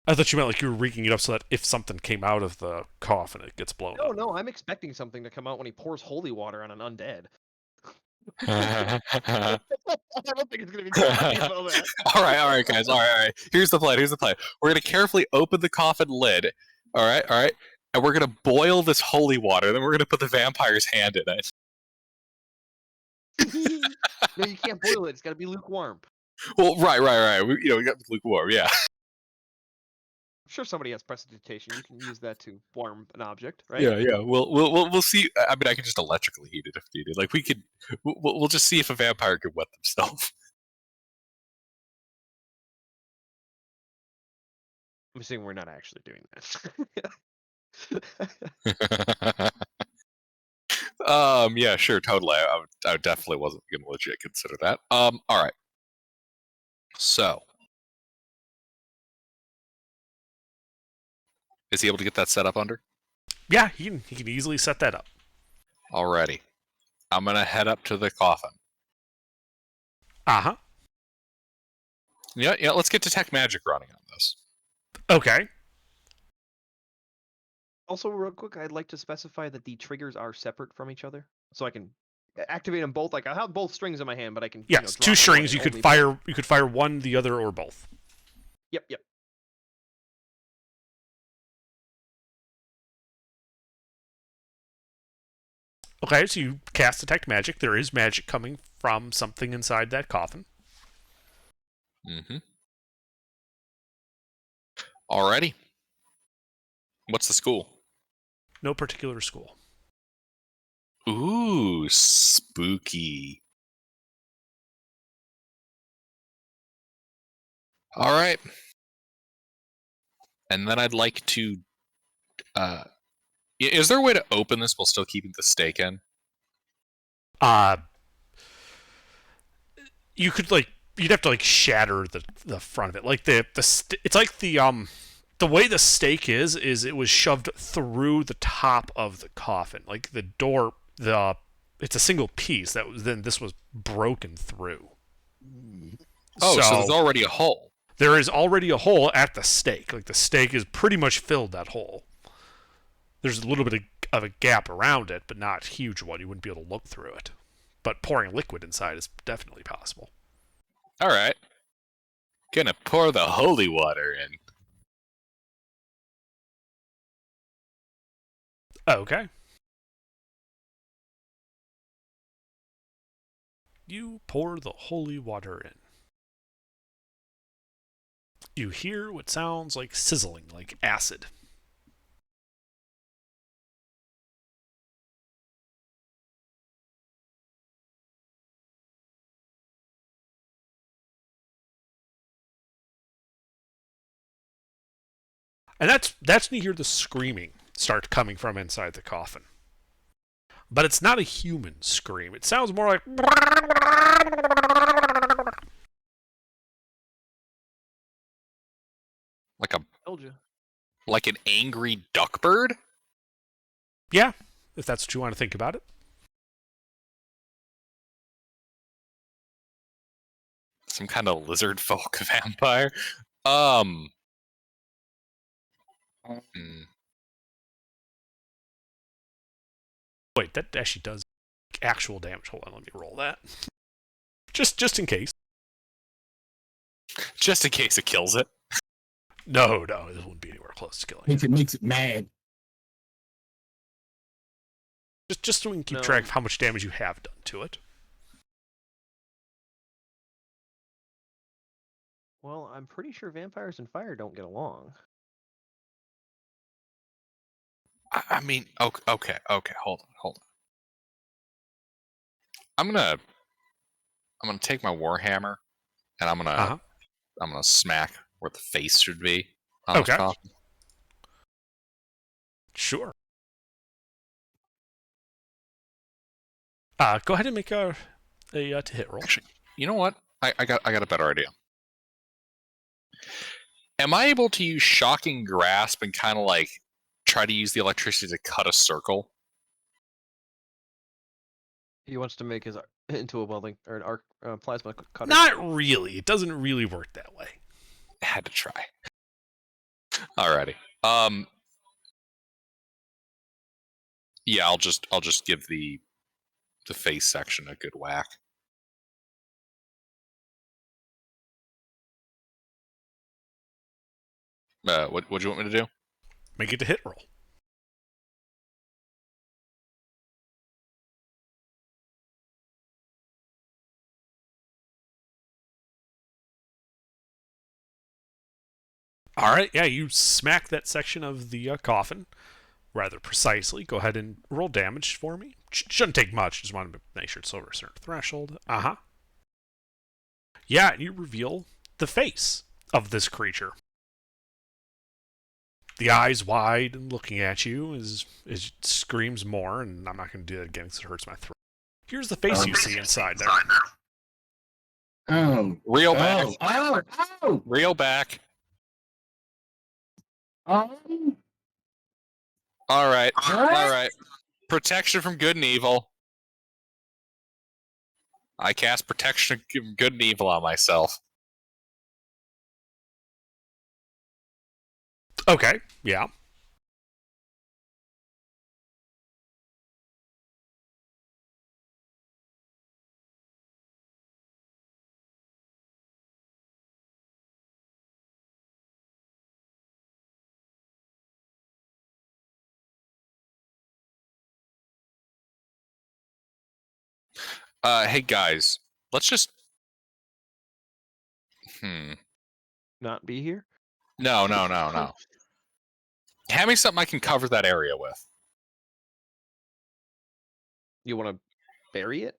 I thought you meant like you were rigging it up so that if something came out of the coffin, it gets blown up. No, I'm expecting something to come out when he pours holy water on an undead. all I don't think it's gonna be too happy about that. right, guys. All right. Here's the plan. We're gonna carefully open the coffin lid. All right. And we're gonna boil this holy water. Then we're gonna put the vampire's hand in it. No, you can't boil it. It's gotta be lukewarm. Well, right. We got lukewarm. Yeah. I'm sure somebody has prestidigitation. You can use that to warm an object, right? Yeah. We'll see. I mean, I can just electrically heat it if needed. Like we could. We'll just see if a vampire could wet themselves. I'm assuming we're not actually doing that. Yeah, sure, totally. I definitely wasn't gonna legit consider that. All right. So, is he able to get that set up under? Yeah, he can easily set that up. Alrighty. I'm gonna head up to the coffin. Uh-huh. Yeah. Let's get detect magic running on this. Okay. Also, real quick, I'd like to specify that the triggers are separate from each other, so I can activate them both. Like I have both strings in my hand, but I can. Yes, drop two one strings. and You could only fire. You could fire one, the other, or both. Yep. Okay, so you cast Detect Magic. There is magic coming from something inside that coffin. Mm-hmm. Alrighty. What's the school? No particular school. Ooh, spooky. All right. And then I'd like to. Is there a way to open this while still keeping the stake in? You could you'd have to shatter the front of it. Like it's like the way the stake is it was shoved through the top of the coffin. Like the door, it's a single piece this was broken through. Oh, so there's already a hole. There is already a hole at the stake. Like the stake is pretty much filled that hole. There's a little bit of a gap around it, but not a huge one. You wouldn't be able to look through it. But pouring liquid inside is definitely possible. All right. Gonna pour the holy water in. Okay. You pour the holy water in. You hear what sounds like sizzling, like acid. And that's when you hear the screaming start coming from inside the coffin. But it's not a human scream. It sounds more like Told you. Like an angry duck bird? Yeah, if that's what you want to think about it. Some kind of lizard folk vampire? Wait, that actually does actual damage. Hold on, let me roll that. Just in case. Just in case it kills it. No, this wouldn't be anywhere close to killing it. It makes it mad. Just so we can keep No. track of how much damage you have done to it. Well, I'm pretty sure vampires and fire don't get along. I mean, okay, hold on. I'm gonna take my warhammer and I'm gonna smack where the face should be on this Okay. coffin. Sure. Go ahead and make a to hit roll. Actually, you know what? I got a better idea. Am I able to use shocking grasp and kind of try to use the electricity to cut a circle? He wants to make his into a welding or an arc plasma cutter. Not really. It doesn't really work that way. I had to try. Alrighty. Yeah, I'll just give the face section a good whack. What do you want me to do? Make it to hit roll. All right, yeah, you smack that section of the coffin rather precisely. Go ahead and roll damage for me. Shouldn't take much. Just want to make sure it's over a certain threshold. Yeah, and you reveal the face of this creature. The eyes wide and looking at you as it screams more, and I'm not going to do that again because it hurts my throat. Here's the face you see inside there. Oh. Reel back. Oh. Reel back. Oh. All right. What? All right. Protection from good and evil. I cast protection from good and evil on myself. Okay, yeah. Hey guys, let's just. Not be here. No. Hand me something I can cover that area with. You want to bury it?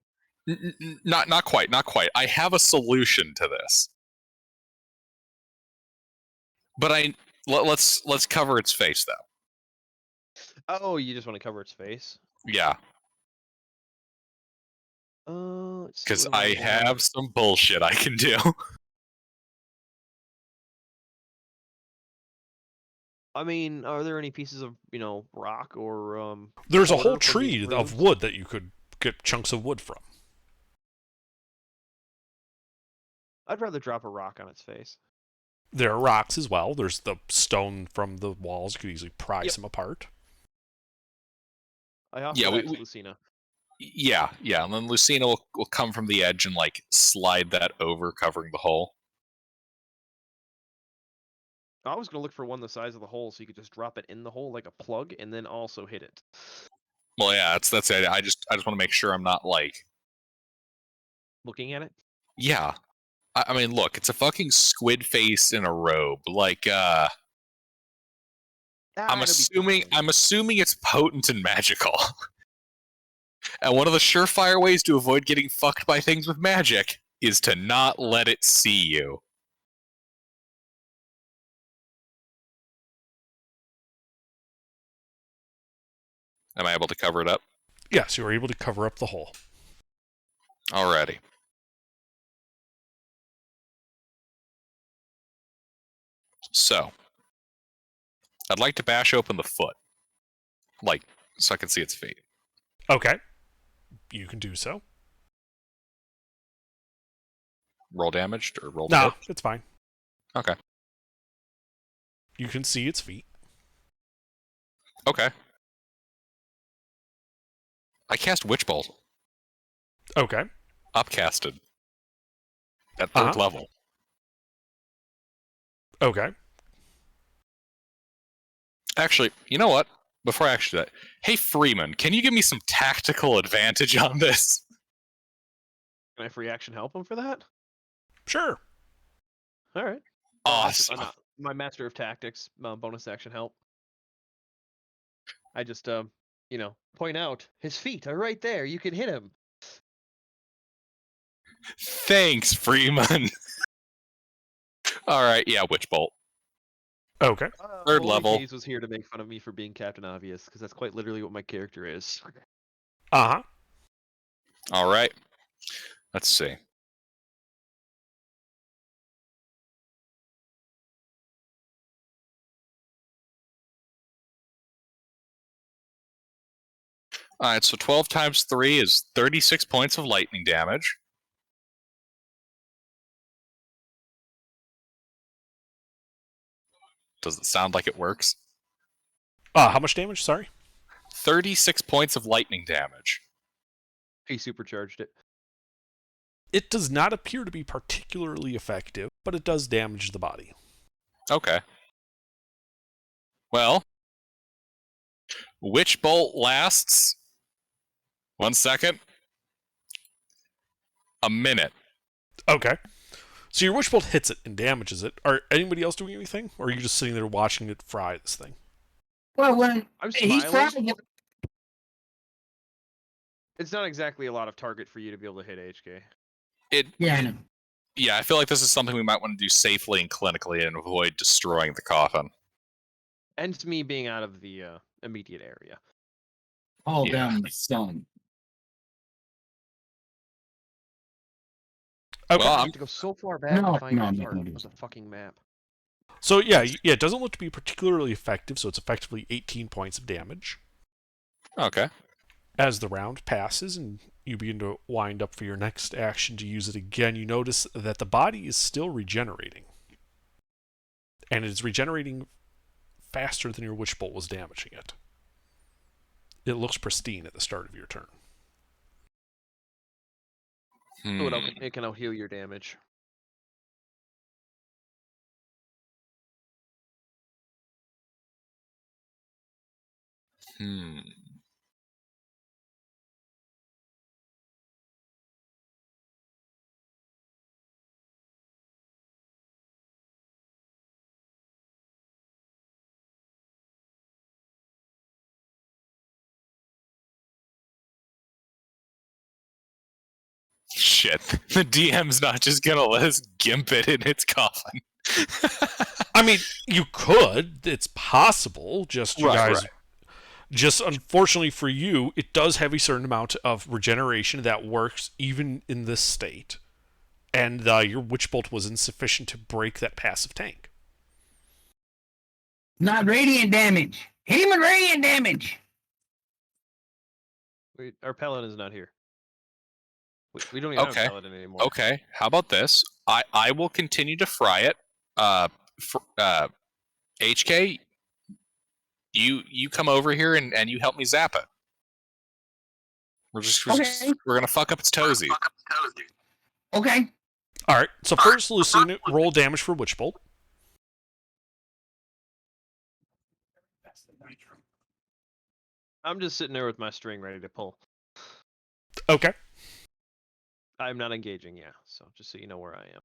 Not quite. I have a solution to this. But let's cover its face though. Oh, you just want to cover its face? Yeah, Let's see, because what do I have some bullshit I can do. I mean, are there any pieces of rock or There's a mortar whole from these tree of rooms? wood that you could get chunks of wood from. I'd rather drop a rock on its face. There are rocks as well. There's the stone from the walls. You could easily prise Yep. them apart. I offer Yeah, that to Lucina. Yeah, and then Lucina will come from the edge and like slide that over, covering the hole. I was gonna look for one the size of the hole, so you could just drop it in the hole like a plug, and then also hit it. Well, yeah, that's it. I just want to make sure I'm not like. Looking at it. Yeah, I mean, look, it's a fucking squid face in a robe. Like, I'm it'll be assuming fine. it's potent and magical. And one of the surefire ways to avoid getting fucked by things with magic is to not let it see you. Am I able to cover it up? Yes, you were able to cover up the hole. Alrighty. So, I'd like to bash open the foot. Like, so I can see its feet. Okay. You can do so. Roll damaged or roll No, hit? it's fine. Okay. You can see its feet. Okay. I cast Witch Bolt. Okay. Upcasted. At third level. Okay. Actually, you know what? Before I actually do that, hey Freeman, can you give me some tactical advantage on this? Can I free action help him for that? Sure. All right. Awesome. My master of tactics bonus action help. I just point out his feet are right there. You can hit him. Thanks, Freeman. Alright, yeah, Witch Bolt. Okay. Third Only level. Hayes was here to make fun of me for being Captain Obvious, because that's quite literally what my character is. Uh-huh. Alright. Let's see. Alright, so 12 times 3 is 36 points of lightning damage. Does it sound like it works? How much damage? Sorry. 36 points of lightning damage. He supercharged it. It does not appear to be particularly effective, but it does damage the body. Okay. Well, Witch Bolt lasts 1 second. A minute. Okay. So your Witch Bolt hits it and damages it. Are anybody else doing anything? Or are you just sitting there watching it fry this thing? Well, when I'm he's smiling. frying it, It's not exactly a lot of target for you to be able to hit HK. yeah, I know. Yeah, I feel like this is something we might want to do safely and clinically and avoid destroying the coffin. And to me being out of the immediate area. All Yeah. down the sun. Okay. Well, I I'm have to go so far back No, to find no, that no, part no, of no. the fucking map. So yeah, it doesn't look to be particularly effective, so it's effectively 18 points of damage. okay. As the round passes and you begin to wind up for your next action to use it again, you notice that the body is still regenerating. And it is regenerating faster than your Witch Bolt was damaging it. It looks pristine at the start of your turn. So it can out heal your damage. shit. The DM's not just gonna let us gimp it in its coffin. I mean, you could. It's possible. Just you Right, guys. Just unfortunately for you, it does have a certain amount of regeneration that works even in this state, and your Witch Bolt was insufficient to break that passive tank. Not radiant damage. Hit him with radiant damage. Our paladin's not here. We don't even have Okay. a paladin anymore. Okay, how about this? I will continue to fry it. HK, you come over here and you help me zap it. Okay. We're gonna fuck up its toesies. Okay. All right. So first, Lucina, roll damage for Witch Bolt. I'm just sitting there with my string ready to pull. Okay. I'm not engaging, yeah. So just so you know where I am.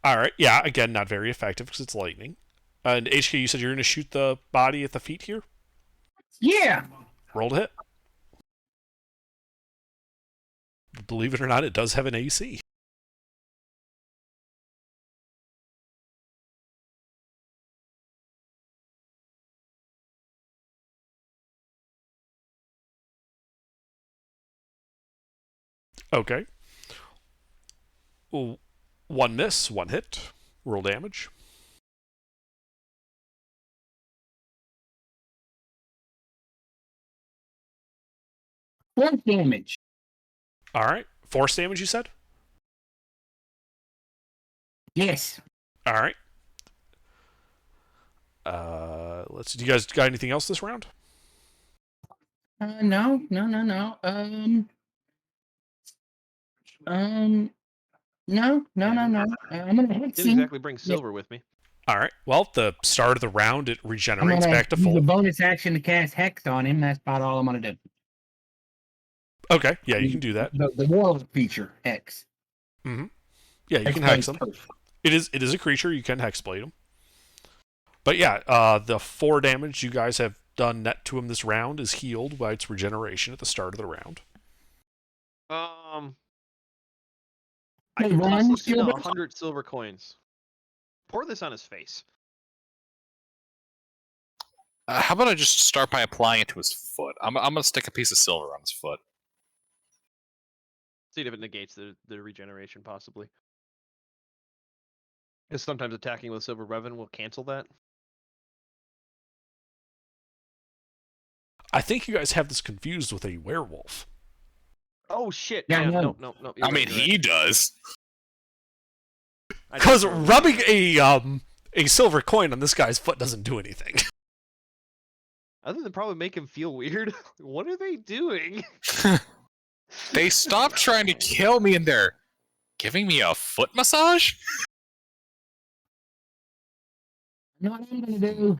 All right. Yeah. Again, not very effective because it's lightning. And HK, you said you're going to shoot the body at the feet here. Yeah. Roll to hit. Believe it or not, it does have an AC. Okay. Ooh, one miss, one hit. Roll damage. Force damage. All right. Force damage, you said? Yes. All right. Let's. Do you guys got anything else this round? No. No. I'm gonna hex Didn't him. exactly bring silver with me. All right. Well, at the start of the round, it I'm regenerates gonna back to use a full. bonus action to cast hex on him. That's about all I'm gonna do. Okay. Yeah, you can do that. The warlock feature hex. Yeah, you can hex him. It is a creature. You can hexblade him. But yeah, the 4 damage you guys have done net to him this round is healed by its regeneration at the start of the round. I Hey, can Ron, toss you Lucina still 100 silver coins. Pour this on his face. How about I just start by applying it to his foot? I'm gonna stick a piece of silver on his foot. See if it negates the regeneration, possibly. Because sometimes attacking with Silver Revan will cancel that. I think you guys have this confused with a werewolf. Oh shit! Yeah, no. I you're mean, right. he does. I Because don't know. rubbing a silver coin on this guy's foot doesn't do anything. Other than probably make him feel weird. What are they doing? They stopped trying to kill me and they're giving me a foot massage? You know what I'm gonna do?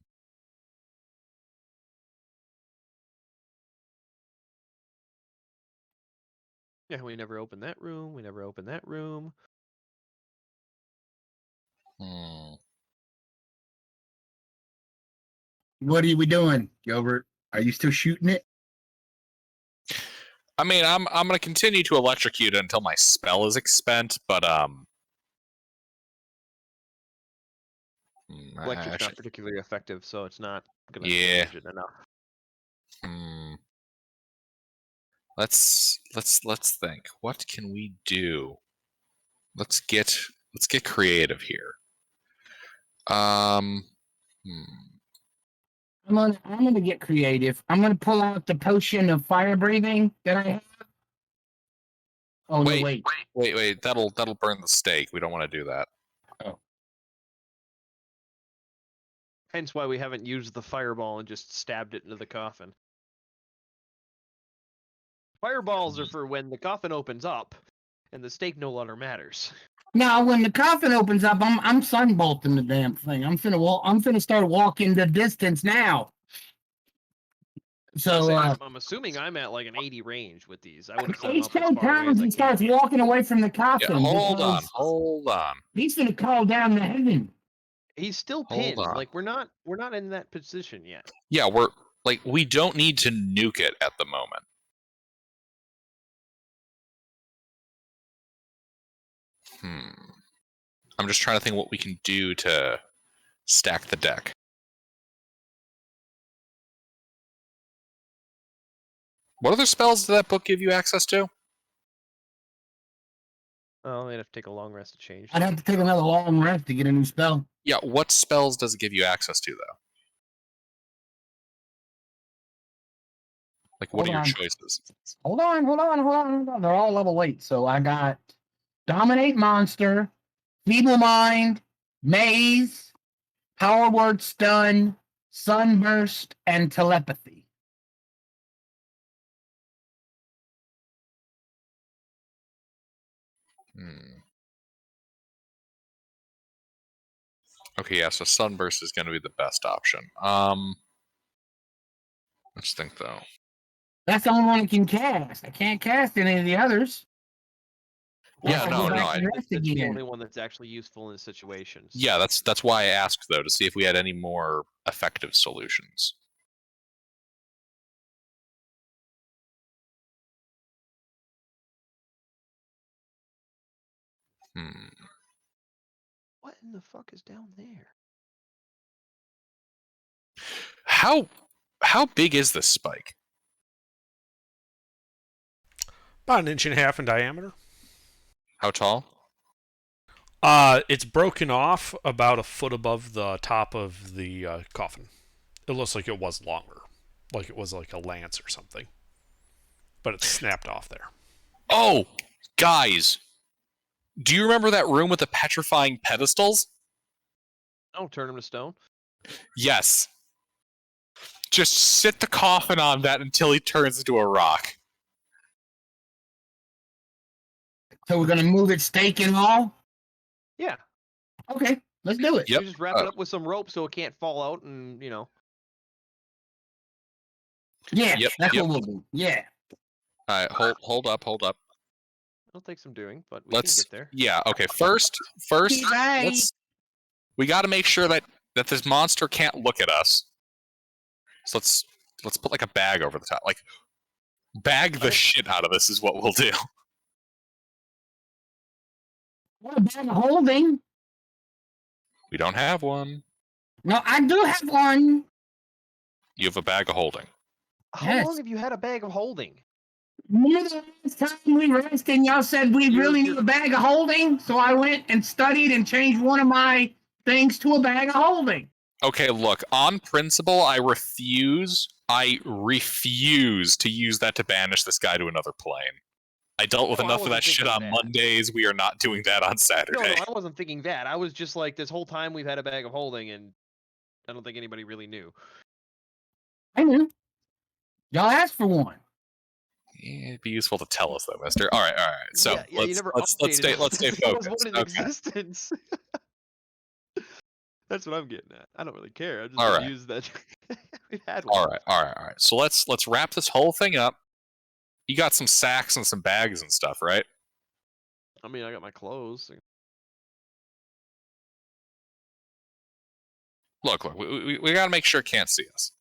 Yeah, we never opened that room. We never opened that room. What are we doing, Gilbert? Are you still shooting it? I mean, I'm gonna continue to electrocute it until my spell is expent, but Electric's actually, not particularly effective, so it's not gonna Yeah. damage it enough. Let's think. What can we do? Let's get creative here. I'm gonna get creative. I'm gonna pull out the potion of fire breathing that I have. Oh Wait. no, wait. Wait, that'll burn the stake. We don't want to do that. Hence why we haven't used the fireball and just stabbed it into the coffin. Fireballs are for when the coffin opens up and the stake no longer matters. Now, when the coffin opens up, I'm sunbolting the damn thing. I'm finna start walking the distance now. So I'm assuming I'm at like an 80 range with these. I would have set he them up as still far away turns as I and can. starts walking away from the Yeah, coffin. hold on. because He's gonna call down the heaven. He's still Hold pinned. on. Like we're not in that position yet. Yeah, we don't need to nuke it at the moment. I'm just trying to think what we can do to stack the deck. What other spells does that book give you access to? Oh, I'd have to take a long rest to change. I'd have to take another long rest to get a new spell. Yeah, what spells does it give you access to, though? Like, what Hold are your on. choices? Hold on. They're all level 8. So I got Dominate Monster, Feeble Mind, Maze, Power Word Stun, Sunburst, and Telepathy. Okay, yeah, so Sunburst is going to be the best option. Let's think, though. That's the only one I can cast. I can't cast any of the others. Yeah, I'll no, go no, back and rest It's the again. only one that's actually useful in situations. Yeah, that's why I asked, though, to see if we had any more effective solutions. What in the fuck is down there? How big is this spike? About 1.5 inches in diameter. How tall? It's broken off about a foot above the top of the coffin. It looks like it was longer, like it was like a lance or something, but it's snapped off there. Oh, guys, do you remember that room with the petrifying pedestals? Oh, turn him to stone. Yes. Just sit the coffin on that until he turns into a rock. So we're going to move it stake and all? Yeah. Okay, let's do it. Yep. You just wrap it up with some rope so it can't fall out, and Yeah, Yep, that's yep. what we'll do. Yeah. All right, hold up. it'll take some doing, but we Let's. can get there. Yeah. Okay. First, Right. we got to make sure that this monster can't look at us. So let's put like a bag over the top. Like, bag the shit out of this is what we'll do. What a bag of holding. We don't have one. No, I do have one. You have a bag of holding. How Yes. long have you had a bag of holding? Remember the last time we rested and y'all said we really need a bag of holding? So I went and studied and changed one of my things to a bag of holding. Okay, look, on principle, I refuse to use that to banish this guy to another plane. I dealt with Oh, I enough of that wasn't shit thinking on that. Mondays. We are not doing that on Saturday. No, I wasn't thinking that. I was just like, this whole time we've had a bag of holding, and I don't think anybody really knew. I knew. Y'all asked for one. Yeah, it'd be useful to tell us, though, Mister. All right. So yeah, you let's never let's updated it let's stay because there was focused. one in Okay. existence. That's what I'm getting at. I don't really care. I just All want right. to use that. We've had one. All right. So let's wrap this whole thing up. You got some sacks and some bags and stuff, right? I mean, I got my clothes. Look, we got to make sure it can't see us.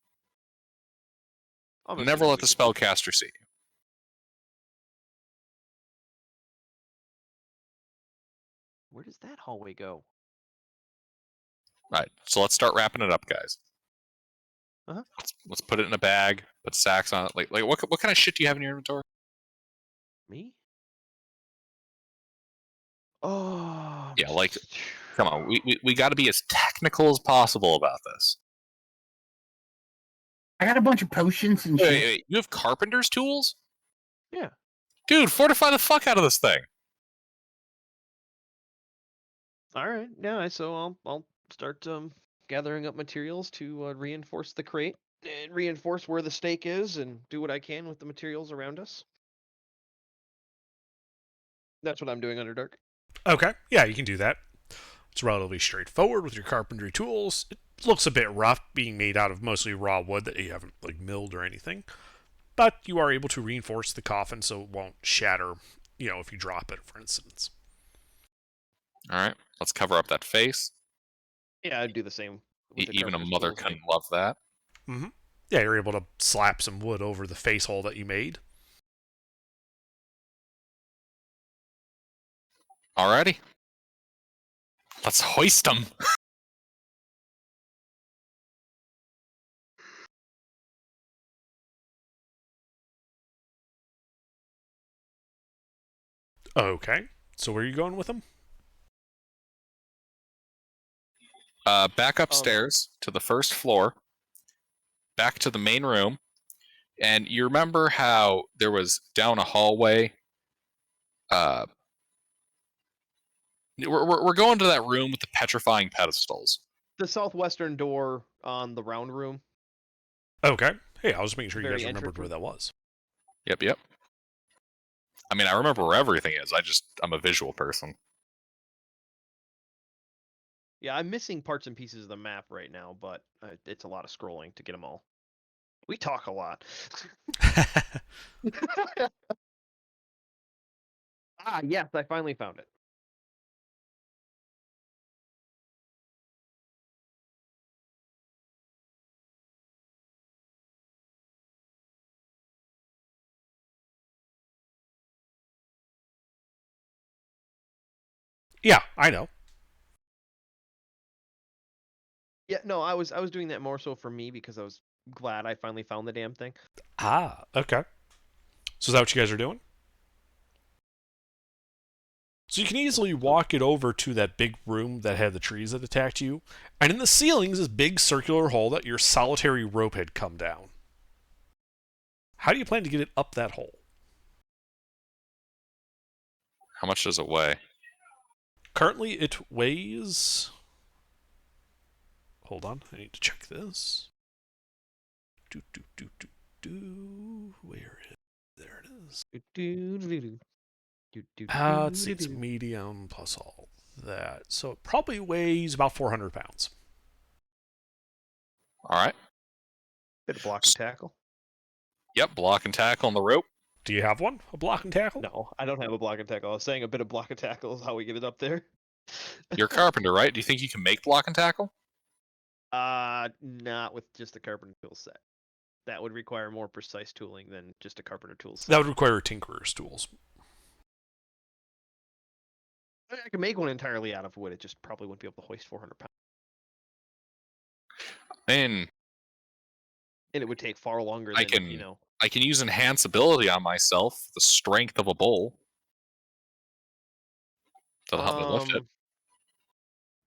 I'm Never assuming let the we can- spellcaster see you. Where does that hallway go? All right, so let's start wrapping it up, guys. Uh-huh. Let's put it in a bag. Put sacks on it. Like what kind of shit do you have in your inventory? Me? Oh. Yeah, like, come on. We got to be as technical as possible about this. I got a bunch of potions and shit. Wait. You have carpenter's tools? Yeah. Dude, fortify the fuck out of this thing. All right. Yeah. So I'll start gathering up materials to reinforce the crate and reinforce where the stake is, and do what I can with the materials around us. That's what I'm doing, Underdark. Okay, yeah, you can do that. It's relatively straightforward with your carpentry tools. It looks a bit rough, being made out of mostly raw wood that you haven't like milled or anything. But you are able to reinforce the coffin so it won't shatter, if you drop it, for instance. All right, let's cover up that face. Yeah, I'd do the same. with the Even a carpenter's mother tools. couldn't love that. Mm-hmm. Yeah, you're able to slap some wood over the face hole that you made. Alrighty. Let's hoist them. Okay. So where are you going with them? Back upstairs to the first floor, back to the main room, and you remember how there was down a hallway? We're going to that room with the petrifying pedestals. The southwestern door on the round room. Okay. Hey, I was making sure you Very guys remembered where Mm-hmm. entrance that was. Yep. I mean, I remember where everything is. I'm a visual person. Yeah, I'm missing parts and pieces of the map right now, but it's a lot of scrolling to get them all. We talk a lot. Ah, yes, I finally found it. Yeah, I know. Yeah, no, I was doing that more so for me because I was glad I finally found the damn thing. Ah, okay. So is that what you guys are doing? So you can easily walk it over to that big room that had the trees that attacked you, and in the ceiling is this big circular hole that your solitary rope had come down. How do you plan to get it up that hole? How much does it weigh? Currently, it weighs. Hold on, I need to check this. Where is? There it is. Let's see, it's medium plus all that, so it probably weighs about 400 pounds. All right. Bit of block and tackle. Yep. Block and tackle on the rope. Do you have one? A block and tackle? No, I don't have a block and tackle. I was saying a bit of block and tackle is how we get it up there. You're a carpenter, right? Do you think you can make block and tackle? Not with just a carpenter tool set. That would require more precise tooling than just a carpenter tool set. That would require tinkerer's tools. I could make one entirely out of wood. It just probably wouldn't be able to hoist 400 pounds. And And it would take far longer I than, can- you know. I can use enhance ability on myself, the strength of a bull. That'll help me lift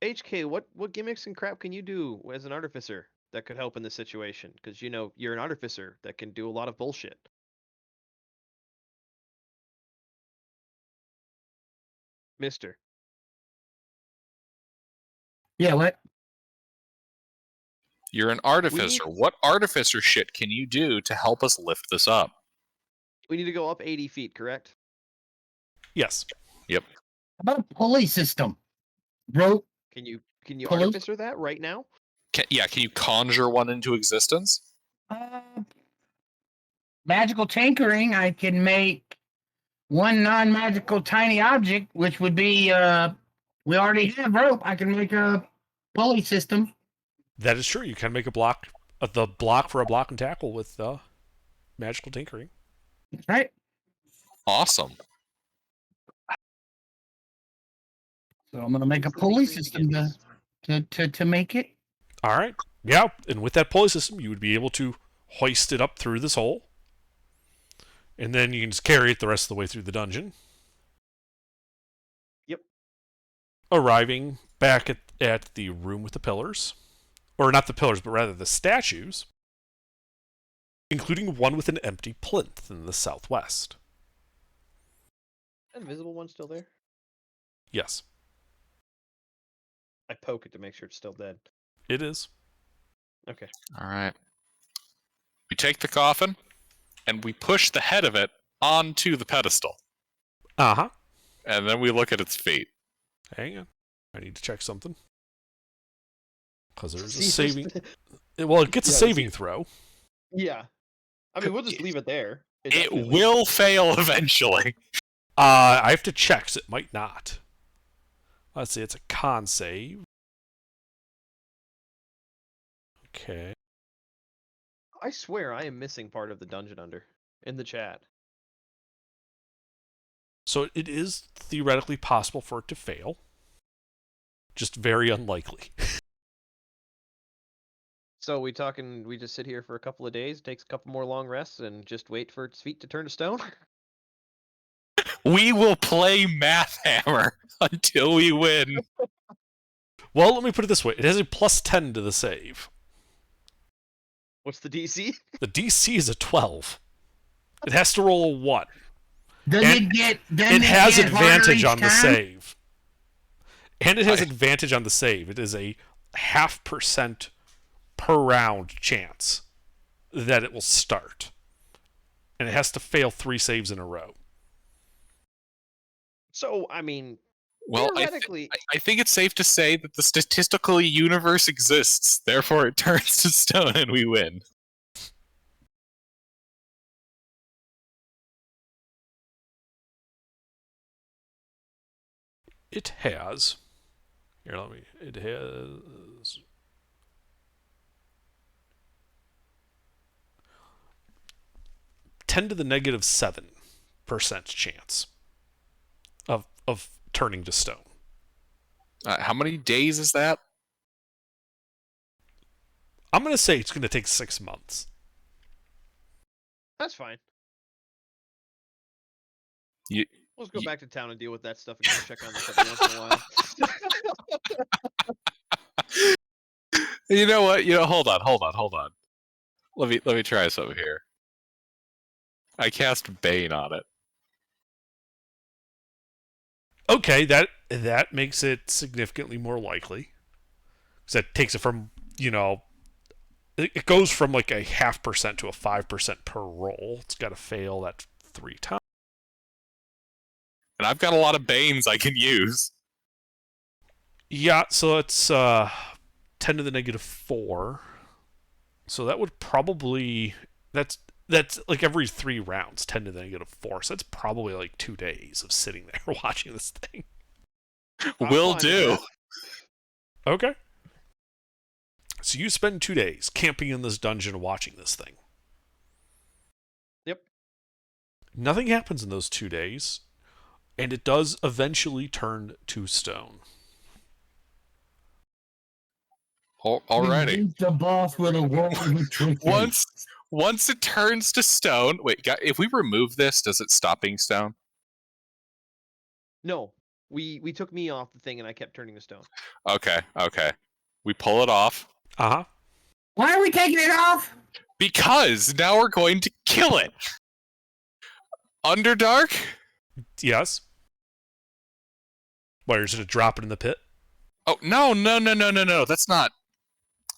it. HK, what gimmicks and crap can you do as an artificer that could help in this situation? Because, you know, you're an artificer that can do a lot of bullshit. Mister. Yeah, what? You're an artificer. What artificer shit can you do to help us lift this up? We need to go up 80 feet, correct? Yes. How about a pulley system? Rope. Can you Pulley? artificer that right now? Can you conjure one into existence? Magical tinkering. I can make one non-magical tiny object, which would be we already have rope. I can make a pulley system. That is true. You can make a block, the block for a block and tackle with magical tinkering. That's right. Awesome. So I'm gonna make a pulley system to make it. All right. Yeah, and with that pulley system, you would be able to hoist it up through this hole, and then you can just carry it the rest of the way through the dungeon. Yep. Arriving back at the room with the pillars. Or not the pillars, but rather the statues, including one with an empty plinth in the southwest. That invisible one still there? Yes, I poke it to make sure it's still dead. it is. Okay. All right. We take the coffin and we push the head of it onto the pedestal. Uh-huh. And then we look at its feet. Hang on. I need to check something. Because there's a See, saving... Well, it gets a Yeah, saving throw. Yeah. I mean, we'll just leave it there. It definitely- will fail eventually. I have to check, so it might not. Let's see, it's a con save. Okay. I swear I am missing part of the dungeon under in the chat. So it is theoretically possible for it to fail. Just very unlikely. So we just sit here for a couple of days, takes a couple more long rests, and just wait for its feet to turn to stone? We will play Math Hammer until we win. Well, let me put it this way. It has a plus 10 to the save. What's the DC? The DC is a 12. It has to roll a 1. Does And it get? It has advantage on the time? save. And it has advantage on the save. It is a 0.5% per round chance that it will start. And it has to fail 3 saves in a row. So, I mean, Well, theoretically, I think it's safe to say that the statistical universe exists. Therefore, it turns to stone and we win. It has. Here, let me. It has. -10 to the -7% chance of turning to stone. How many days is that? I'm gonna say it's gonna take 6 months. that's fine. You, Let's go back to town and deal with that stuff and go check on this every once in a while. you know what? Hold on. Let me try something here. I cast Bane on it. Okay, that makes it significantly more likely. Because that takes it from, it goes from like a 0.5% to a 5% per roll. It's got to fail that 3 times. And I've got a lot of Banes I can use. Yeah, so it's 10 to the -4. So that would probably that's like every 3 rounds, 10 to the -4. So that's probably like 2 days of sitting there watching this thing. Will fine with do. that. Okay. So you spend 2 days camping in this dungeon watching this thing. Yep. Nothing happens in those 2 days, and it does eventually turn to stone. Alrighty. Beat the boss with a roll of attrition. Once it turns to stone. Wait, if we remove this, does it stop being stone? No, we took me off the thing and I kept turning to stone. Okay. We pull it off. Uh-huh. Why are we taking it off? Because now we're going to kill it. Underdark? Yes. Why, you're just going to drop it in the pit? Oh, no. That's not...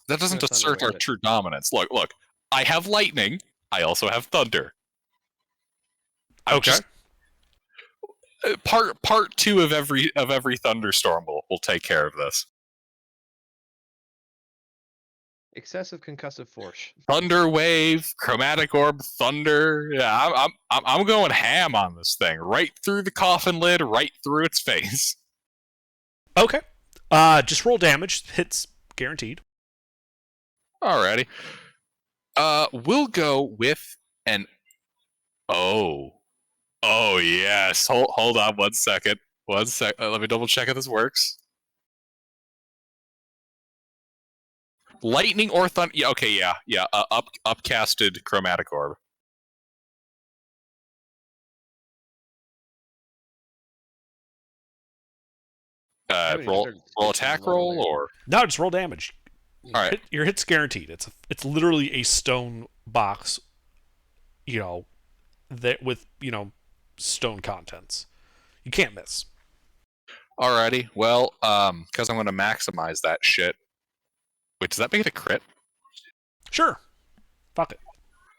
That doesn't That's not assert our relevant. true dominance. Look. I have lightning. I also have thunder. Okay. Part 2 of every thunderstorm will take care of this. Excessive concussive force. Thunder wave, chromatic orb, thunder. Yeah, I'm going ham on this thing. Right through the coffin lid, right through its face. Okay. Just roll damage. Hits guaranteed. Alrighty. We'll go with an... Oh yes. Hold on 1 second. 1 sec. Let me double check if this works. Lightning or thunder? Yeah. Okay. Yeah. Upcasted chromatic orb. haven't even Roll started attack speaking roll yet. or No, just roll damage. all right. Your hit's guaranteed. It's literally a stone box, that with stone contents. You can't miss. Alrighty. Well, because I'm going to maximize that shit. Wait, does that make it a crit? Sure. Fuck it.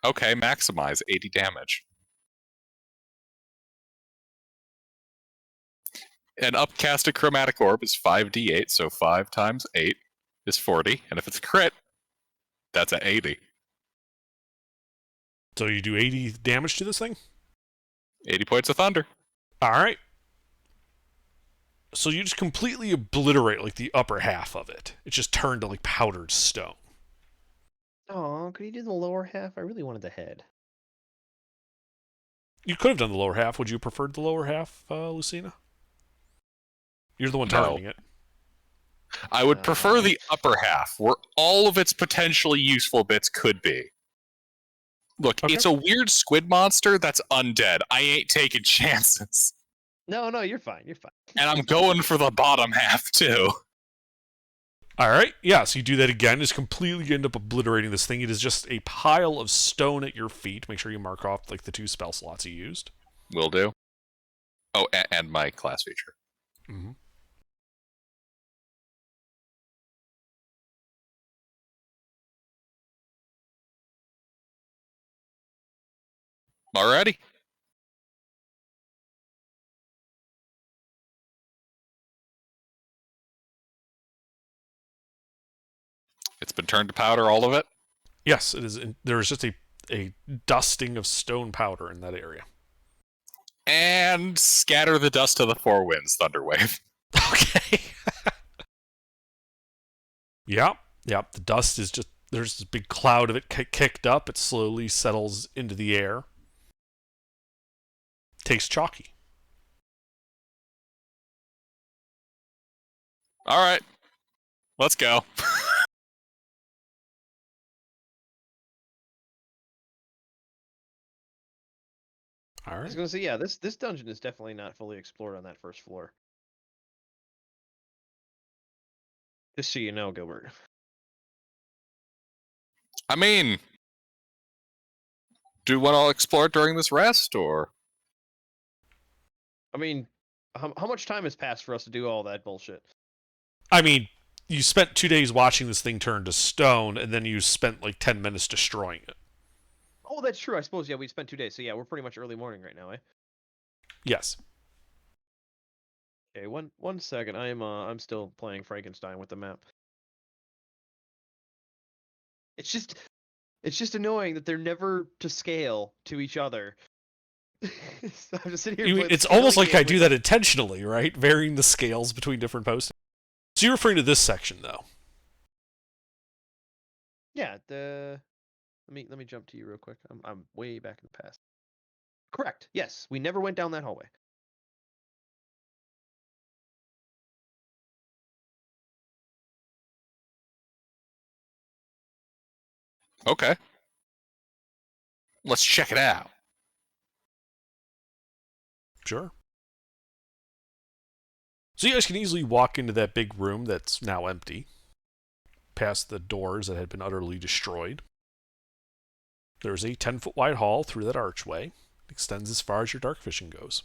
Okay, maximize 80 damage. An upcasted chromatic orb is 5d8, so 5 times 8 is 40, and if it's crit, that's at 80. So you do 80 damage to this thing? 80 points of thunder. All right. So you just completely obliterate like the upper half of it. It just turned to like powdered stone. Oh, could you do the lower half? I really wanted the head. You could have done the lower half. Would you have preferred the lower half, Lucina? You're the one No. targeting it. I would prefer the upper half, where all of its potentially useful bits could be. Look, Okay. it's a weird squid monster that's undead. I ain't taking chances. No, you're fine. You're fine. And I'm going for the bottom half, too. All right. Yeah, so you do that again. Just completely end up obliterating this thing. It is just a pile of stone at your feet. Make sure you mark off like the 2 spell slots you used. Will do. Oh, and my class feature. Mm-hmm. Alrighty. It's been turned to powder, all of it? Yes, it is. There is just a dusting of stone powder in that area. And scatter the dust to the 4 winds, Thunderwave. Okay. Yep. The dust is just, there's this big cloud of it kicked up. It slowly settles into the air. Tastes chalky. Alright. Let's go. All I was right. gonna say, yeah, this dungeon is definitely not fully explored on that first floor. Just so you know, Gilbert. I mean, do you want to explore it during this rest, or? I mean, how much time has passed for us to do all that bullshit? I mean, you spent 2 days watching this thing turn to stone, and then you spent like 10 minutes destroying it. Oh, that's true. I suppose, yeah, we spent 2 days. So, yeah, we're pretty much early morning right now, eh? Yes. Okay, one second. I'm still playing Frankenstein with the map. It's just annoying that they're never to scale to each other. So I'm just sitting here playing the It's almost scaling like I game do with- that intentionally, right? Varying the scales between different postings. So you're referring to this section, though. Yeah, let me jump to you real quick. I'm way back in the past. Correct. Yes, we never went down that hallway. Okay. Let's check it out. Sure. So you guys can easily walk into that big room that's now empty, past the doors that had been utterly destroyed. There's a 10-foot wide hall through that archway. It extends as far as your dark vision goes.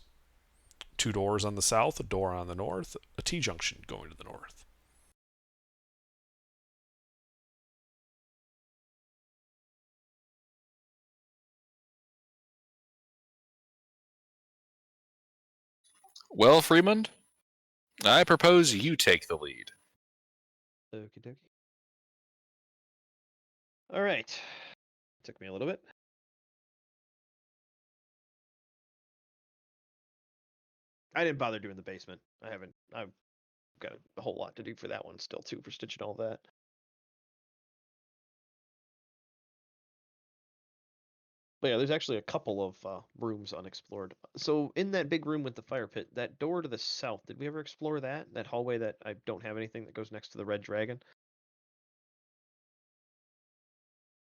2 doors on the south, a door on the north, a T-junction going to the north. Well, Freeman, I propose you take the lead. Okie dokie. All right. Took me a little bit. I didn't bother doing the basement. I've got a whole lot to do for that one still too, for stitching all that. But yeah, there's actually a couple of rooms unexplored. So in that big room with the fire pit, that door to the south, did we ever explore that? That hallway that I don't have anything that goes next to the red dragon?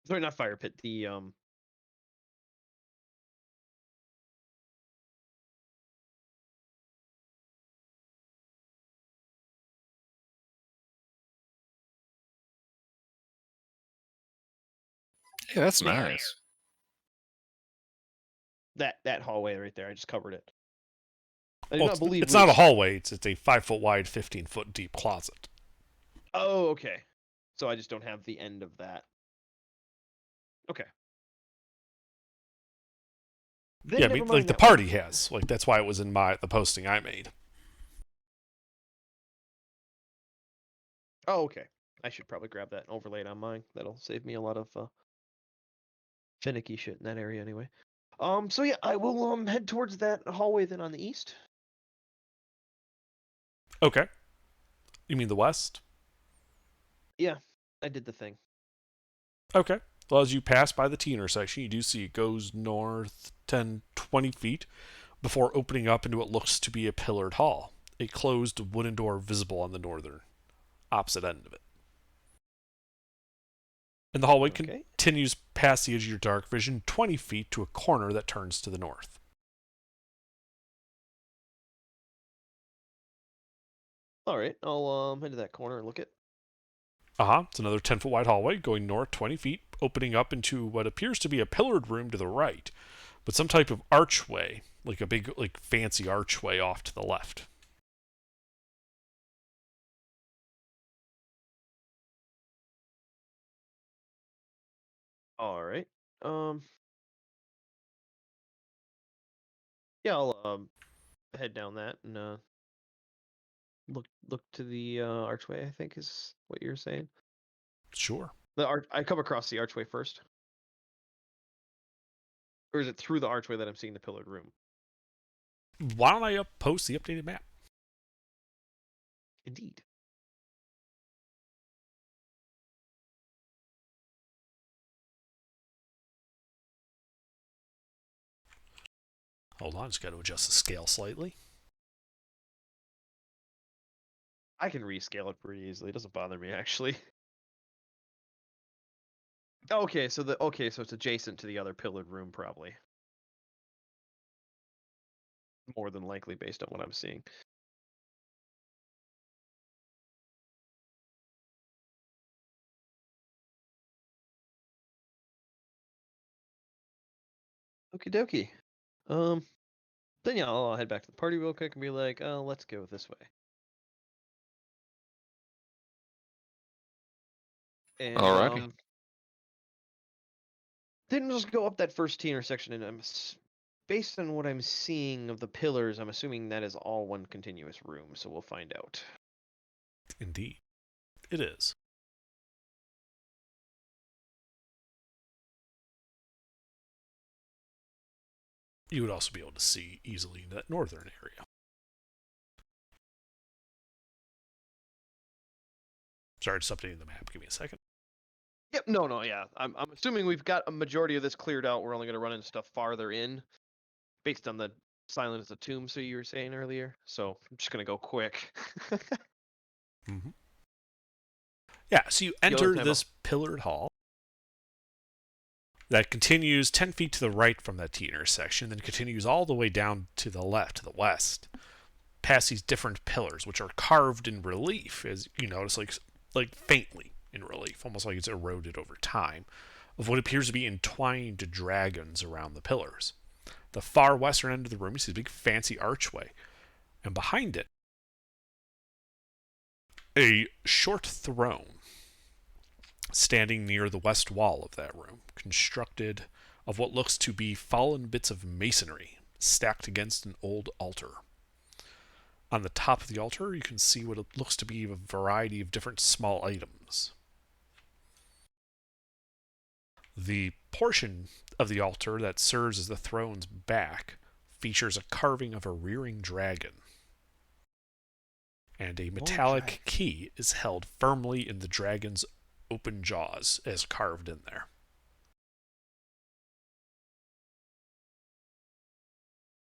Sorry, not fire pit, the Hey, that's nice. that hallway right there. I just covered it. I do Well, not believe it's not a which- hallway. It's a 5-foot wide, 15-foot deep closet. Oh, okay. So I just don't have the end of that. Okay. Then Yeah, I never mean, mind like the that one. party has. Like that's why it was in the posting I made. Oh, okay. I should probably grab that and overlay it on mine. That'll save me a lot of finicky shit in that area anyway. So yeah, I will head towards that hallway then on the east. Okay. You mean the west? Yeah, I did the thing. Okay. Well, as you pass by the T intersection, you do see it goes north 10, 20 feet before opening up into what looks to be a pillared hall, a closed wooden door visible on the northern opposite end of it. And the hallway Okay. continues past the edge of your dark vision 20 feet to a corner that turns to the north. All right, I'll head to that corner and look at. It's another 10-foot wide hallway going north 20 feet, opening up into what appears to be a pillared room to the right, but some type of archway, like a big, like fancy archway off to the left. All right. Yeah, I'll head down that and look to the archway. I think is what you're saying. Sure. I come across the archway first, or is it through the archway that I'm seeing the pillared room? Why don't I post the updated map? Indeed. Hold on, just got to adjust the scale slightly. I can rescale it pretty easily. It doesn't bother me actually. Okay, so it's adjacent to the other pillared room, probably. More than likely, based on what I'm seeing. Okie dokie. Then yeah, I'll head back to the party real quick and be like, oh, let's go this way. And Alrighty. then we'll just go up that first T intersection, and based on what I'm seeing of the pillars, I'm assuming that is all one continuous room. So we'll find out. Indeed. It is. You would also be able to see easily in that northern area. Sorry, just updating the map. Give me a second. Yep. No. Yeah. I'm assuming we've got a majority of this cleared out. We're only going to run into stuff farther in, based on the silent as a tomb. So you were saying earlier. So I'm just going to go quick. Mm-hmm. Yeah. So you enter this pillared hall that continues 10 feet to the right from that T intersection, then continues all the way down to the left, to the west, past these different pillars, which are carved in relief, as you notice, like faintly in relief, almost like it's eroded over time, of what appears to be entwined dragons around the pillars. The far western end of the room, you see a big fancy archway, and behind it, a short throne standing near the west wall of that room, constructed of what looks to be fallen bits of masonry stacked against an old altar. On the top of the altar, you can see what looks to be a variety of different small items. The portion of the altar that serves as the throne's back features a carving of a rearing dragon, and a metallic key is held firmly in the dragon's open jaws as carved in there.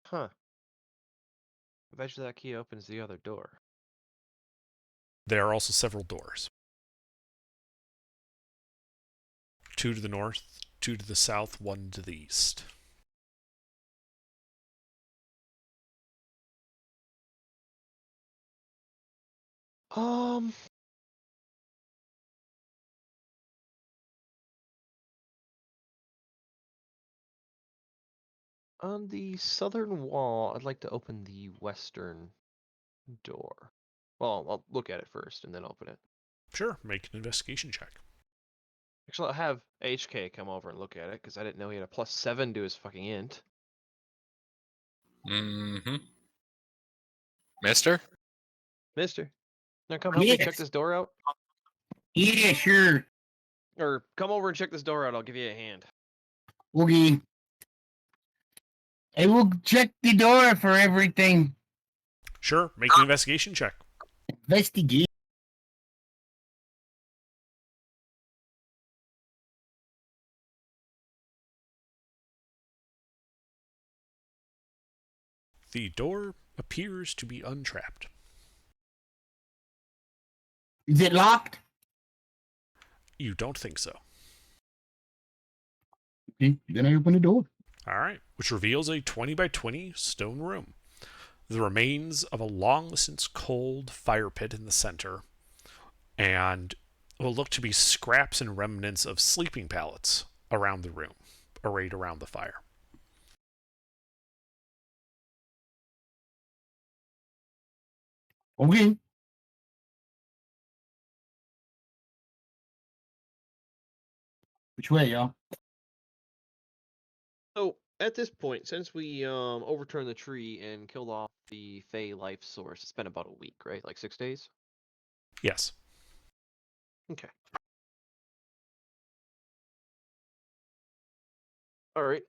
Huh. Eventually that key opens the other door. There are also several doors. 2 to the north, 2 to the south, 1 to the east. On the southern wall, I'd like to open the western door. Well, I'll look at it first and then open it. Sure, make an investigation check. Actually, I'll have HK come over and look at it, because I didn't know he had a +7 to his fucking int. Mm-hmm. Mister? Mister, now come help me check this door out? Yeah, sure. Or come over and check this door out, I'll give you a hand. Okay. I will check the door for everything. Sure, make an investigation check. Investigate. The door appears to be untrapped. Is it locked? You don't think so. Okay, then I open the door. All right, which reveals a 20 by 20 stone room. The remains of a long since cold fire pit in the center, and will look to be scraps and remnants of sleeping pallets around the room, arrayed around the fire. Okay. Which way, y'all? So at this point, since we overturned the tree and killed off the Fey life source, it's been about a week, right? Like 6 days. Yes. Okay. All right.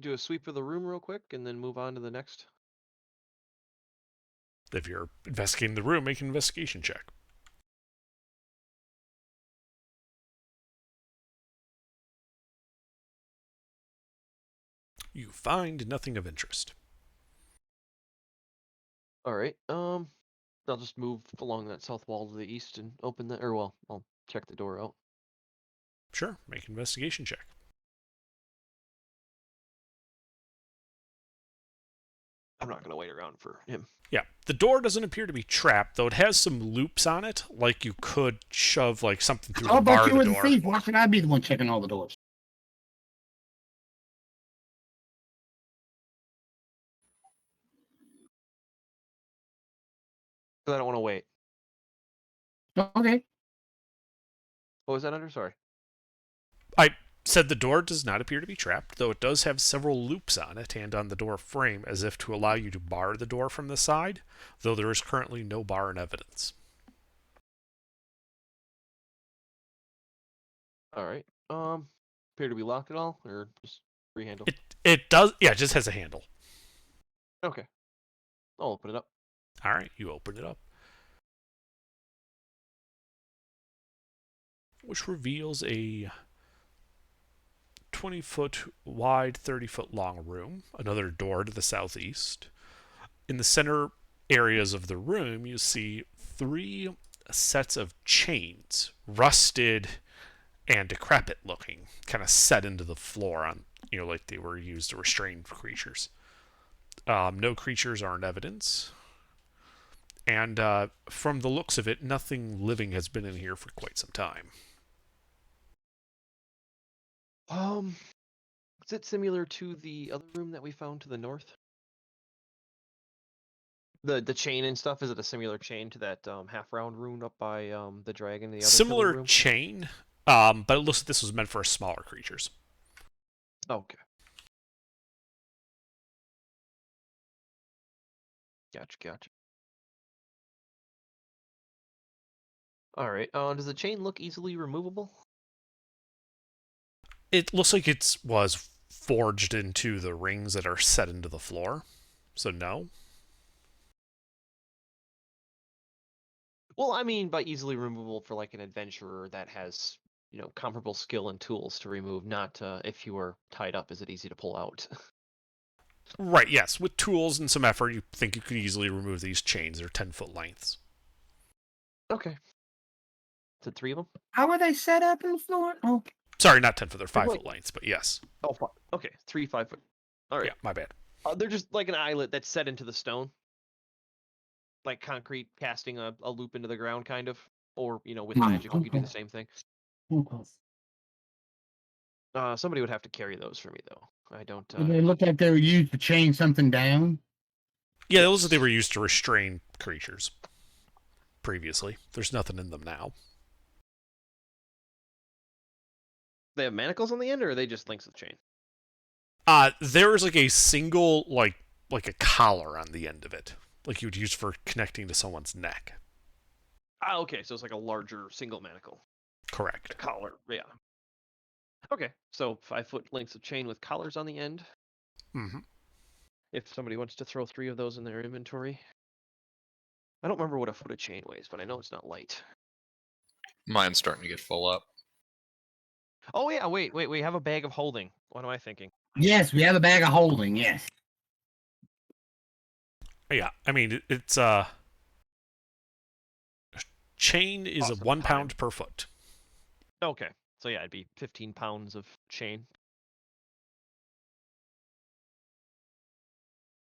Do a sweep of the room real quick, and then move on to the next. If you're investigating the room, make an investigation check. You find nothing of interest. All right. I'll just move along that south wall to the east and open the, or well, I'll check the door out. Sure, make an investigation check. I'm not gonna wait around for him. Yeah, the door doesn't appear to be trapped, though it has some loops on it, like you could shove like something through Oh, the bar but of you were the the door. thief. Why should I be the one checking all the doors? Because I don't want to wait. Okay. What was that under? Sorry. Said the door does not appear to be trapped, though it does have several loops on it and on the door frame, as if to allow you to bar the door from the side, though there is currently no bar in evidence. All right. Appear to be locked at all, or just free handle? It does, yeah, it just has a handle. Okay. I'll open it up. All right, you open it up, which reveals a 20-foot wide, 30-foot long room, another door to the southeast. In the center areas of the room, you see 3 sets of chains, rusted and decrepit looking, kind of set into the floor on, like they were used to restrain creatures. No creatures are in evidence. And from the looks of it, nothing living has been in here for quite some time. Is it similar to the other room that we found to the north? The chain and stuff, is it a similar chain to that half round room up by the dragon? The other Similar room? chain, but it looks like this was meant for smaller creatures. Okay. Gotcha. All right. Does the chain look easily removable? It looks like it was forged into the rings that are set into the floor, so no. Well, I mean by easily removable for like an adventurer that has, comparable skill and tools to remove, not if you were tied up, is it easy to pull out? Right, yes. With tools and some effort, you think you could easily remove these chains. They're 10-foot lengths. Okay. Is it 3 of them? How are they set up in the floor? Oh, Sorry, not 10 foot. They're 5 Wait. foot lengths, but yes. Oh, fuck. Okay, 3 5-foot. All right. Yeah, my bad. They're just like an eyelet that's set into the stone. Like concrete casting a loop into the ground, kind of. Or, with magic, you could do the same thing. Somebody would have to carry those for me, though. I don't... They look like they were used to chain something down. Yeah, those they were used to restrain creatures previously. There's nothing in them now. They have manacles on the end, or are they just links of chain? There is like a single, like a collar on the end of it. Like you would use for connecting to someone's neck. Ah, okay, so it's like a larger single manacle. Correct. A collar, yeah. Okay, so 5-foot lengths of chain with collars on the end. Mm-hmm. If somebody wants to throw 3 of those in their inventory. I don't remember what a foot of chain weighs, but I know it's not light. Mine's starting to get full up. Oh yeah, wait, we have a bag of holding. What am I thinking? Yes, we have a bag of holding, yes. Yeah, I mean it's chain is Cost of 1 time. pound per foot. Okay. So yeah, it'd be 15 pounds of chain.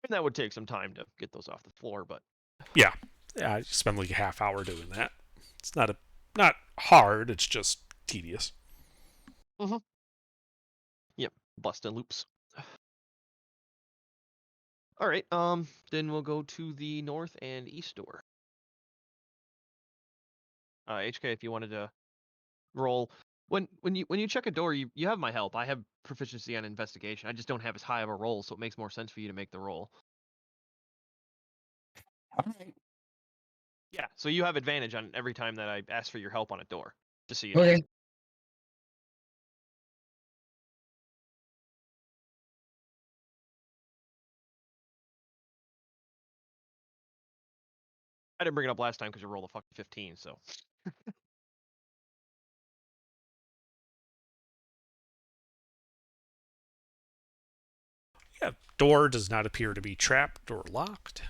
And that would take some time to get those off the floor, but Yeah, I spend like a half hour doing that. It's not hard. It's just tedious. yep, busting loops. All right. Then we'll go to the north and east door. HK, if you wanted to roll when you check a door, you have my help. I have proficiency on investigation. I just don't have as high of a roll, so it makes more sense for you to make the roll. All right. Yeah, so you have advantage on every time that I ask for your help on a door. Just so you know. Okay. I didn't bring it up last time because you rolled a fucking 15. So Yeah, door does not appear to be trapped or locked.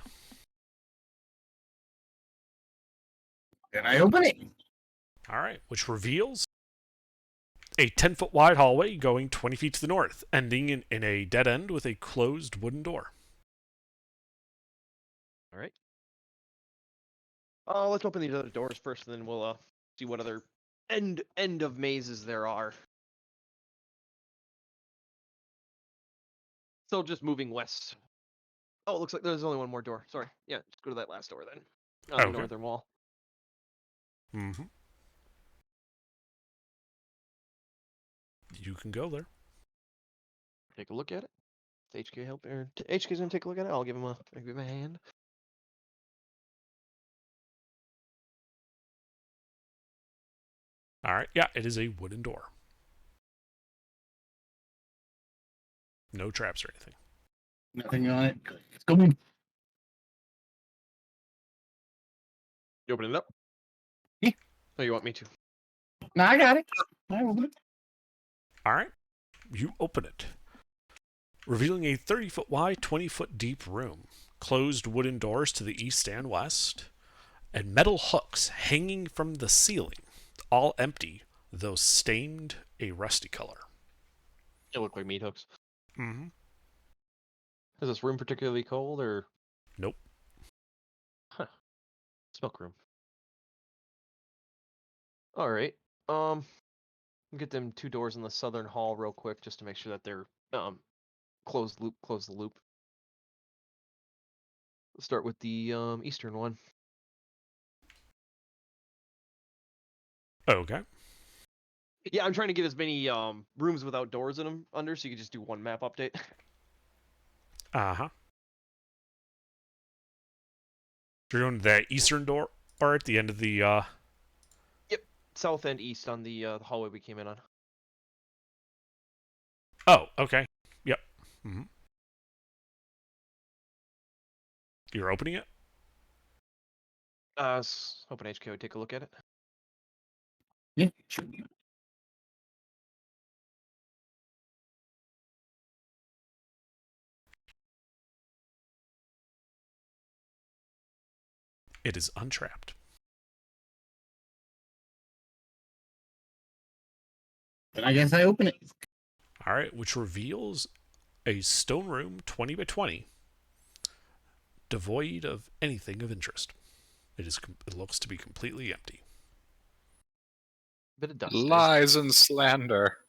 Then I open it. All right, which reveals a 10-foot wide hallway going 20 feet to the north, ending in a dead end with a closed wooden door. all right. Let's open these other doors first, and then we'll see what other end of mazes there are. So just moving west. Oh, it looks like there's only one more door. Sorry. Yeah, just go to that last door then. On the Okay. northern wall. Mm-hmm. You can go there. Take a look at it. HK help or HK's gonna take a look at it. I'll give him a hand. All right. Yeah, it is a wooden door. No traps or anything. Nothing on it. Let's go in. You open it up? Yeah. Oh, you want me to? No, I got it. I open it. All right. You open it, revealing a 30-foot wide, 20-foot deep room. Closed wooden doors to the east and west, and metal hooks hanging from the ceiling, all empty, though stained a rusty color. They look like meat hooks. Mm-hmm. Is this room particularly cold or? Nope. Huh. Smoke room. All right. Get them 2 doors in the southern hall real quick just to make sure that they're close the loop. Let's start with the eastern one. Okay. Yeah, I'm trying to get as many rooms without doors in them under, so you can just do one map update. Uh-huh. You're going to that eastern door or at the end of the Yep, south and east on the hallway we came in on. Oh, okay. Yep. Mm-hmm. You're opening it? Hoping HK would take a look at it. Yeah, sure. It is untrapped. Then I guess I open it. All right, which reveals a stone room 20 by 20, devoid of anything of interest. It looks to be completely empty. Bit of dust. Lies and slander.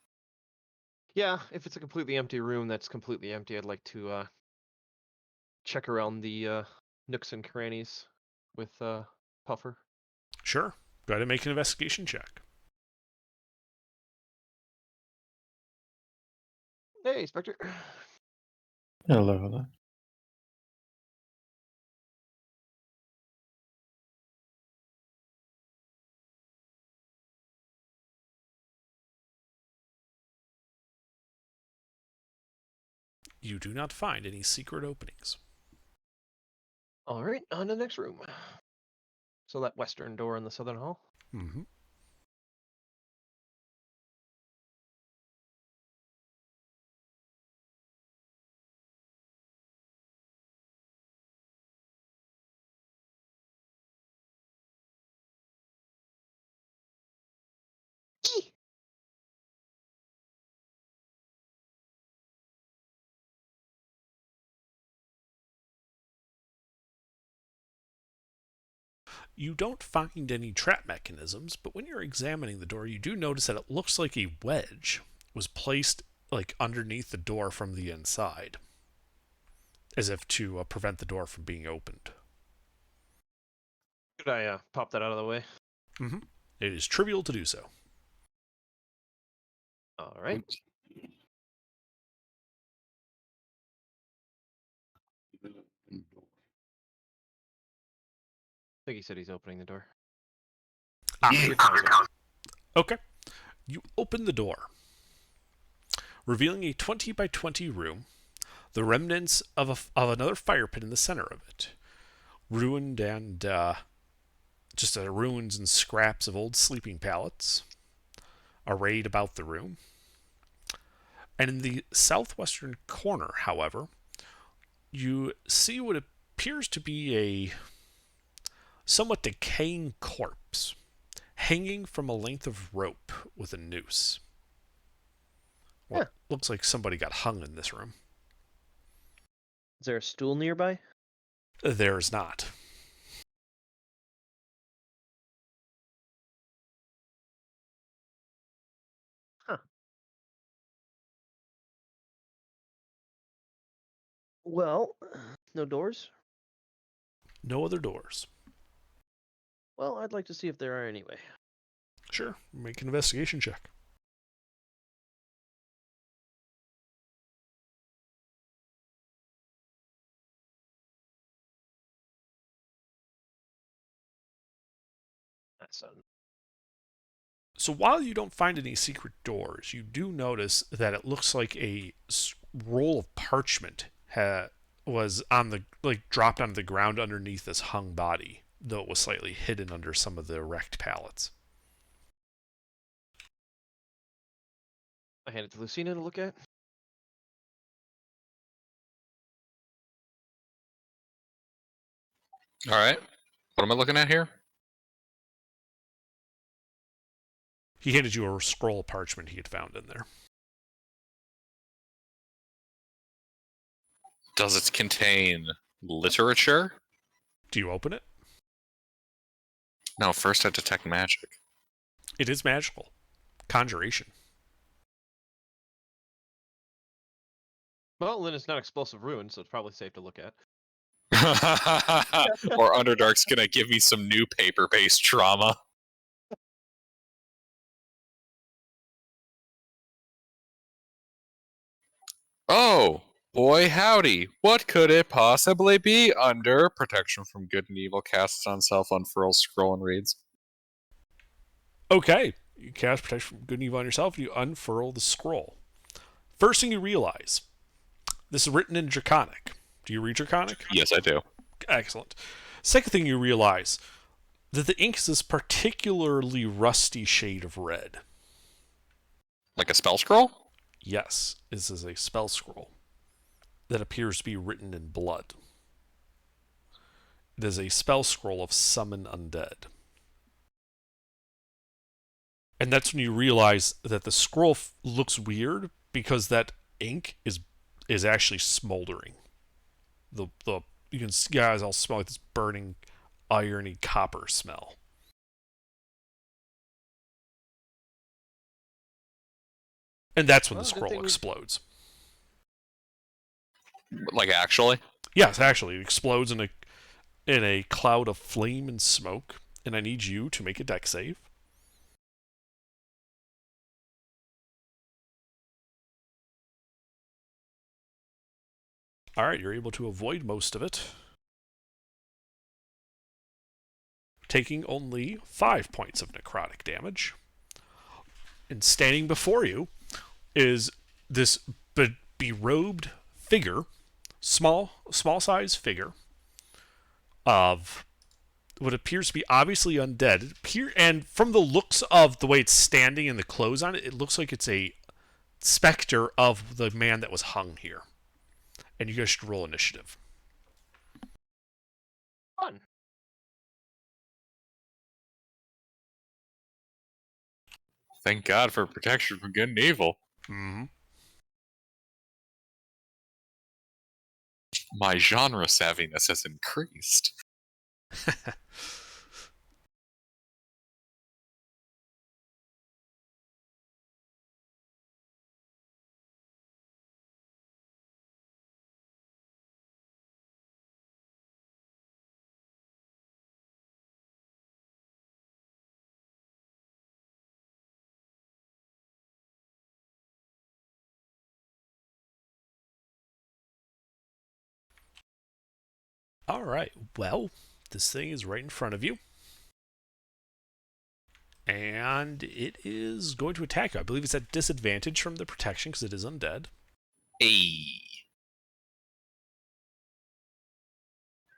Yeah, if it's a completely empty room that's completely empty, I'd like to check around the nooks and crannies with Puffer. Sure. Go ahead and make an investigation check. Hey, Spectre. Hello, hello. You do not find any secret openings. All right, on to the next room. So that western door in the southern hall. Mm-hmm. You don't find any trap mechanisms, but when you're examining the door, you do notice that it looks like a wedge was placed like underneath the door from the inside, as if to prevent the door from being opened. Could I pop that out of the way? It is trivial to do so. All right. I think he said he's opening the door. Okay. You open the door, revealing a 20 by 20 room, the remnants of another fire pit in the center of it, ruined and just ruins and scraps of old sleeping pallets arrayed about the room. And in the southwestern corner, however, you see what appears to be a somewhat decaying corpse hanging from a length of rope with a noose. Well, looks like somebody got hung in this room. Is there a stool nearby? There's not. Huh. Well, no doors? No other doors. Well, I'd like to see if there are anyway. Sure, make an investigation check. That's So while you don't find any secret doors, you do notice that it looks like a roll of parchment was on the dropped onto the ground underneath this hung body, though it was slightly hidden under some of the wrecked pallets. I hand it to Lucina to look at. All right. What am I looking at here? He handed you a scroll of parchment he had found in there. Does it contain literature? Do you open it? No, first I detect magic. It is magical. Conjuration. Well, then it's not explosive ruin, so it's probably safe to look at. Or Underdark's gonna give me some new paper-based trauma. Oh, boy howdy. What could it possibly be under protection from good and evil? Casts on self, unfurls scroll, and reads. Okay. You cast protection from good and evil on yourself, and you unfurl the scroll. First thing you realize, this is written in Draconic. Do you read Draconic? Yes, I do. Excellent. Second thing you realize, that the ink is this particularly rusty shade of red. Like a spell scroll? Yes, this is a spell scroll that appears to be written in blood. It is a spell scroll of summon undead. And that's when you realize that the scroll looks weird because that ink is actually smoldering. The you can guys all smell like this burning irony copper smell. And that's when the scroll explodes. Like actually? Yes, actually, it explodes in a cloud of flame and smoke, and I need you to make a dex save. Alright, you're able to avoid most of it, taking only 5 points of necrotic damage. And standing before you is this berobed figure, small size figure of what appears to be obviously undead. And from the looks of the way it's standing and the clothes on it, it looks like it's a specter of the man that was hung here. And you guys should roll initiative. Fun. Thank God for protection from good and evil. Mm-hmm. My genre savviness has increased. All right. Well, this thing is right in front of you. And it is going to attack you. I believe it's at disadvantage from the protection because it is undead. Hey.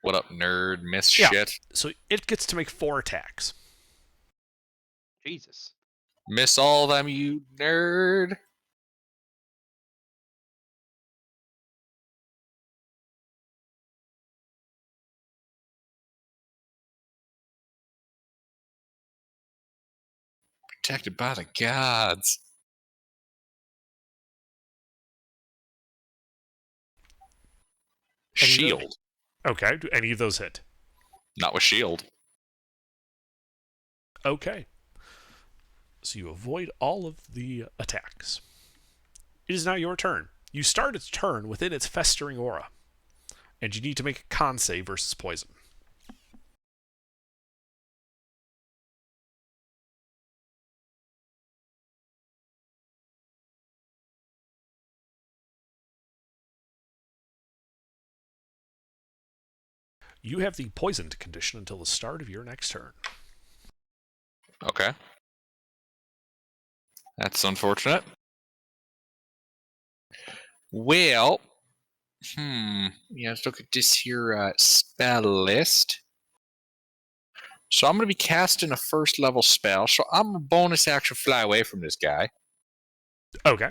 What up, nerd? Miss Yeah. shit. So it gets to make 4 attacks. Jesus. Miss all them, you nerd. Protected by the gods. Any of those- Shield. Okay. Do any of those hit? Not with shield. Okay. So you avoid all of the attacks. It is now your turn. You start its turn within its festering aura. And you need to make a con save versus poison. You have the poisoned condition until the start of your next turn. Okay. That's unfortunate. Well, yeah, let's look at this here spell list. So I'm going to be casting a first level spell, so I'm a bonus action fly away from this guy. Okay.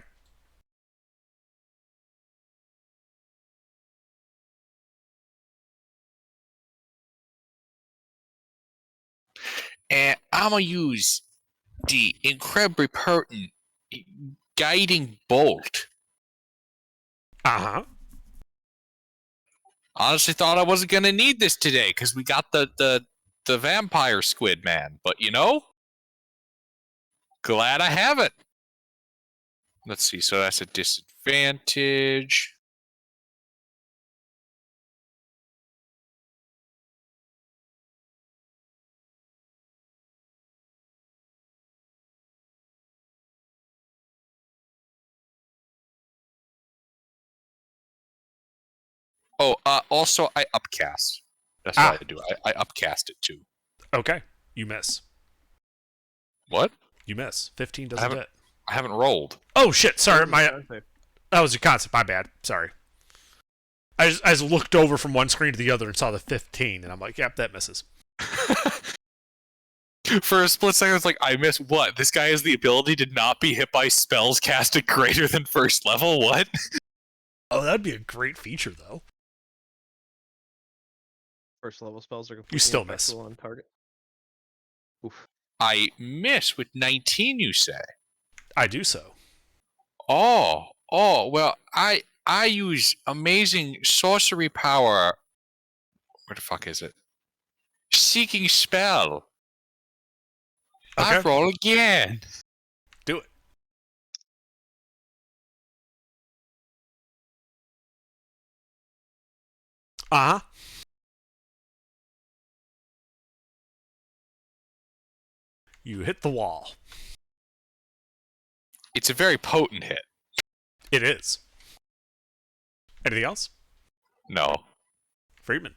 And I'm going to use the incredibly potent guiding bolt. Uh-huh. Honestly thought I wasn't going to need this today because we got the vampire squid man. But you know, glad I have it. Let's see. So that's a disadvantage. Oh, also I upcast. That's what I do. I upcast it too. Okay. You miss. What? You miss. 15 doesn't hit. I haven't rolled. Oh, shit. Sorry. Okay. That was your concept. My bad. Sorry. I just looked over from one screen to the other and saw the 15, and I'm like, yep, that misses. For a split second, I was like, I miss what? This guy has the ability to not be hit by spells casted greater than first level? What? Oh, that'd be a great feature, though. First level spells are completely still miss. ineffectual on target. Oof. I miss with 19, you say? I do so. Oh, well, I use amazing sorcery power. Where the fuck is it? Seeking spell. I Okay. roll again. Do it. Uh-huh. You hit the wall. It's a very potent hit. It is. Anything else? No. Friedman.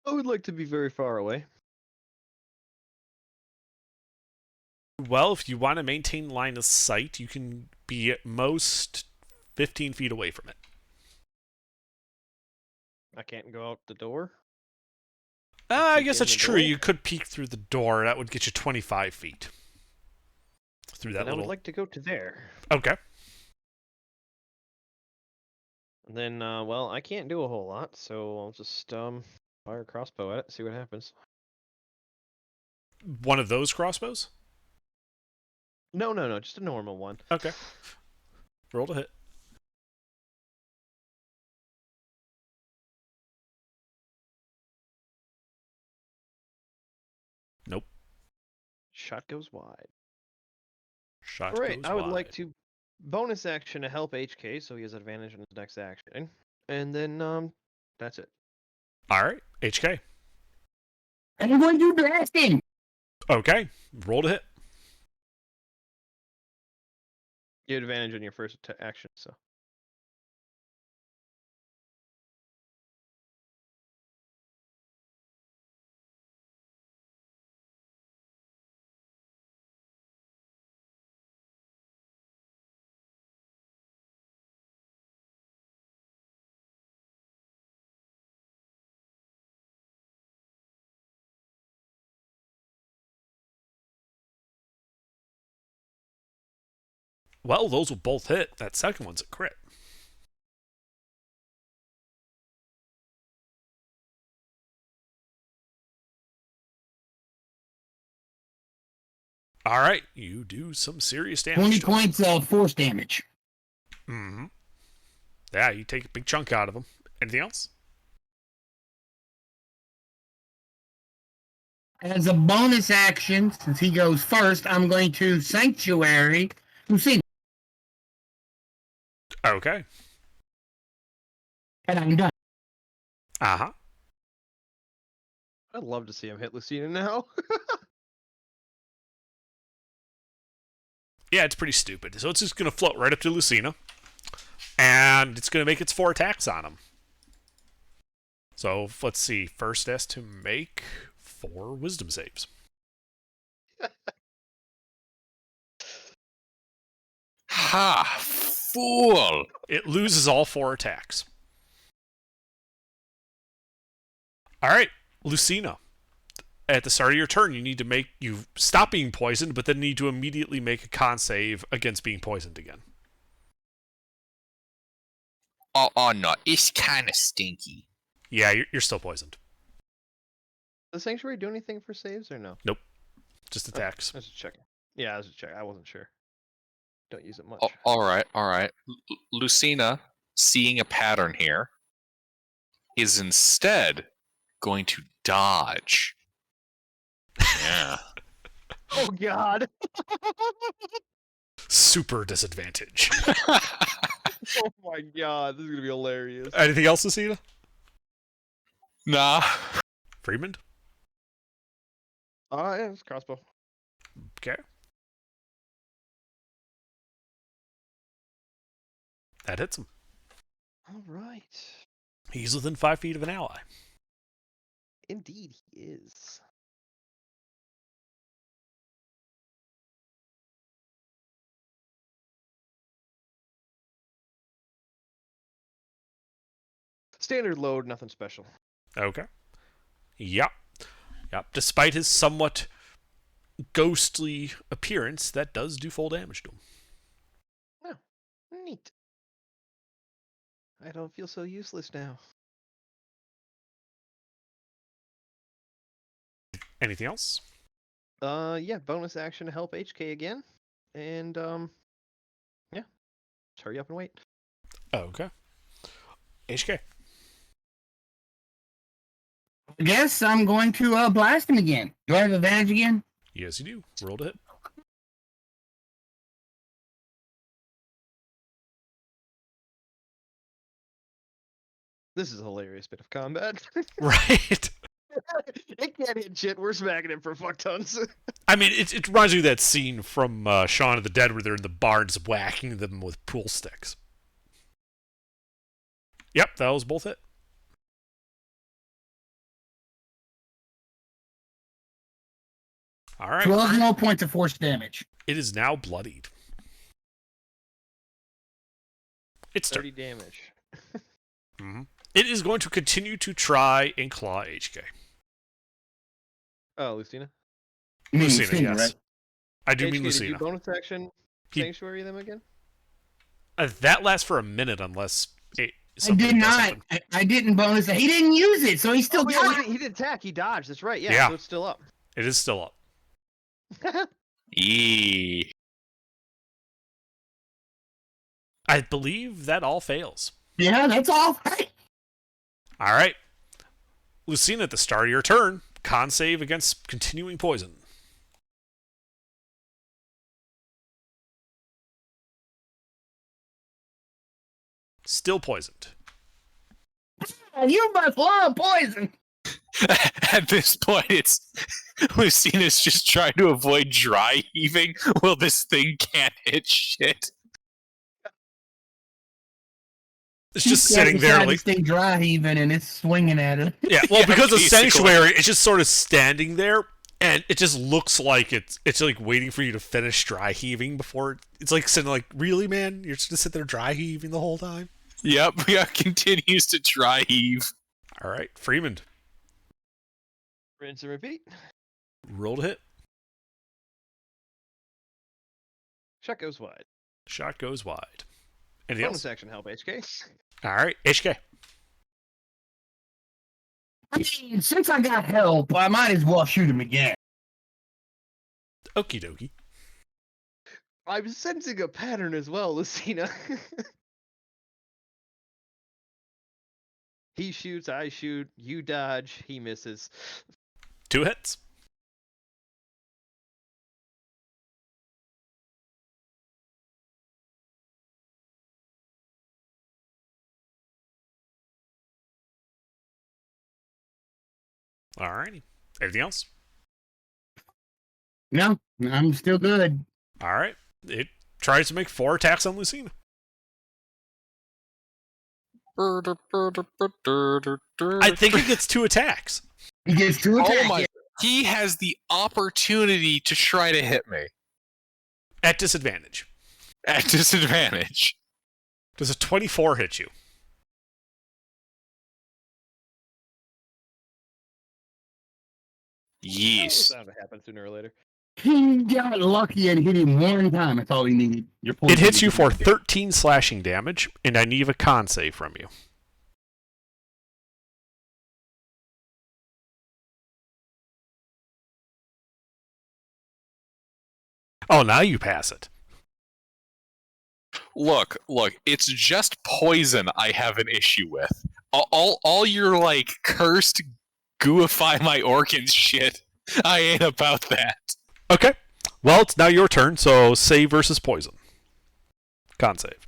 I would like to be very far away. Well, if you want to maintain line of sight, you can be at most 15 feet away from it. I can't go out the door. I peek guess in that's the true. door? You could peek through the door. That would get you 25 feet. Through that And I little... would like to go to there. Okay. And then, well, I can't do a whole lot, so I'll just fire a crossbow at it, see what happens. One of those crossbows? No, just a normal one. Okay. Roll to hit. Nope. Shot goes wide. Shot Alright, goes I would wide. like to bonus action to help HK, so he has advantage on his next action. And then, that's it. Alright, HK. I'm going to blast him. Okay. Roll to hit. You have advantage on your first action, so. Well, those will both hit. That second one's a crit. All right, you do some serious 20 damage. to him. points of force damage. Mm-hmm. Yeah, you take a big chunk out of him. Anything else? As a bonus action, since he goes first, I'm going to Sanctuary Lucina. Okay. And I'm done. Uh-huh. I'd love to see him hit Lucina now. Yeah, it's pretty stupid. So it's just going to float right up to Lucina. And it's going to make its 4 attacks on him. So let's see. First has to make 4 wisdom saves. Ha! Fool! It loses all 4 attacks. All right, Lucina. At the start of your turn, you stop being poisoned, but then need to immediately make a con save against being poisoned again. Oh no, it's kind of stinky. Yeah, you're still poisoned. Does Sanctuary do anything for saves or no? Just attacks. I was just checking. Yeah, I was just checking. I wasn't sure. Don't use it much. Oh, all right. Lucina, seeing a pattern here, is instead going to dodge. Yeah. Oh God! Super disadvantage. Oh my God! This is gonna be hilarious. Anything else, Lucina? Nah. Freeman? Yeah, it's crossbow. Okay. That hits him. All right. He's within 5 feet of an ally. Indeed, he is. Standard load, nothing special. Okay. Yep. Despite his somewhat ghostly appearance, that does do full damage to him. Oh, neat. I don't feel so useless now. Anything else? Yeah, bonus action to help HK again. And, yeah. Just hurry up and wait. Okay. HK. I guess I'm going to blast him again. Do I have advantage again? Yes, you do. Roll to hit. This is a hilarious bit of combat. Right. It can't hit shit. We're smacking it for fuck tons. I mean, it reminds me of that scene from Shaun of the Dead where they're in the barns whacking them with pool sticks. Yep, that was both it. All right. 12 more points of force damage. It is now bloodied. It's 30 damage. Mm-hmm. It is going to continue to try and claw HK. Oh, Lucina? Lucina, yes. Right? I do HK, mean did you Lucina. bonus action He- Sanctuary them again? That lasts for a minute unless I something did does not. something. I didn't bonus it. He didn't use it, so he still Oh, yeah, got he did attack. He dodged. That's right. Yeah, Yeah. so it's still up. It is still up. Eee. I believe that all fails. Yeah, that's all. All right. Lucina, at the start of your turn, con save against continuing poison. Still poisoned. You must love poison. At this point, it's Lucina's just trying to avoid dry heaving. Well, this thing can't hit shit. It's just sitting there like, stay dry heaving, and it's swinging at it. yeah, well, Yeah, because of basically. Sanctuary, it's just sort of standing there, and it just looks like it's like waiting for you to finish dry heaving before it's like sitting like, really, man? You're just gonna sit there dry heaving the whole time? Yep, yeah, continues to dry heave. All right, Freeman, Rinse and repeat. roll to hit. Shot goes wide. Shot goes wide. Anything Bonus else? action help, HK. All right, HK. I mean, since I got help, I might as well shoot him again. Okie dokie. I'm sensing a pattern as well, Lucina. He shoots, I shoot, you dodge, he misses. 2 hits. Alrighty. Anything else? No, I'm still good. Alright. It tries to make 4 attacks on Lucina. I think it gets 2 attacks. He gets 2 attacks. Oh my! He has the opportunity to try to hit me At disadvantage. at disadvantage. Does a 24 hit you? Yes. That would happen sooner or later. He got lucky and hit him 1 time. That's all he needed. It hits you for 13 slashing damage, and I need a con save from you. Oh, now you pass it. Look, it's just poison I have an issue with. All your, like, cursed, gooify my organs shit, I ain't about that. Okay. Well, it's now your turn, so save versus poison. Con save.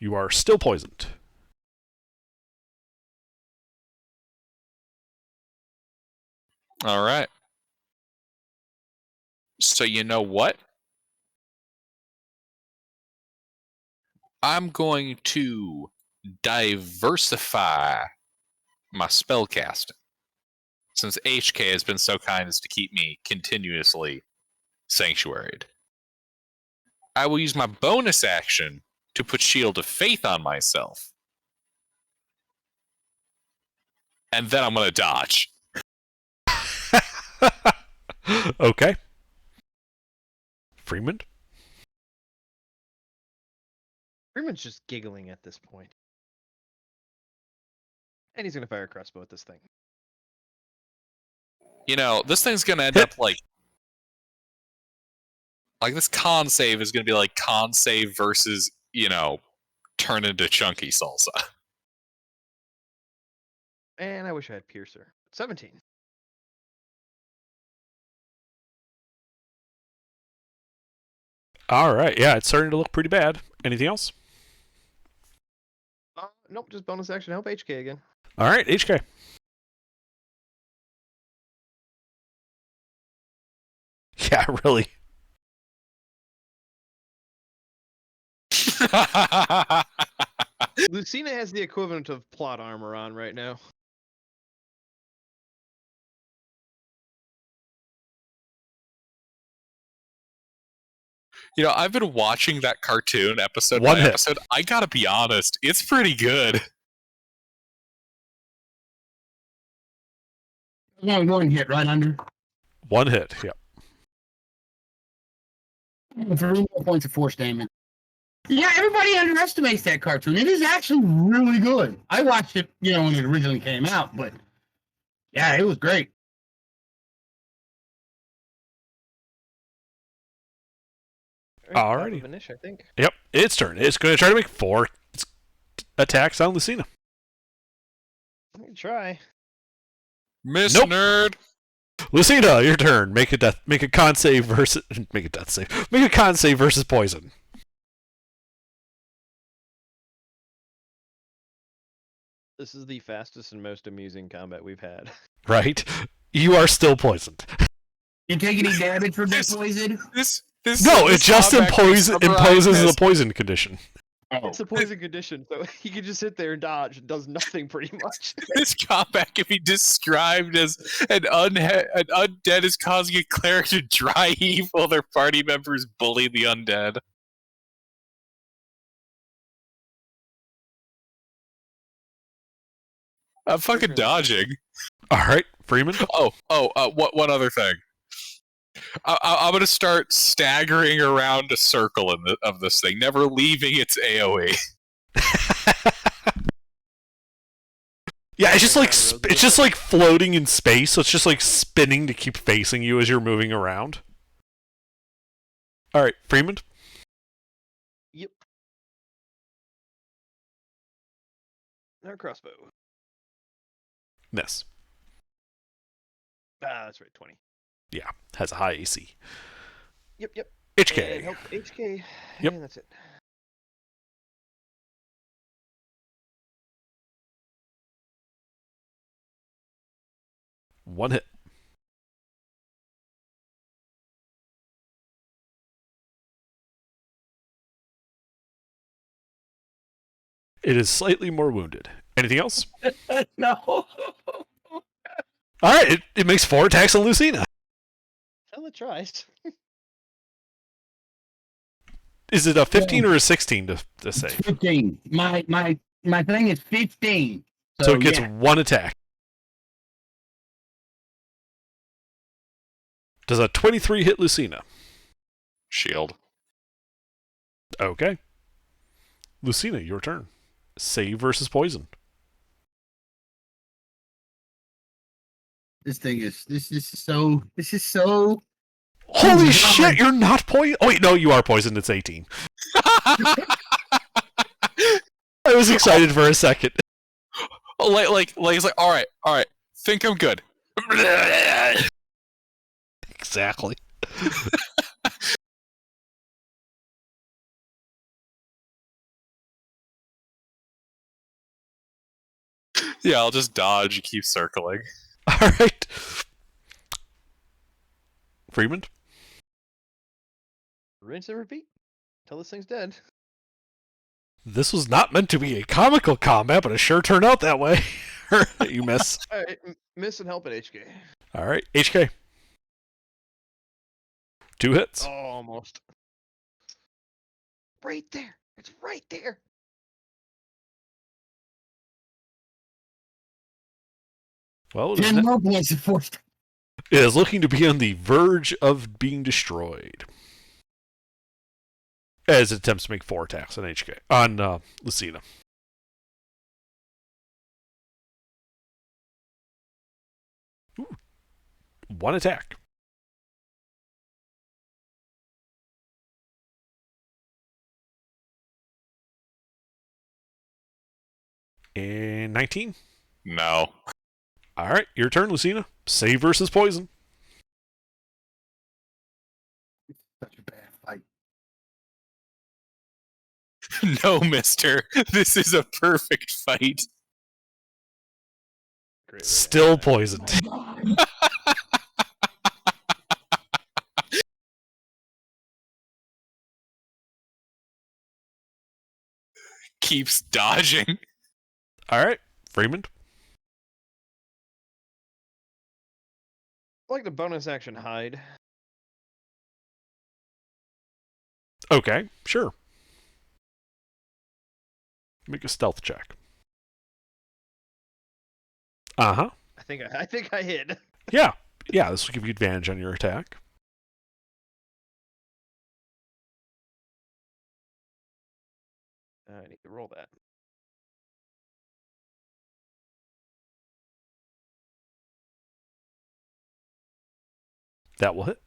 You are still poisoned. Alright. So you know what? I'm going to diversify my spellcasting. Since HK has been so kind as to keep me continuously sanctuaried. I will use my bonus action to put Shield of Faith on myself. And then I'm going to dodge. Okay. Freeman? Freeman's just giggling at this point. And he's going to fire a crossbow at this thing. You know, this thing's going to end Hit. up like this con save is going to be like con save versus, you know, turn into chunky salsa. And I wish I had Piercer. 17. Alright, yeah, it's starting to look pretty bad. Anything else? Nope, just bonus action help HK again. Alright, HK. Yeah, really. Lucina has the equivalent of plot armor on right now. You know, I've been watching that cartoon episode One by hit. episode. I gotta be honest, it's pretty good. One hit right under. 1 hit, yep. 3 more points of force damage. Yeah, everybody underestimates that cartoon. It is actually really good. I watched it, when it originally came out, but yeah, it was great. Alright, Alrighty. top of Anish, I think. Yep, its turn. It's going to try to make 4 attacks on Lucina. Let me try. Miss Nope. Nerd. Lucina, your turn. Make a con save versus make a death save. Make a con save versus poison. This is the fastest and most amusing combat we've had. Right? You are still poisoned. You take any damage from that This- poison? This No, it this just combat can be imposes summarized the as- poison condition. Oh. It's a poison condition, so he can just sit there and dodge. It does nothing pretty much. This combat can be described as an undead is causing a cleric to dry heave while their party members bully the undead. I'm fucking dodging. All right, Freeman. One other thing. I'm gonna start staggering around a circle of this thing, never leaving its AOE. Yeah, it's just Going like down the road it's just like floating in space, so it's just like spinning to keep facing you as you're moving around. All right, Freeman. Yep. Our crossbow. Miss. Ah, that's right. 20. Yeah, has a high AC. Yep. And HK. help HK. Yep. And that's it. One hit. It is slightly more wounded. Anything else? No. All right, it makes 4 attacks on Lucina. Well, it tries. Is it a 15 or a 16 to save? 15. My thing is 15. So it gets yeah. 1 attack. Does a 23 hit Lucina? Shield. Okay. Lucina, your turn. Save versus poison. This is so Holy shit, you're not poisoned. Oh wait, no, you are poisoned. It's 18. I was excited for a second. Like it's like, all right, think I'm good. Exactly. Yeah, I'll just dodge and keep circling. All right. Freeman? Rinse and repeat. Till this thing's dead. This was not meant to be a comical combat, but it sure turned out that way. You miss. Alright, miss and help at HK. All right, HK. 2 hits. Oh, almost. Right there. It's right there. Well, 10 more points of force. it is looking to be on the verge of being destroyed. As it attempts to make 4 attacks on HK. On Lucina. Ooh. 1 attack. And 19. No. All right, your turn, Lucina. Save versus poison. Such a bad fight. No, mister. This is a perfect fight. Great. Still poisoned. Keeps dodging. All right, Freeman. I like the bonus action hide. Okay, sure. Make a stealth check. Uh-huh. I think I hit. Yeah, this will give you advantage on your attack. I need to roll that. That will hit.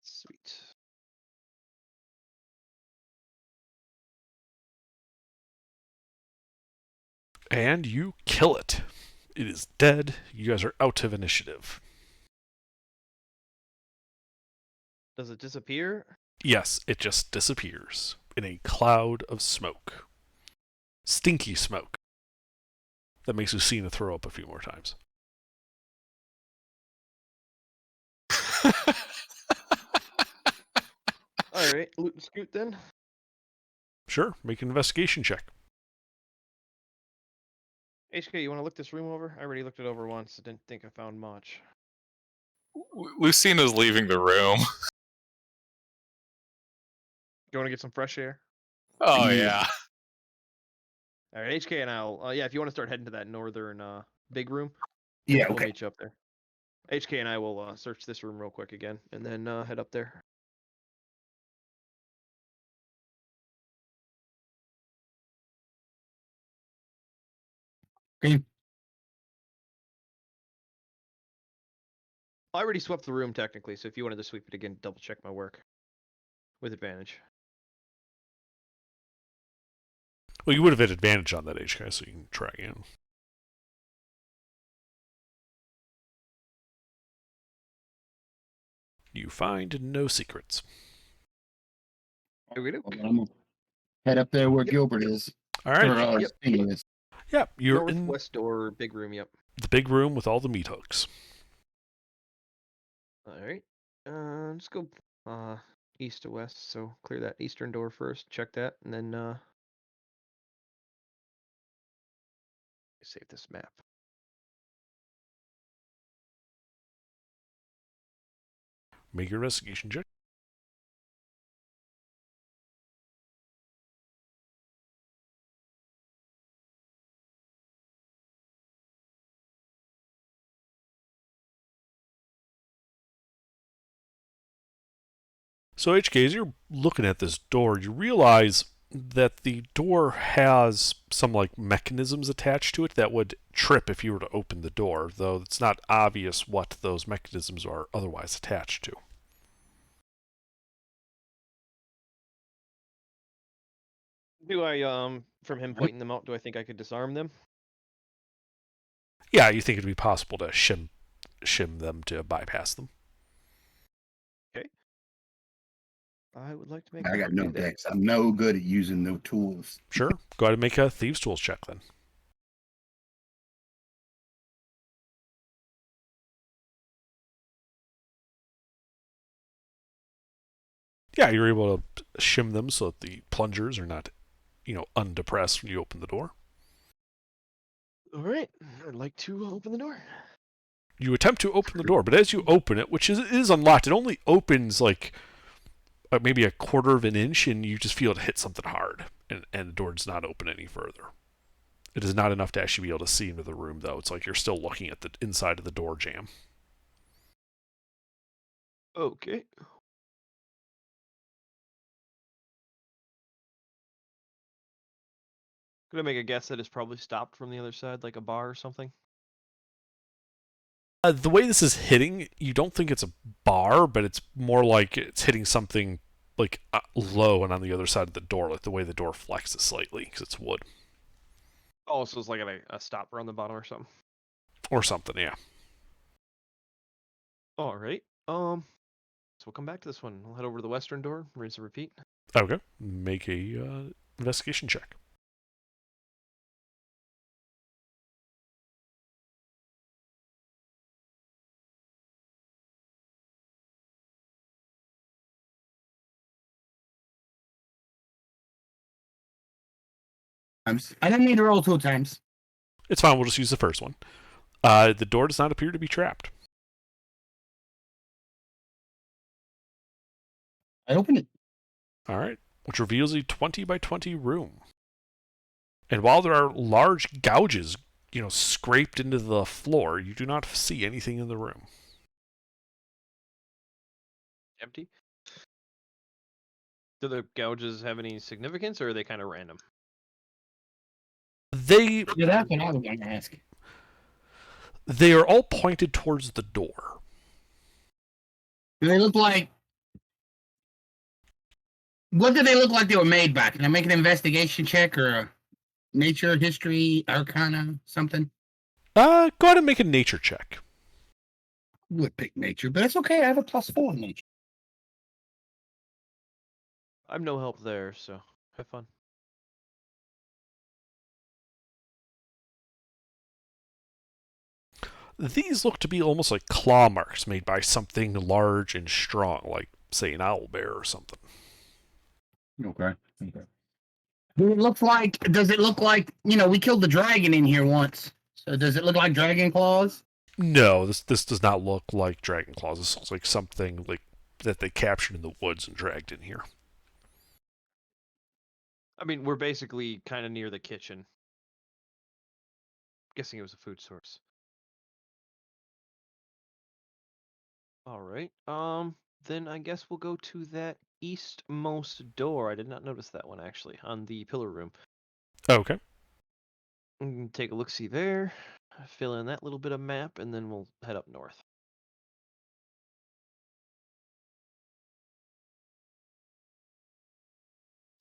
Sweet. And you kill it. It is dead. You guys are out of initiative. Does it disappear? Yes, it just disappears in a cloud of smoke. Stinky smoke. That makes Lucina throw up a few more times. Alright, loot and scoot then. Sure, make an investigation check. HK, you want to look this room over? I already looked it over once. I didn't think I found much. Lucina's leaving the room. You want to get some fresh air? Oh, yeah. Alright, HK and I'll... yeah, if you want to start heading to that northern big room. Yeah, We'll okay. meet you up there. HK and I will search this room real quick again, and then head up there. Okay. I already swept the room technically, so if you wanted to sweep it again, double check my work with advantage. Well, you would have had advantage on that HK, so you can try again. You find no secrets. Here we go. Well, I'm gonna head up there where Yep. Gilbert is. All right. Or, Yep. Sting is. Yeah, you're in Northwest door, big room. Yep. the big room with all the meat hooks. All right. Let's go east to west. So clear that eastern door first. Check that, and then save this map. Make your investigation check. So HK, as you're looking at this door, you realize that the door has some like mechanisms attached to it that would trip if you were to open the door, though it's not obvious what those mechanisms are otherwise attached to. Do I from him pointing them out? Do I think I could disarm them? Yeah, you think it'd be possible to shim them to bypass them. I would like to make. I got do no that. decks. I'm no good at using no tools. Sure. Go ahead and make a Thieves' Tools check then. Yeah, you're able to shim them so that the plungers are not, undepressed when you open the door. All right. I'd like to open the door. You attempt to open the door, but as you open it, which is unlocked, it only opens like maybe a quarter of an inch, and you just feel it hit something hard, and the door does not open any further. It is not enough to actually be able to see into the room, though. It's like you're still looking at the inside of the door jamb. Okay. Could I make a guess that it's probably stopped from the other side, like a bar or something? The way this is hitting, you don't think it's a bar, but it's more like it's hitting something like low and on the other side of the door, like the way the door flexes slightly because it's wood. Oh, so it's like a stopper on the bottom or something. Or something, yeah. All right. So we'll come back to this one. We'll head over to the western door, rinse and repeat. Okay. Make a investigation check. I didn't need to roll 2 times. It's fine. We'll just use the first one. The door does not appear to be trapped. I opened it. All right. Which reveals a 20 by 20 room. And while there are large gouges, scraped into the floor, you do not see anything in the room. Empty. Do the gouges have any significance, or are they kind of random? They Yeah, that's what I was going to ask. they are all pointed towards the door. Do they look like... What do they look like they were made by? Can I make an investigation check or a nature, history, arcana, something? Go ahead and make a nature check. Would pick nature, but it's okay. I have a +4 in nature. I'm no help there, so have fun. These look to be almost like claw marks made by something large and strong, like, say, an owl bear or something. Okay. Does it look like, we killed the dragon in here once. So does it look like dragon claws? No, this does not look like dragon claws. This looks like something like that they captured in the woods and dragged in here. I mean, we're basically kind of near the kitchen. Guessing it was a food source. All right. Then I guess we'll go to that eastmost door. I did not notice that one actually on the pillar room. Okay. Take a look, see there. Fill in that little bit of map, and then we'll head up north.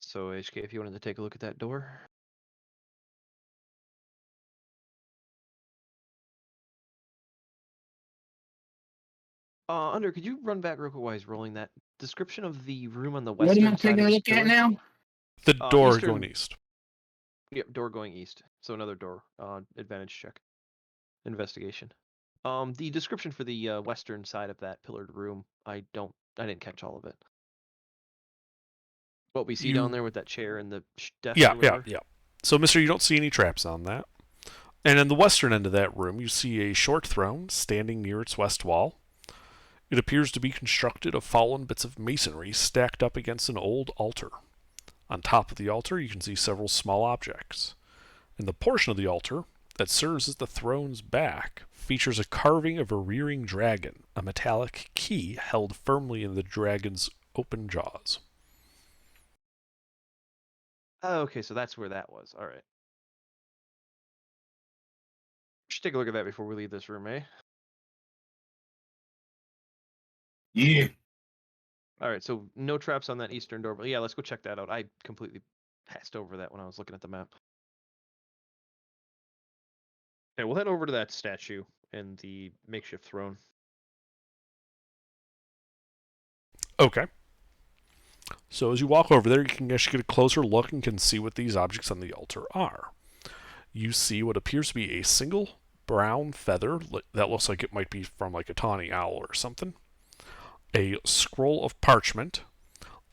So HK, if you wanted to take a look at that door. Under, could you run back real quick while he's rolling that description of the room on the What am I western side taking of a this look at pillar? now? The door Eastern- going east. Yep, door going east. So another door. Advantage check. Investigation. The description for the western side of that pillared room, I didn't catch all of it. What we see down there with that chair and the desk or Yeah, whatever? yeah. So, mister, you don't see any traps on that. And in the western end of that room, you see a short throne standing near its west wall. It appears to be constructed of fallen bits of masonry stacked up against an old altar. On top of the altar, you can see several small objects. And the portion of the altar that serves as the throne's back features a carving of a rearing dragon, a metallic key held firmly in the dragon's open jaws. Oh, okay, so that's where that was. All right. Should take a look at that before we leave this room, eh? Yeah. All right, so no traps on that eastern door, but yeah, let's go check that out. I completely passed over that when I was looking at the map. Okay, we'll head over to that statue and the makeshift throne. Okay. So as you walk over there, you can actually get a closer look and can see what these objects on the altar are. You see what appears to be a single brown feather that looks like it might be from like a tawny owl or something, a scroll of parchment,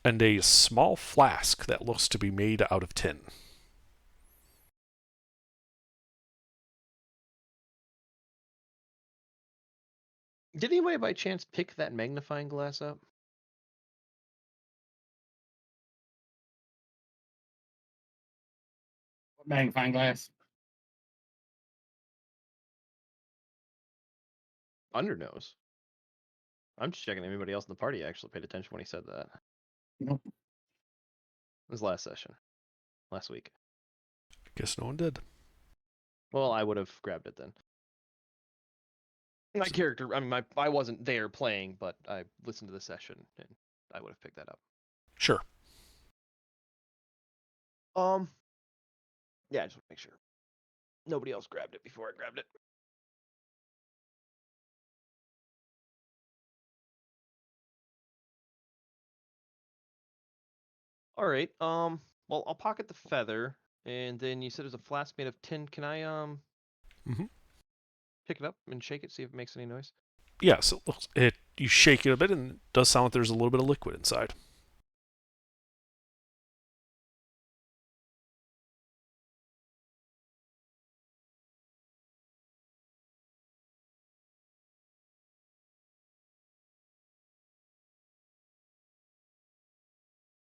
and a small flask that looks to be made out of tin. Did anybody by chance pick that magnifying glass up? Magnifying glass. Under knows. I'm just checking if anybody else in the party actually paid attention when he said that. Nope. It was last session. Last week. Guess no one did. Well, I would have grabbed it then. My character, I wasn't there playing, but I listened to the session and I would have picked that up. Sure. Yeah, I just want to make sure nobody else grabbed it before I grabbed it. All right. Well, I'll pocket the feather, and then you said there's a flask made of tin. Can I pick it up and shake it, see if it makes any noise? Yes, you shake it a bit and it does sound like there's a little bit of liquid inside.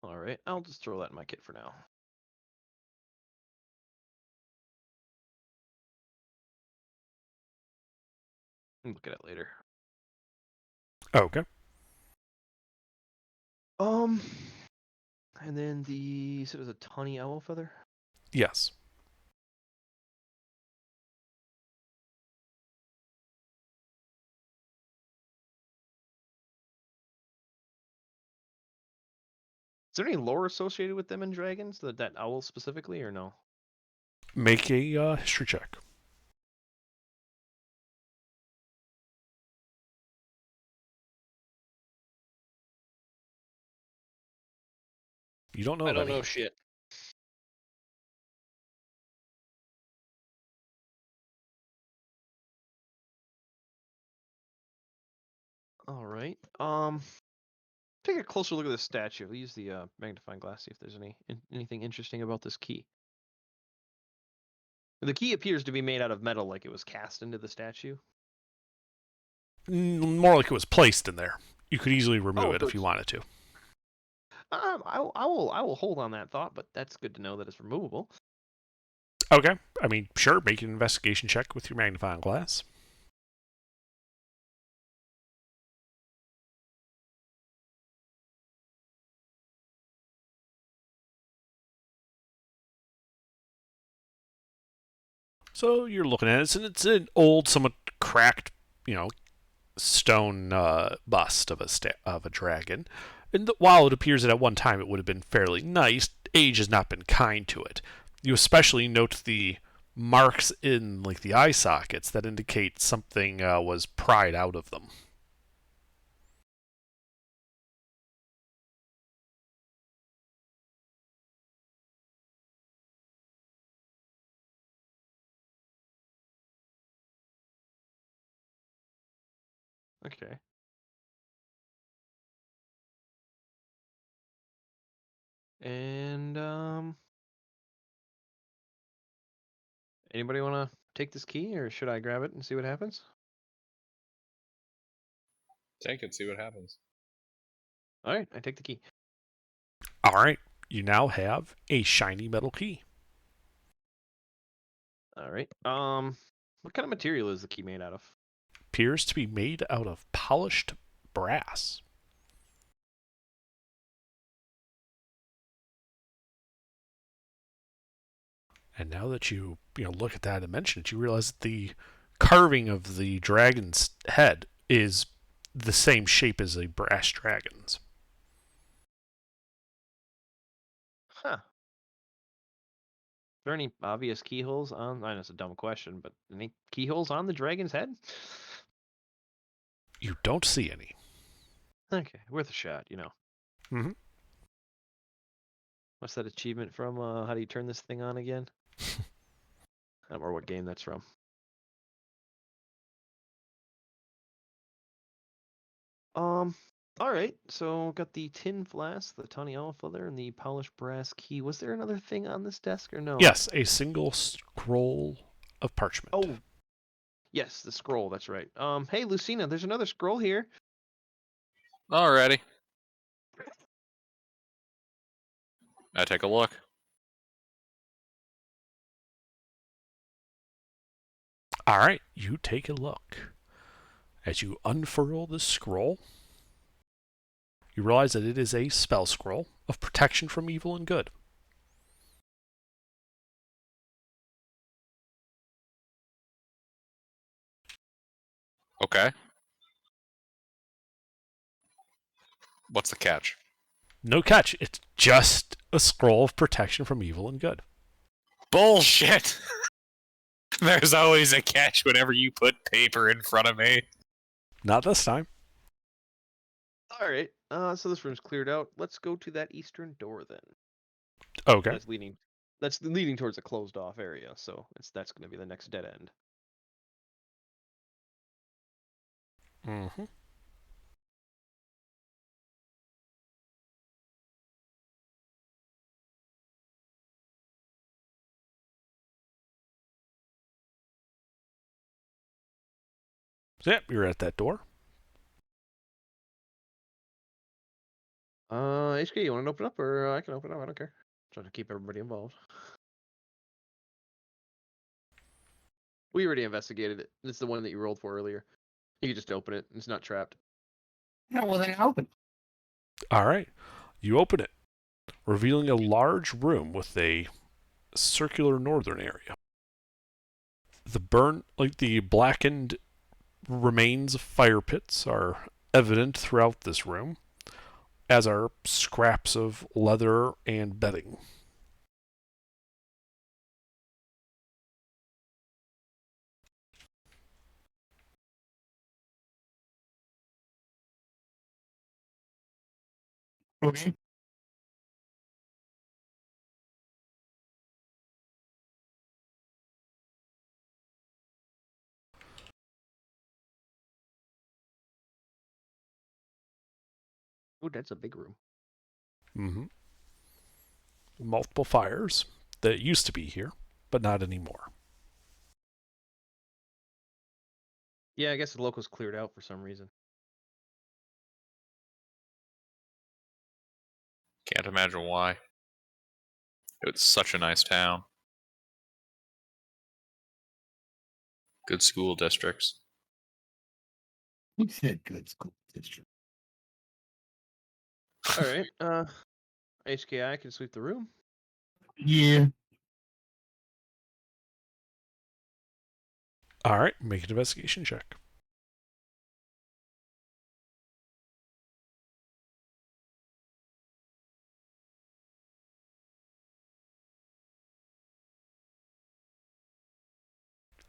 All right, I'll just throw that in my kit for now. Look at it later. Okay. And then you said it was a tawny owl feather? Yes. Is there any lore associated with them and dragons, that owl specifically, or no? Make a history check. You don't know. I don't any. know shit. All right. Take a closer look at this statue. We'll use the magnifying glass, see if there's anything interesting about this key. The key appears to be made out of metal, like it was cast into the statue. More like it was placed in there. You could easily remove it if you wanted to. I will hold on that thought, but that's good to know that it's removable. Okay. I mean, sure, make an investigation check with your magnifying glass. So you're looking at it, and it's an old, somewhat cracked, stone bust of a dragon. And while it appears that at one time it would have been fairly nice, age has not been kind to it. You especially note the marks in like the eye sockets that indicate something was pried out of them. Okay. And anybody want to take this key, or should I grab it and see what happens? Take it, see what happens. All right, I take the key. All right, you now have a shiny metal key. All right. What kind of material is the key made out of? Appears to be made out of polished brass. And now that you look at that and mention it, you realize that the carving of the dragon's head is the same shape as a brass dragon's. Huh. Are there any obvious keyholes on? I know it's a dumb question, but any keyholes on the dragon's head? You don't see any. Okay, worth a shot, Mm-hmm. What's that achievement from? How do you turn this thing on again? I don't remember what game that's from. All right. So got the tin flask, the tawny olive leather, and the polished brass key. Was there another thing on this desk or no? Yes, a single scroll of parchment. Oh, yes, the scroll. That's right. Hey, Lucina, there's another scroll here. Alrighty. I take a look. All right, you take a look. As you unfurl the scroll, you realize that it is a spell scroll of protection from evil and good. Okay. What's the catch? No catch. It's just a scroll of protection from evil and good. Bullshit! There's always a catch whenever you put paper in front of me. Not this time. All right. So this room's cleared out. Let's go to that eastern door then. Okay. That's leading towards a closed off area. So that's going to be the next dead end. Mm-hmm. So, yep, you're at that door. HK, you want to open up, or I can open up? I don't care. Trying to keep everybody involved. We already investigated it. It's the one that you rolled for earlier. You can just open it. It's not trapped. Yeah, well then open. All right. You open it, revealing a large room with a circular northern area. The blackened remains of fire pits are evident throughout this room, as are scraps of leather and bedding. Okay. Oh, that's a big room. Mm-hmm. Multiple fires that used to be here, but not anymore. Yeah, I guess the locals cleared out for some reason. Can't imagine why. It's such a nice town. Good school districts. Who said good school district? All right. HKI can sweep the room. Yeah. All right, make an investigation check.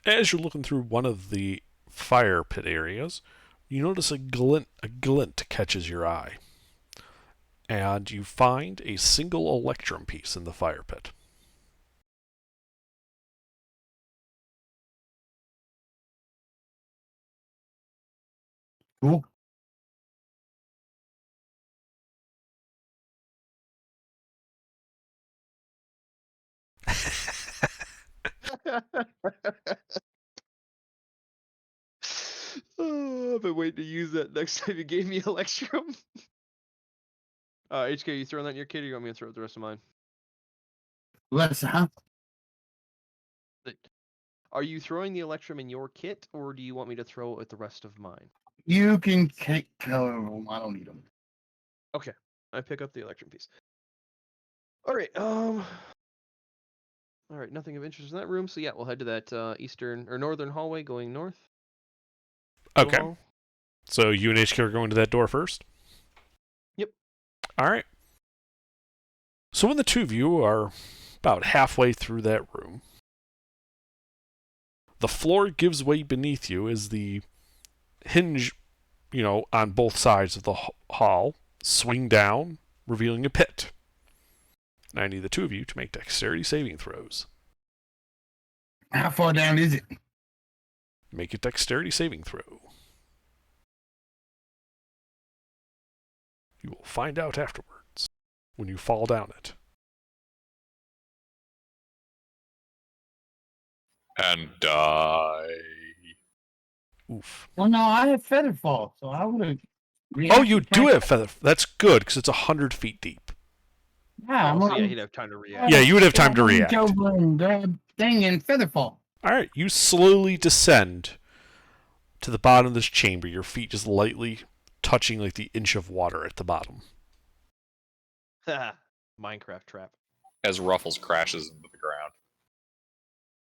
As you're looking through one of the fire pit areas, you notice a glint catches your eye. And you find a single electrum piece in the fire pit. Cool. Oh, I've been waiting to use that next time you gave me Electrum. HK, you throwing that in your kit, or you want me to throw it the rest of mine? Listen, huh? Are you throwing the Electrum in your kit, or do you want me to throw it with the rest of mine? You can take color of them. I don't need them. Okay, I pick up the Electrum piece. All right, nothing of interest in that room. So yeah, we'll head to that eastern or northern hallway going north. Okay. Hall. So you and HK are going to that door first? Yep. All right. So when the two of you are about halfway through that room, the floor gives way beneath you as the hinge, on both sides of the hall swing down, revealing a pit. And I need the two of you to make dexterity saving throws. How far down is it? Make a dexterity saving throw. You will find out afterwards when you fall down it. And die. Oof. Well, no, I have feather fall, so I would have. Oh, you do have feather. That's good, because it's 100 feet deep. Yeah, Oh, so yeah, he'd have time to react. Yeah, you would have time to reach react. over and grab thing and feather fall. All right, you slowly descend to the bottom of this chamber, your feet just lightly touching like the inch of water at the bottom. Minecraft trap. As Ruffles crashes into the ground.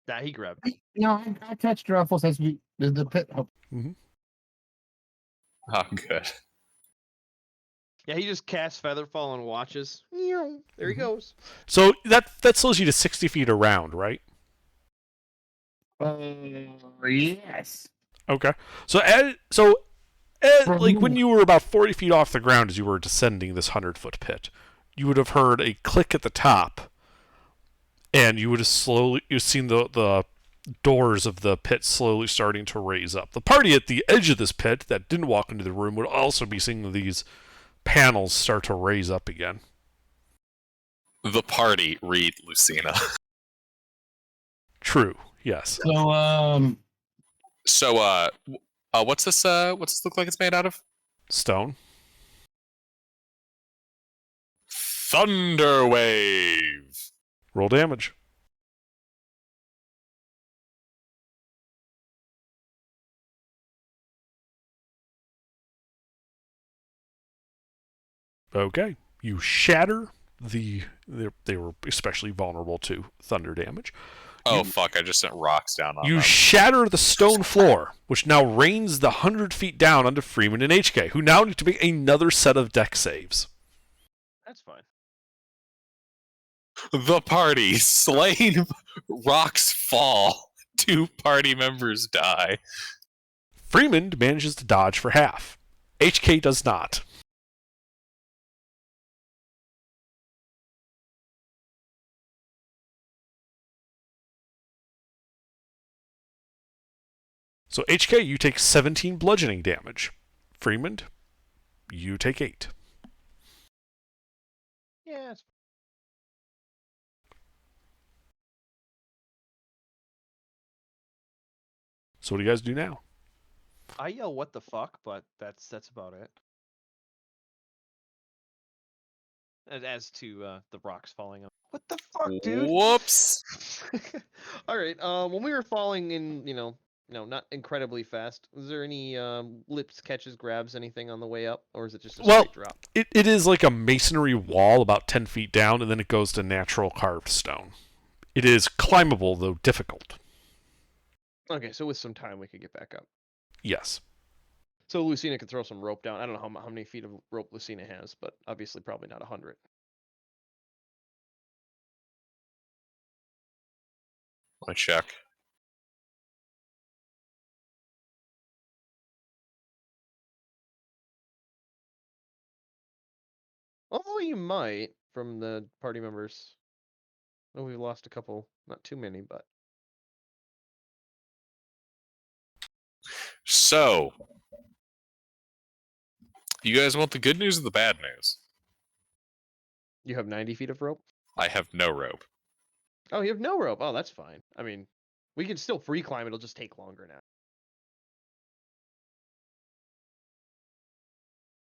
Nah, he grabbed. No, I touched Ruffles as the pit. Oh, Oh, good. Yeah, he just casts Featherfall and watches. There he goes. So that slows you to 60 feet around, right? yes. Okay. So like when you were about 40 feet off the ground as you were descending this 100-foot pit, you would have heard a click at the top, and you would have you've seen the doors of the pit slowly starting to raise up. The party at the edge of this pit that didn't walk into the room would also be seeing these panels start to raise up again. The party, read Lucina. True. Yes. So, What's this look like it's made out of? Stone. Thunderwave. Roll damage. Okay. You shatter they were especially vulnerable to thunder damage. Oh, fuck, I just sent rocks down on You them. shatter the stone floor, which now rains the 100 feet down onto Freeman and HK, who now need to make another set of dex saves. That's fine. The party, slain, rocks fall. 2 party members die. Freeman manages to dodge for half. HK does not. So HK, you take 17 bludgeoning damage. Freeman, you take 8. Yeah. So what do you guys do now? I yell "what the fuck," but that's about it. As to the rocks falling on. What the fuck, dude? Whoops. All right. When we were falling in, not incredibly fast. Was there any lips, catches, grabs, anything on the way up, or is it just a straight drop? It is like a masonry wall about 10 feet down, and then it goes to natural carved stone. It is climbable, though difficult. Okay, so with some time, we could get back up. Yes. So Lucina could throw some rope down. I don't know how many feet of rope Lucina has, but obviously probably not 100. Let me check. Oh, you might from the party members. Oh, we've lost a couple. Not too many, but So, you guys want the good news or the bad news? you have 90 feet of rope. I have no rope. Oh, you have no rope. Oh, that's fine. I mean, we can still free climb. It'll just take longer now.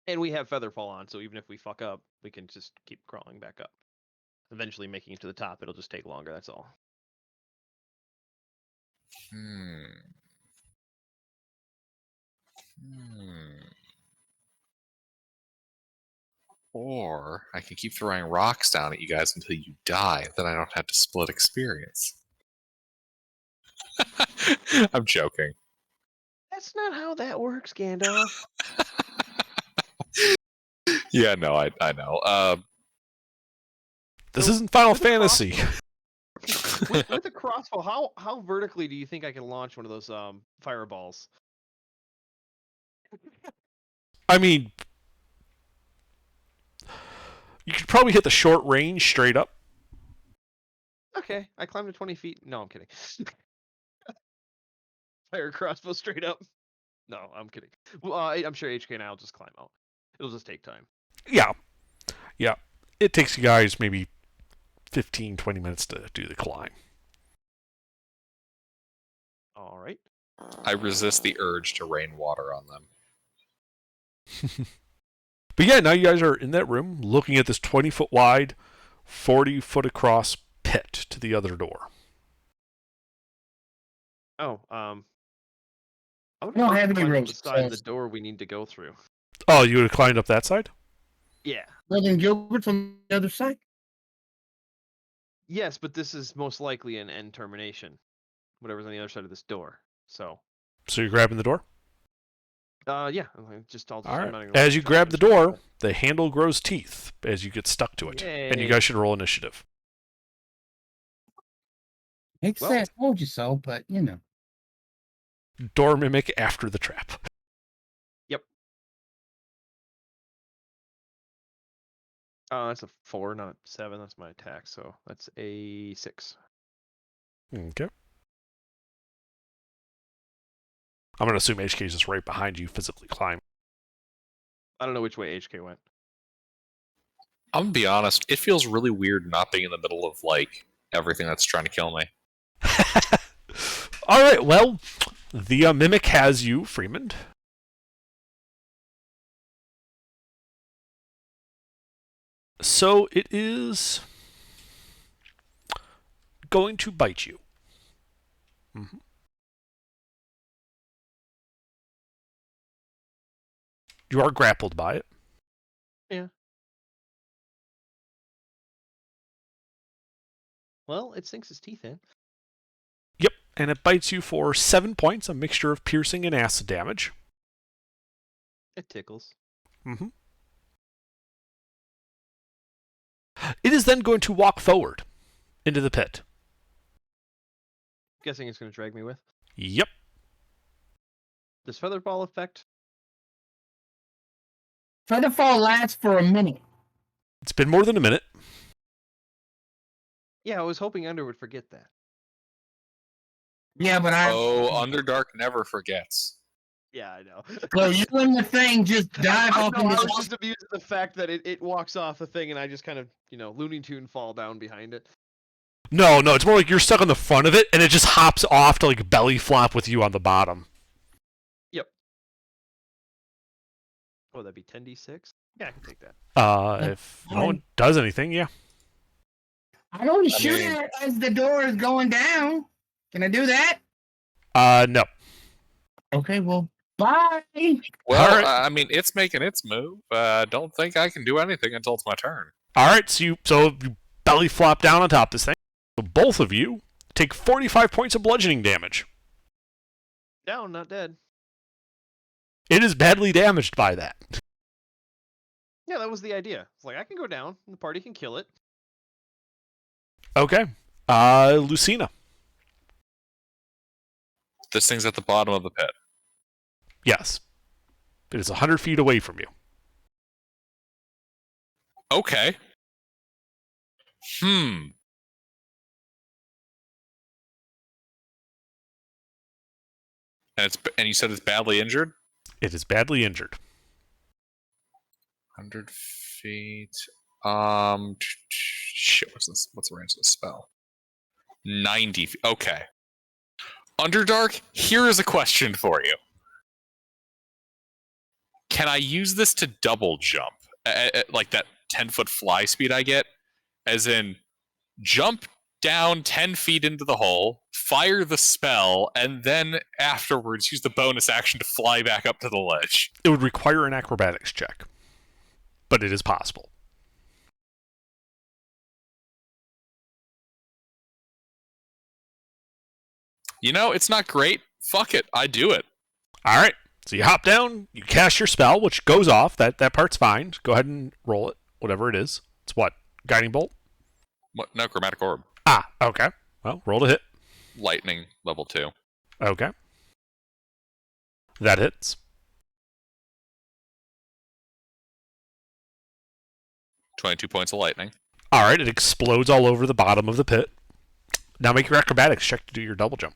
And we have Featherfall on, so even if we fuck up, we can just keep crawling back up. Eventually making it to the top, it'll just take longer, that's all. Or I can keep throwing rocks down at you guys until you die, then I don't have to split experience. I'm joking. That's not how that works, Gandalf. Yeah, no, I know. This So, isn't Final with the Fantasy. with the crossbow, how vertically do you think I can launch one of those fireballs? I mean, you could probably hit the short range straight up. Okay, I climbed to 20 feet. No, I'm kidding. Fire crossbow straight up. No, I'm kidding. Well, I'm sure HK and I will just climb out. It'll just take time. Yeah. Yeah. It takes you guys maybe 15, 20 minutes to do the climb. All right. I resist the urge to rain water on them. But yeah, now you guys are in that room looking at this 20-foot wide, 40-foot across pit to the other door. Oh, I would don't have any climb up ropes, the side of so- the door we need to go through. Oh, you would have climbed up that side? Yeah. Well, then Gilbert's on the other side. Yes, but this is most likely an end termination. Whatever's on the other side of this door. So, So you're grabbing the door? yeah. I'll just All I'm right. not gonna As you try grab to the destroy door, it. the handle grows teeth as you get stuck to it. And you Yay. guys should roll initiative. Hate to Well- say I told you so, but you know. Door mimic after the trap. That's a 4, not a 7. That's my attack, so that's a 6. Okay. I'm going to assume HK is just right behind you, physically climbing. I don't know which way HK went. I'm gonna be honest, it feels really weird not being in the middle of, like, everything that's trying to kill me. All right, well, the mimic has you, Freeman. So it is going to bite you. Mm-hmm. You are grappled by it. Well, it sinks its teeth in. Yep, and it bites you for 7 points, a mixture of piercing and acid damage. It tickles. Mm-hmm. It is then going to walk forward into the pit. Guessing it's going to drag me with. Yep. Does Featherball affect? Featherfall lasts for a minute. It's been more than a minute. Yeah, I was hoping Under would forget that. Yeah, but I. Oh, Underdark never forgets. Yeah, I know. Well, you and the thing just dive I off know, into I was the. just amused at the fact that it walks off the thing and I just kind of, Looney Tune fall down behind it. No, it's more like you're stuck on the front of it, and it just hops off to like belly flop with you on the bottom. Yep. Oh, that'd be 10d6? Yeah, I can take that. If no one does anything, yeah. I don't shoot mean- it as the door is going down. Can I do that? No. Okay, well, bye. Well, Alright. I mean, it's making its move. Don't think I can do anything until it's my turn. All right, so you belly flop down on top of this thing. So both of you take 45 points of bludgeoning damage. Down, not dead. It is badly damaged by that. Yeah, that was the idea. It's like I can go down, and the party can kill it. Okay. Lucina. This thing's at the bottom of the pit. Yes. It is 100 feet away from you. Okay. And you said it's badly injured? It is badly injured. 100 feet. Shit, what's the range of the spell? 90 feet. Okay. Underdark, here is a question for you. Can I use this to double jump? Like that 10-foot fly speed I get? As in, jump down 10 feet into the hole, fire the spell, and then afterwards use the bonus action to fly back up to the ledge. It would require an acrobatics check, but it is possible. You know, it's not great. Fuck it, I do it. All right. So you hop down, you cast your spell, which goes off. That part's fine. Go ahead and roll it, whatever it is. It's what? Guiding bolt? What? No, chromatic orb. Ah, okay. Well, roll to hit. Lightning, level 2. Okay. That hits. 22 points of lightning. All right, it explodes all over the bottom of the pit. Now make your acrobatics check to do your double jump.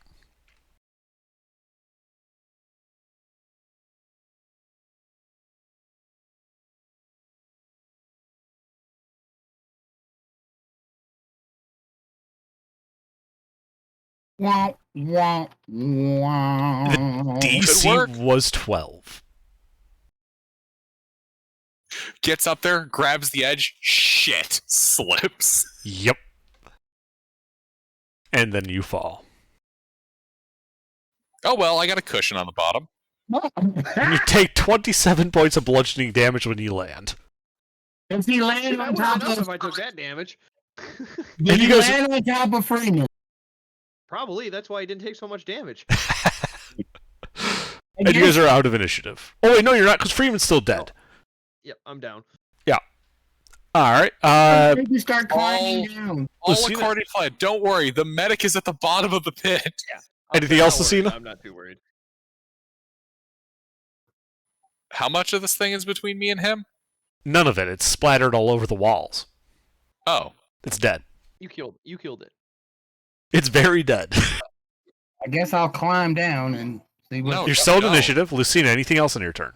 Wah, wah, wah. work. DC was 12. Gets up there, grabs the edge, shit, slips. Yep. And then you fall. Oh well, I got a cushion on the bottom. You take 27 points of bludgeoning damage when you land. If he landed I on would top have of, if I took that damage. did And he you guys- land on top of Freeman? Probably. That's why he didn't take so much damage. And you guys are out of initiative. Oh wait, no, you're not, because Freeman's still dead. Yep, I'm down. All right. You start climbing down. All Lucina- according to plan. Don't worry, the medic is at the bottom of the pit. Anything I'm else, not worried. Lucina? I'm not too worried. How much of this thing is between me and him? None of it. It's splattered all over the walls. Oh. It's dead. You killed it. It's very dead. I guess I'll climb down and see what. No. You're still in no. initiative. Lucina, anything else on your turn?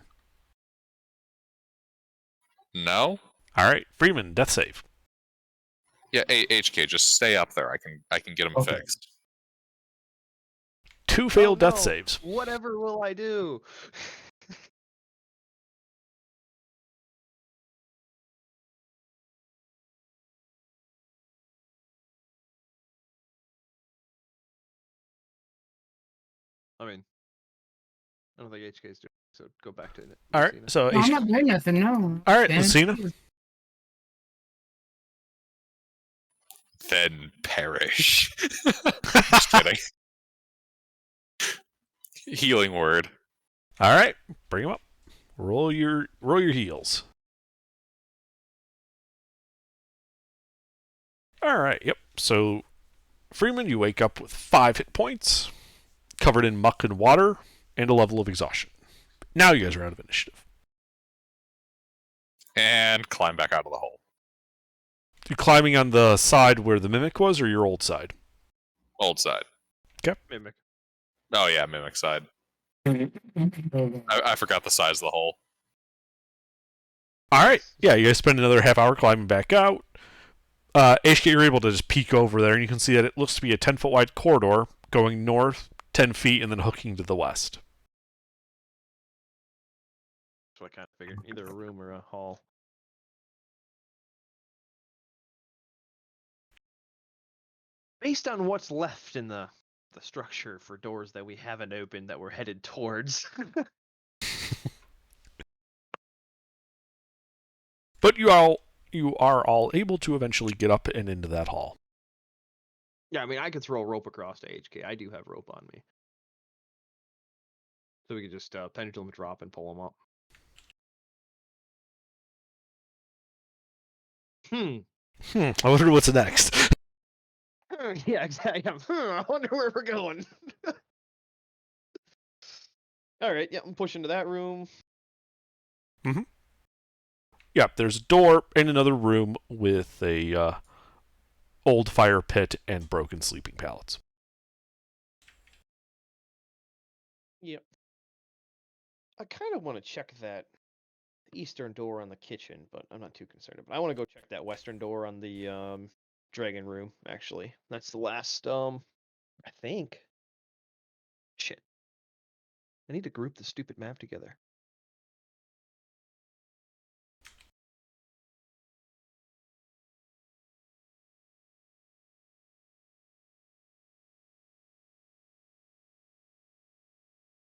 No? All right. Freeman, death save. Yeah, HK, just stay up there. I can get him Okay. fixed. 2 failed death no. saves. Whatever will I do? I mean, I don't think HK's doing it, so go back to it. All right. So, No, I'm not doing nothing. No. all right, Dan. Lucina. Then perish. Just kidding. Healing word. All right. Bring him up. Roll your heals. All right. Yep. So, Freeman, you wake up with 5 hit points, covered in muck and water, and a level of exhaustion. Now you guys are out of initiative. And climb back out of the hole. You climbing on the side where the mimic was, or your old side? Old side. Mimic. Oh yeah, mimic side. I forgot the size of the hole. All right. Yeah, you guys spend another half hour climbing back out. HK, you're able to just peek over there, and you can see that it looks to be a 10-foot wide corridor going north 10 feet and then hooking to the west. That's what I kind of figured. Either a room or a hall. Based on what's left in the structure for doors that we haven't opened that we're headed towards. But you are all able to eventually get up and into that hall. Yeah, I mean, I could throw a rope across to HK. I do have rope on me. So we could just pendulum drop and pull them up. I wonder what's next. Yeah, exactly. I wonder where we're going. All right, yeah, I'm pushing to that room. Yeah, there's a door in another room with a old fire pit and broken sleeping pallets. Yep. I kind of want to check that eastern door on the kitchen, but I'm not too concerned. But I want to go check that western door on the dragon room. Actually, that's the last. I think. Shit. I need to group the stupid map together.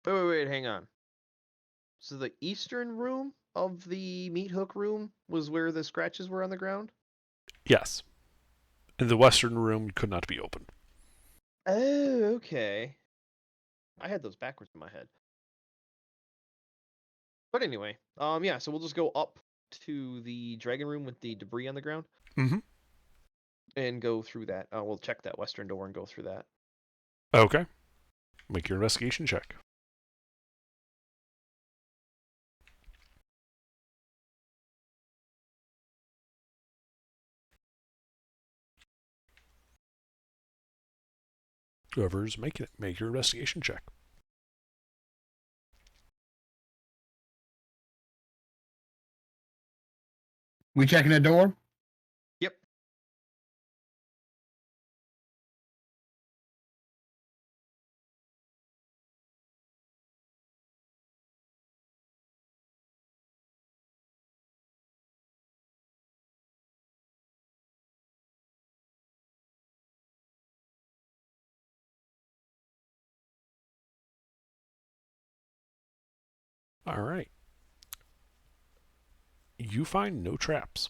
Wait, hang on. So the eastern room of the meat hook room was where the scratches were on the ground? Yes. And the western room could not be opened. Oh, okay. I had those backwards in my head. But anyway, yeah, so we'll just go up to the dragon room with the debris on the ground. Mhm. And go through that. We'll check that western door and go through that. Okay. Make your investigation check. Whoever's making it, make your investigation check. We checking the door? Yep. All right. You find no traps.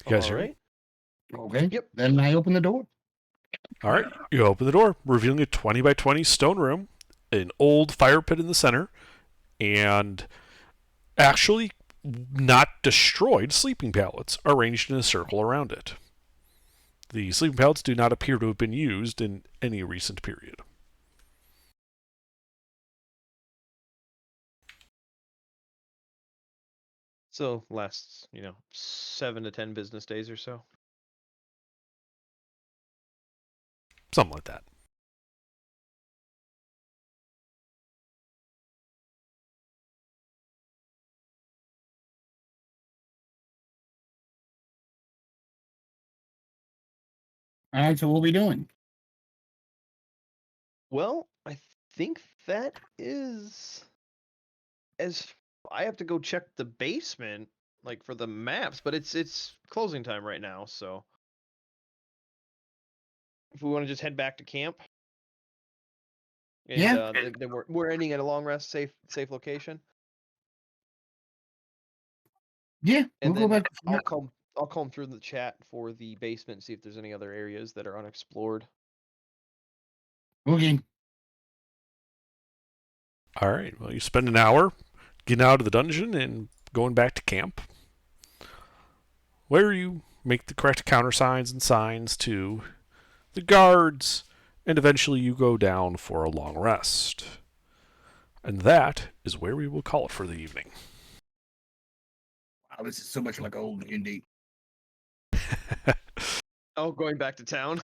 You guys hear me? Okay. Yep. Then I open the door. All right. You open the door, revealing a 20 by 20 stone room, an old fire pit in the center, and actually not destroyed sleeping pallets arranged in a circle around it. The sleeping pallets do not appear to have been used in any recent period. So lasts, 7 to 10 business days or so. Something like that. All right, so what we doing? Well, I think that is as I have to go check the basement, like for the maps, but it's closing time right now, so if we want to just head back to camp, and Yeah. then we're ending at a long rest, safe location, Yeah, and we'll go then back. I'll comb through the chat for the basement and see if there's any other areas that are unexplored. Okay. All right. Well, you spend an hour getting out of the dungeon and going back to camp, where you make the correct countersigns and signs to the guards, and eventually you go down for a long rest. And that is where we will call it for the evening. Wow, this is so much like old D&D. Oh, going back to town.